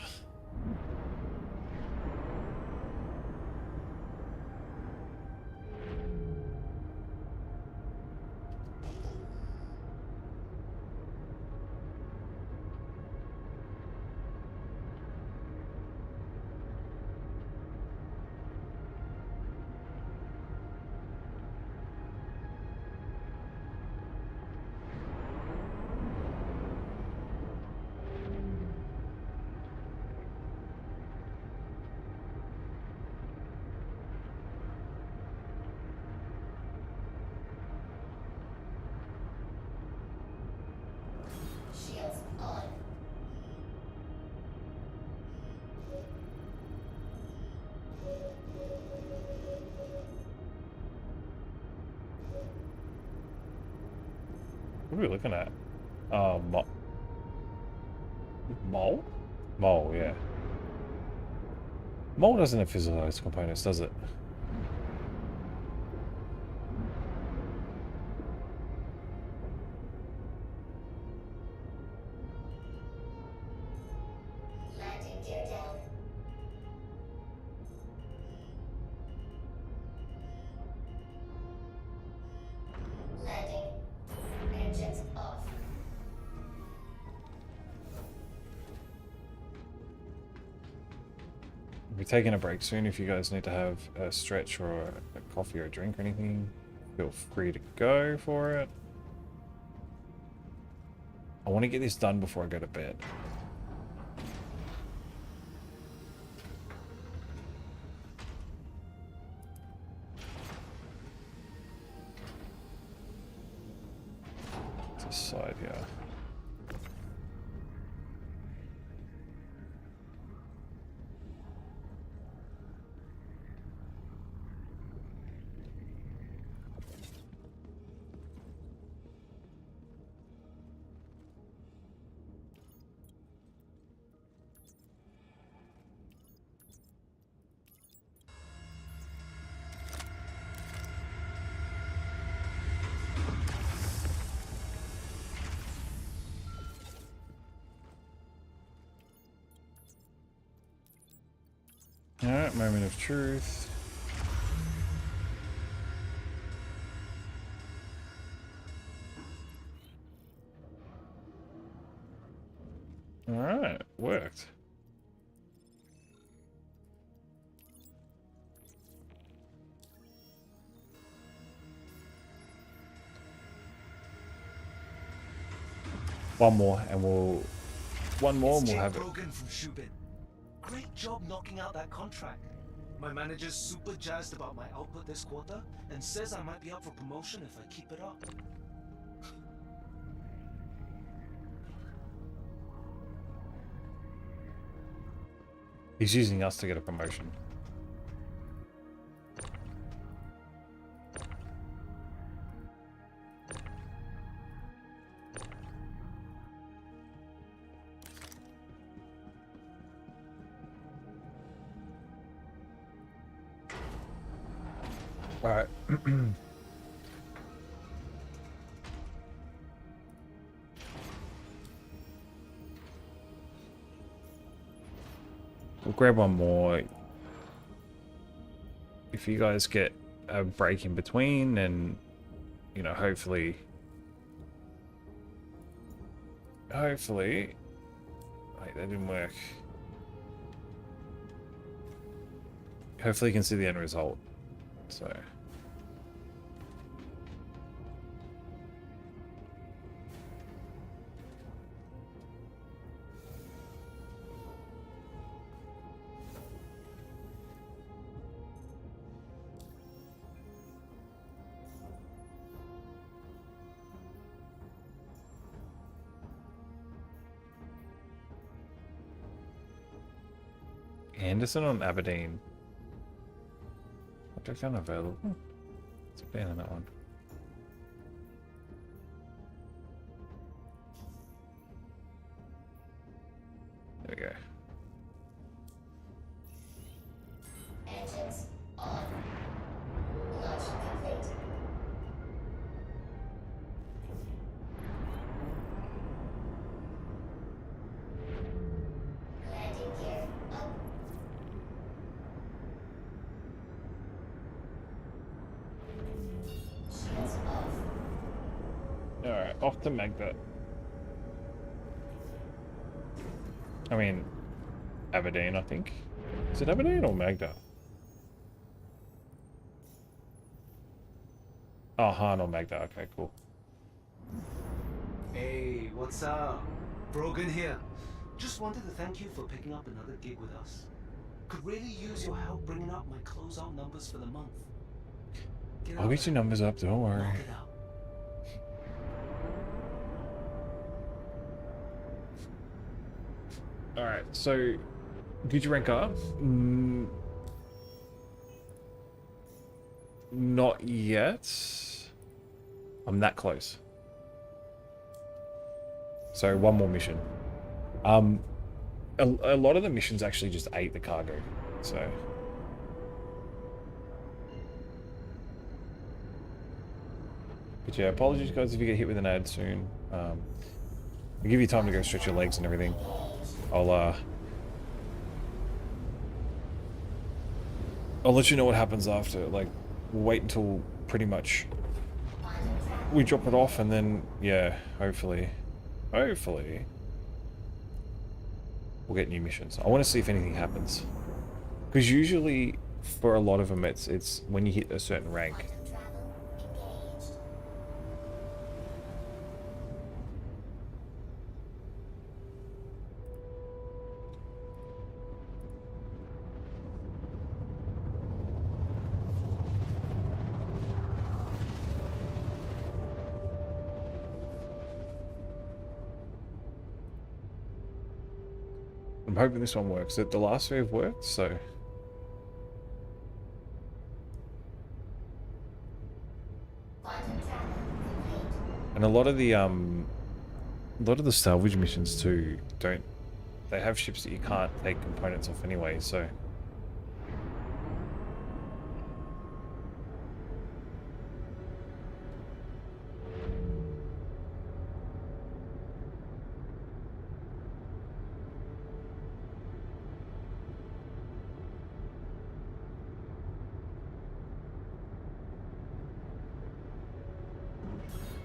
Shields on. What are we looking at? Mole? Mole, yeah. Mole doesn't have physicalized components, does it? Landing gear down. Landing. Engines off. We're taking a break soon. If you guys need to have a stretch or a coffee or a drink or anything, feel free to go for it. I want to get this done before I go to bed. This side here. Alright, moment of truth. Alright, worked. One more and we'll have it. Brogan from Shubin. Great job knocking out that contract. My manager's super jazzed about my output this quarter and says I might be up for promotion if I keep it up. He's using us to get a promotion. All right. We'll grab one more. If you guys get a break in between, and you know, hopefully, wait, that didn't work. Hopefully you can see the end result. So Anderson on Aberdeen. Object unavailable. Let's abandon that one. There we go. Engines on. Launch complete. Landing gear up. Shields off. Alright, off to Magda. I mean, Aberdeen, I think. Is it Aberdeen or Magda? Oh, Han or Magda. Okay, cool. Hey, what's up? Brogan here. Just wanted to thank you for picking up another gig with us. Could really use your help bringing up my closeout numbers for the month. I'll get your numbers up, don't worry. Knock it out. Alright, so did you rank up? Not yet. I'm that close. So one more mission. A lot of the missions actually just ate the cargo, so. But yeah, apologies guys if you get hit with an ad soon. I'll give you time to go stretch your legs and everything. I'll let you know what happens after. Like, we'll wait until pretty much we drop it off, and then yeah, hopefully we'll get new missions. I want to see if anything happens, because usually for a lot of them it's when you hit a certain rank. I'm hoping this one works. The last three have worked, so. And a lot of the salvage missions too they have ships that you can't take components off anyway, so.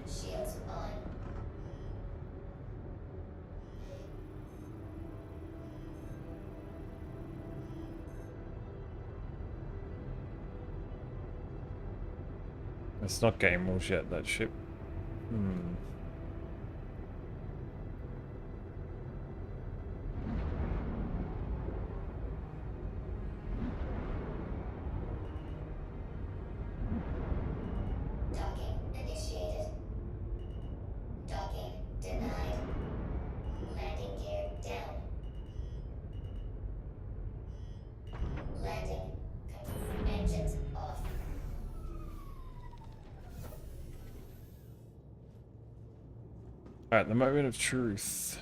Shields on. It's not game rules yet, that ship. Docking initiated. Docking denied. Landing gear down. Landing. Engines off. Alright, the moment of truth.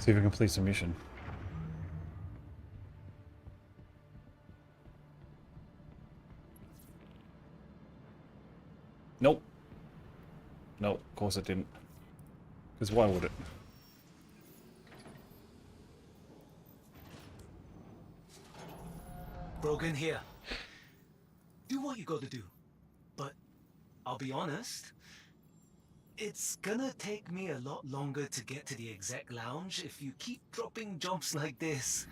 See if we complete some mission. Nope. Nope, of course it didn't. Because why would it? Brogan here. Do what you gotta do. But I'll be honest, it's gonna take me a lot longer to get to the exec lounge if you keep dropping jobs like this.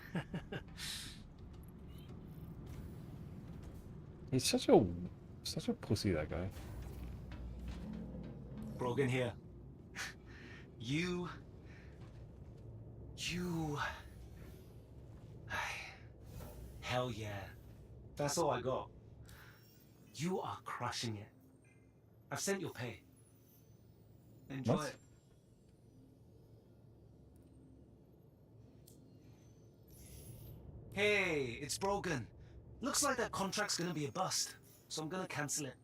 He's such a pussy, that guy. Brogan here. You... Hell yeah. That's all I got. You are crushing it. I've sent your pay. Enjoy What? it. Hey, it's Brogan. Looks like that contract's gonna be a bust, so I'm gonna cancel it.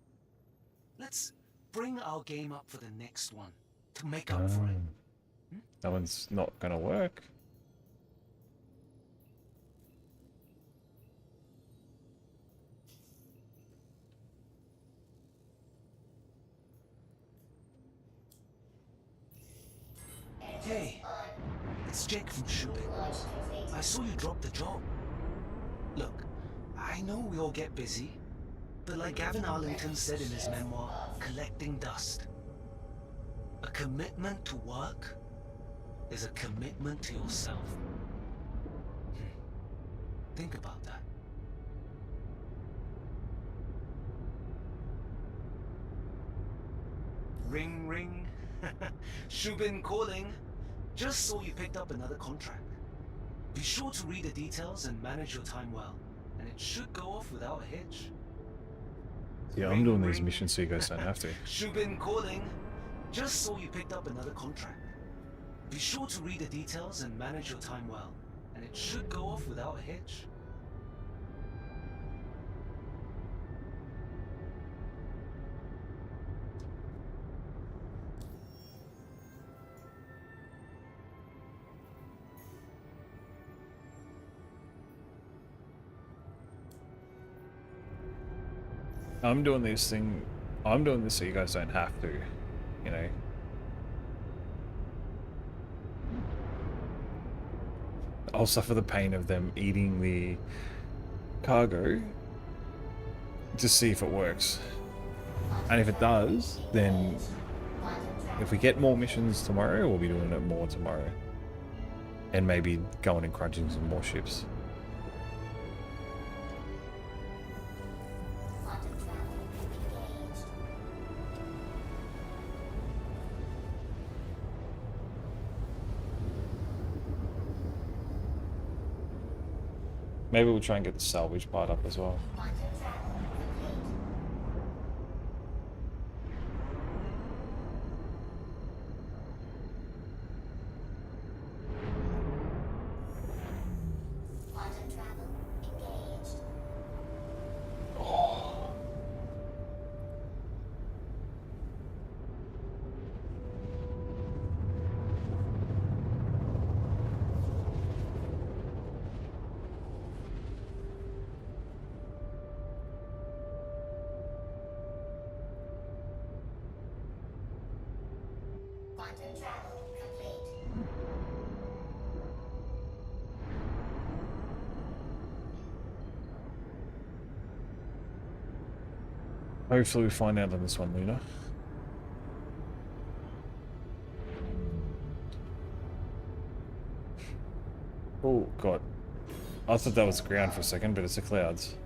Let's bring our game up for the next one, to make up for it. That one's not gonna work. Hey, it's Jake from Shubin. I saw you drop the job. Look, I know we all get busy, but like Gavin Arlington said in his memoir, Collecting Dust, a commitment to work is a commitment to yourself. Think about that. Ring, ring. Shubin calling. Just saw you picked up another contract. Be sure to read the details and manage your time well, and it should go off without a hitch. Yeah, I'm doing these missions so you guys don't have to. Shubin calling. Just saw you picked up another contract. Be sure to read the details and manage your time well, and it should go off without a hitch. I'm doing this so you guys don't have to, you know. I'll suffer the pain of them eating the cargo to see if it works. And if it does, then if we get more missions tomorrow, we'll be doing it more tomorrow. And maybe going and crunching some more ships. Maybe we'll try and get the salvage part up as well. Hopefully we find out on this one, Luna. Oh, God. I thought that was ground for a second, but it's the clouds.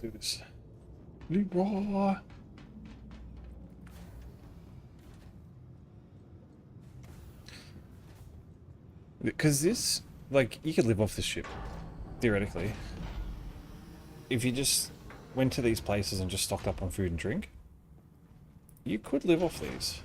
Let's do this. Leroy! Because this, like, you could live off the ship, theoretically. If you just went to these places and just stocked up on food and drink, you could live off these.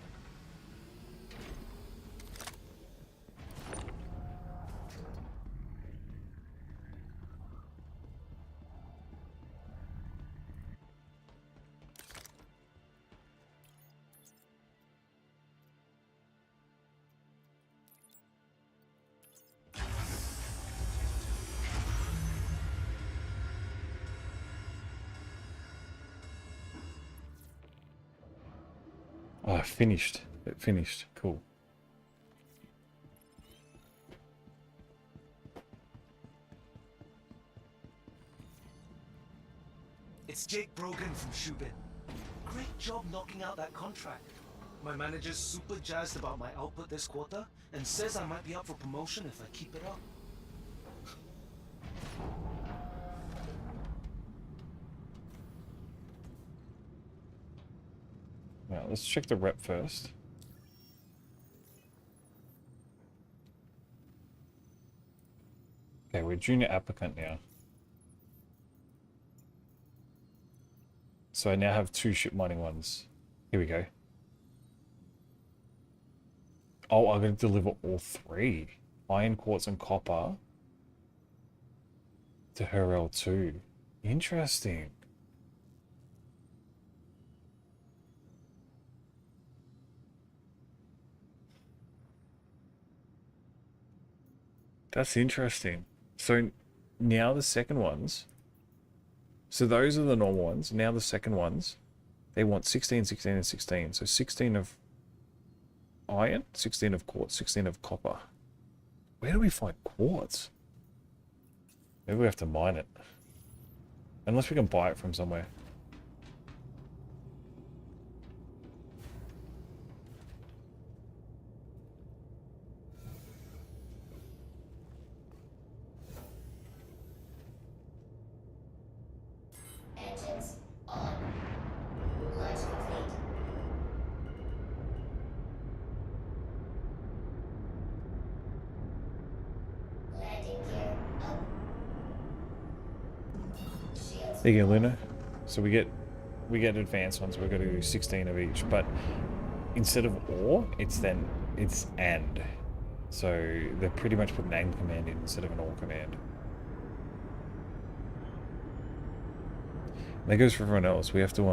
Oh, finished. It finished. Cool. It's Jake Brogan from Shubin. Great job knocking out that contract. My manager's super jazzed about my output this quarter and says I might be up for promotion if I keep it up. Now, let's check the rep first. Okay, we're junior applicant now. So I now have 2 ship mining ones. Here we go. Oh, I'm going to deliver all 3. Iron, quartz, and copper to her L2. Interesting. That's interesting. So now the second ones. So those are the normal ones. Now the second ones, they want 16, 16, and 16. So 16 of iron, 16 of quartz, 16 of copper. Where do we find quartz? Maybe we have to mine it. Unless we can buy it from somewhere. Engines on. Launch complete. Landing gear up. Shields. There you go, Luna. So we get advanced ones. We're going to do 16 of each, but instead of or, it's and. So they pretty much put an and command in instead of an or command. That goes for everyone else. We have to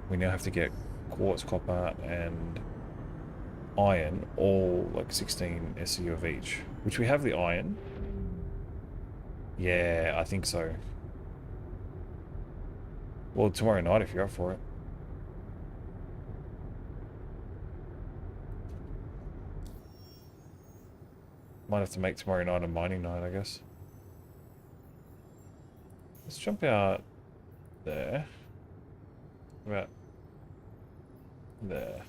we now have to get quartz, copper, and iron, all like 16 SCU of each. Which we have the iron. Yeah, I think so. Well, tomorrow night if you're up for it. Might have to make tomorrow night a mining night, I guess. Let's jump out there. About there.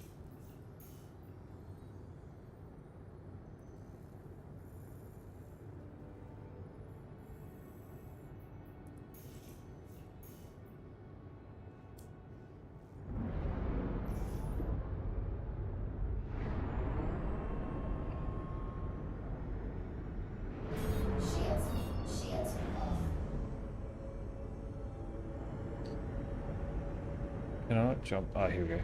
Shields off. Can I not jump? Ah, here we go.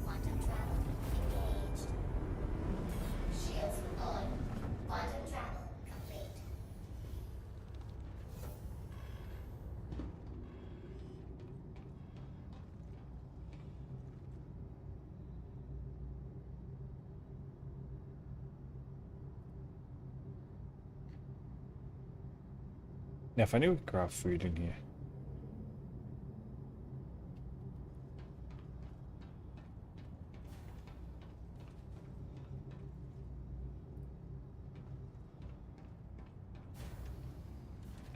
Quantum travel engaged. Shields on. Quantum travel complete. Now, if I knew we could craft food in here.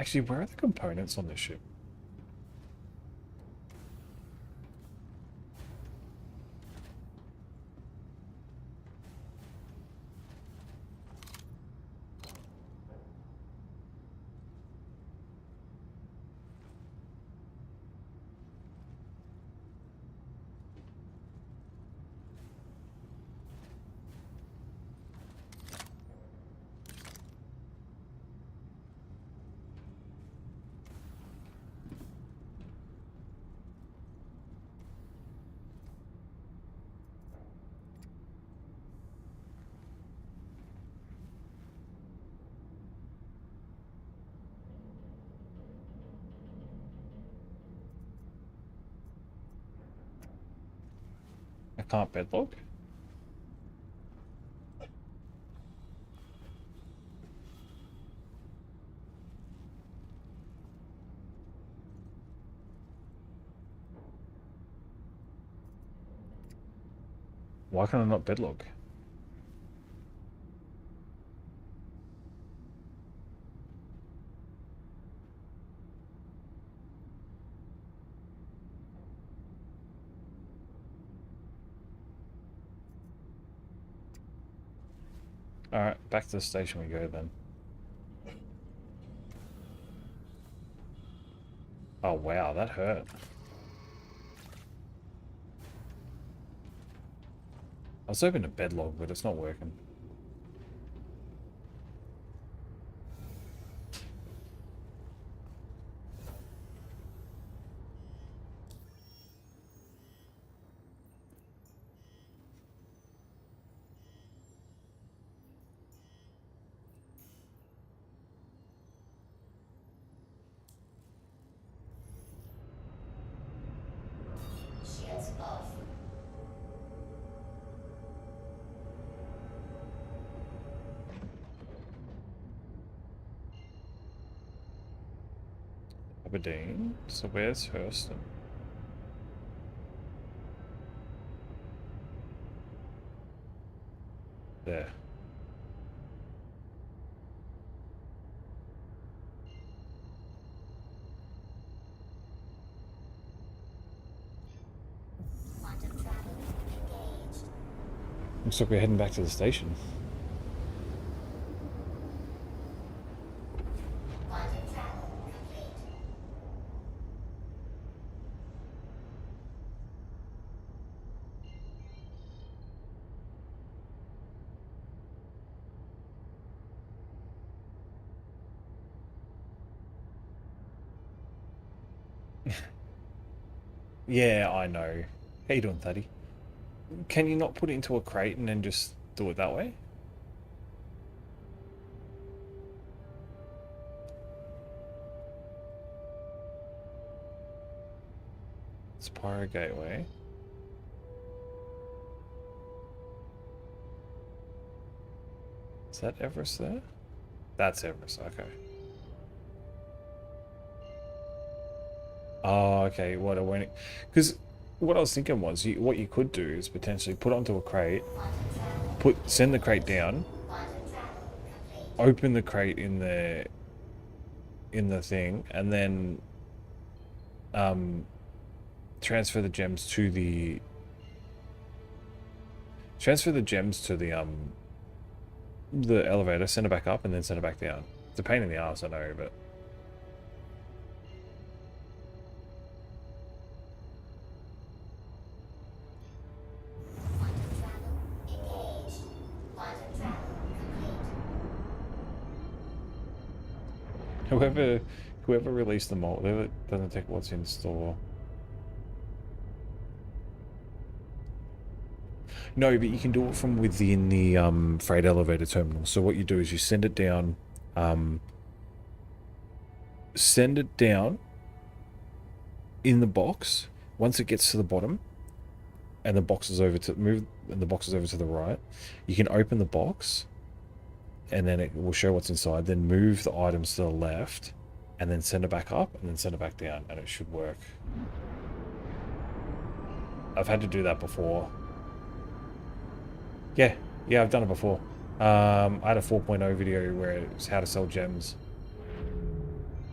Actually, where are the components on this ship? can't bedlog? Why can I not bedlog? Alright, back to the station we go then. Oh wow, that hurt. I was hoping to bedlog, but it's not working. Shields off. Aberdeen? So where's Hurston? There. Quantum travel engaged. Looks like we're heading back to the station. Quantum travel complete. Yeah, I know. How you doing, Thaddy? Can you not put it into a crate and then just do it that way? Spyro Gateway. Is that Everest there? That's Everest, okay. Oh, okay. What a winning. Because what I was thinking was, what you could do is potentially put it onto a crate, send the crate down, open the crate in the thing, and then transfer the gems to the elevator, send it back up, and then send it back down. It's a pain in the ass, I know, but. Whoever released the mold, it doesn't take what's in store. No, but you can do it from within the freight elevator terminal. So what you do is you send it down, in the box. Once it gets to the bottom, and the box is over to the right, you can open the box. And then it will show what's inside, then move the items to the left, and then send it back up, and then send it back down, and it should work. I've had to do that before. Yeah, I've done it before. I had a 4.0 video where it was how to sell gems.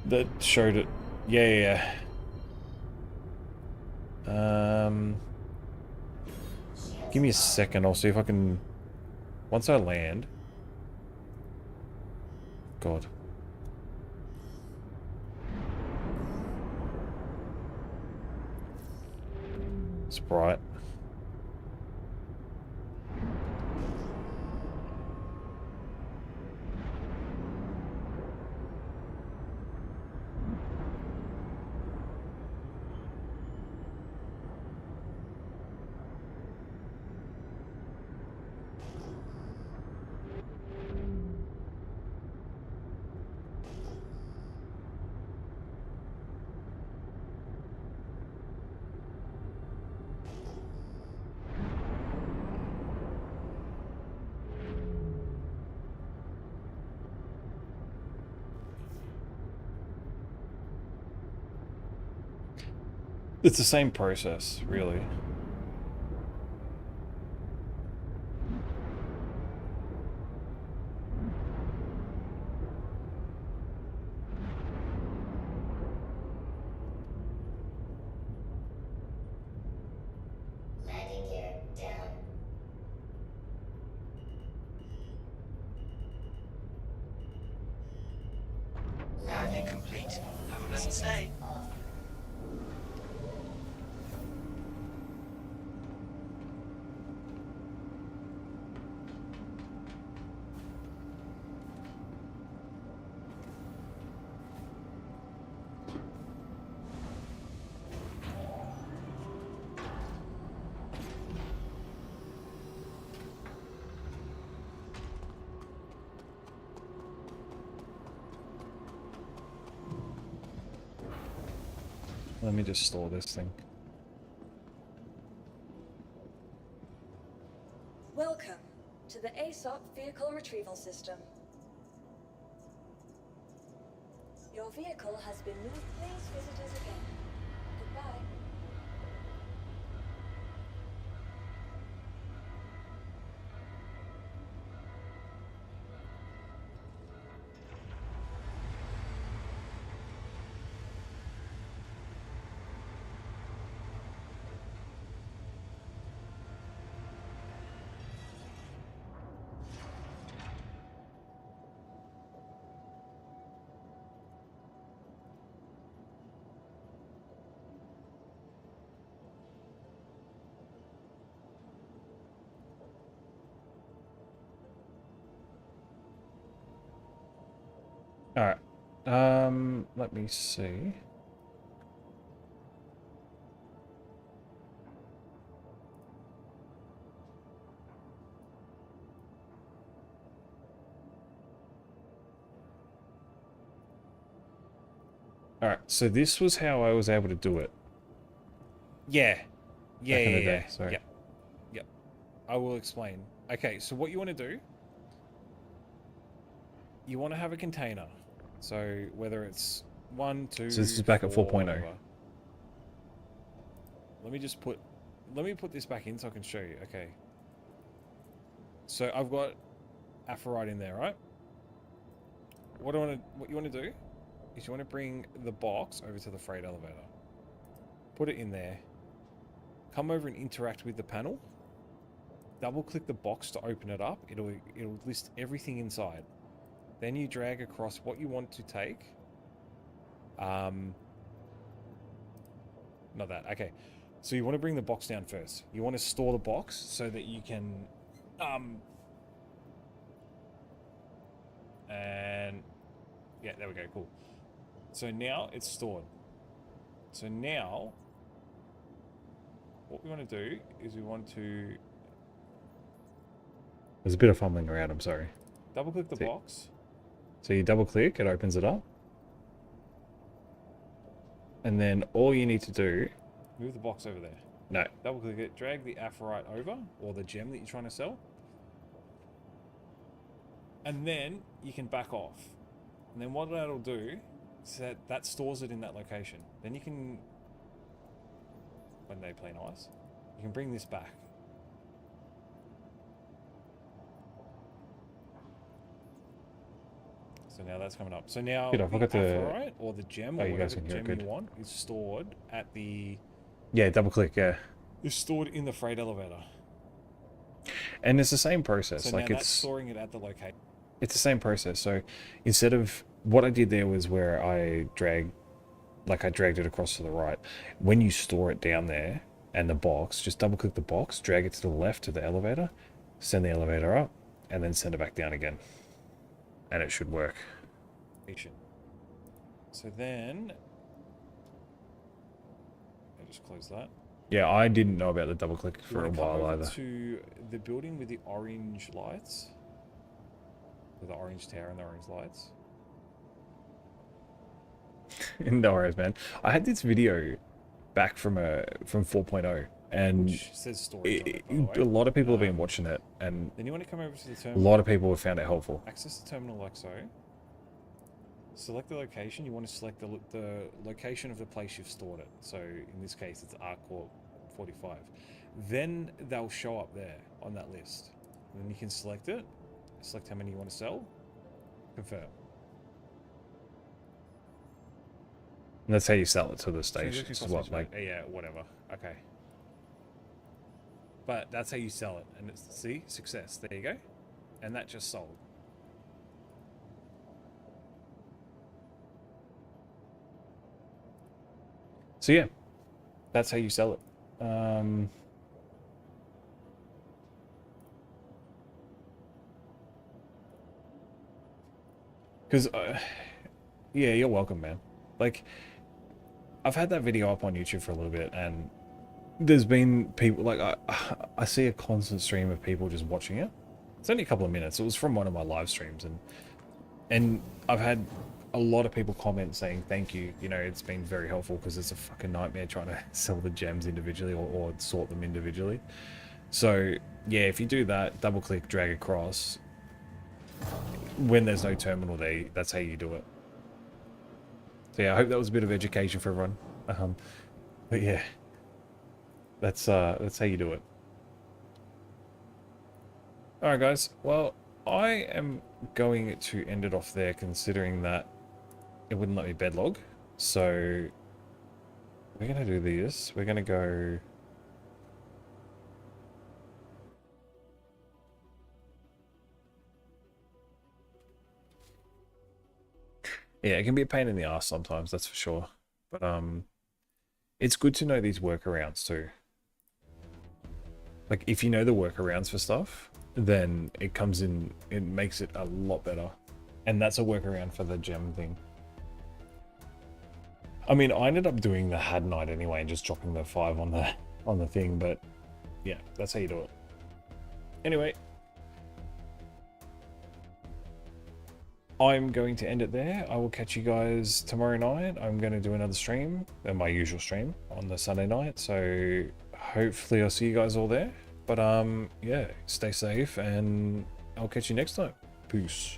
That showed it. Yeah. Give me a second, I'll see if I can... Once I land... God. Sprite. It's the same process, really. Landing gear down. Landing complete. Have a pleasant stay. Let me just store this thing. Welcome to the ASOP Vehicle Retrieval System. Your vehicle has been moved. Please visit us again. Goodbye. Alright. Let me see. Alright, so this was how I was able to do it. Yeah. Yeah, Back in the yeah, day, yeah. sorry. Yep. Yep. I will explain. Okay, so what you want to do, you want to have a container. So whether it's 1, 2, So this is back at 4, 4.0. whatever. Let me put this back in so I can show you. Okay. So I've got Aphrodite in there, right? What you want to do is you want to bring the box over to the freight elevator. Put it in there. Come over and interact with the panel. Double click the box to open it up. It'll list everything inside. Then you drag across what you want to take. Not that. Okay. So you want to bring the box down first. You want to store the box so that you can and yeah, there we go. Cool. So now it's stored. So now what we want to do is we want to There's a bit of fumbling around, I'm sorry. double click the See. box. So you double click, it opens it up. And then all you need to do, Move the box over there. no, Double click it, drag the Aphrodite over, or the gem that you're trying to sell. And then you can back off. And then what that'll do is that stores it in that location. Then you can, when they play nice, you can bring this back. So now that's coming up. So now Good, I the forgot to- Aphrodite or the gem Oh, or you guys whatever can hear it, gem good. you want is stored at the yeah, double click, yeah. is stored in the freight elevator. And it's the same process. So like now that's it's storing it at the location. the same process. So instead of what I did there was where I dragged it across to the right. When you store it down there and the box, just double click the box, drag it to the left to the elevator, send the elevator up, and then send it back down again. And it should work. So then, I just close that. Yeah, I didn't know about the double click You for a wanna come while over either. to the building with the orange lights, with the orange tower and the orange lights. No worries, man. I had this video back from 4.0, and Which says storage on it, by the a way. lot of people have been watching it, and Then you want to come over to the a terminal. lot of people have found it helpful. Access the terminal like so. select the location. You want to select the location of the place you've stored it. So in this case, it's ArcCorp 45. Then they'll show up there on that list. And then you can select it, select how many you want to sell, confirm. And that's how you sell it to the station. So what, like, yeah, whatever. Okay. But that's how you sell it. And it's, see, success. There you go. And that just sold. So yeah, that's how you sell it. Because, yeah, you're welcome, man. Like, I've had that video up on YouTube for a little bit, and there's been people, like, I see a constant stream of people just watching it. It's only a couple of minutes. It was from one of my live streams, and I've had a lot of people comment saying thank you. You know, it's been very helpful because it's a fucking nightmare trying to sell the gems individually or sort them individually. So, yeah, if you do that, double click, drag across, when there's no terminal there, that's how you do it. So yeah, I hope that was a bit of education for everyone. But yeah, that's how you do it. All right, guys. Well, I am going to end it off there, considering that it wouldn't let me bedlog. So we're gonna do this. We're gonna go. Yeah, it can be a pain in the ass sometimes, that's for sure. But it's good to know these workarounds too. Like, if you know the workarounds for stuff, then it comes in, it makes it a lot better. And that's a workaround for the gem thing. I mean, I ended up doing the had night anyway and just dropping the 5 on the thing, but yeah, that's how you do it. Anyway, I'm going to end it there. I will catch you guys tomorrow night. I'm going to do another stream, my usual stream on the Sunday night. So hopefully I'll see you guys all there. But yeah, stay safe and I'll catch you next time. Peace.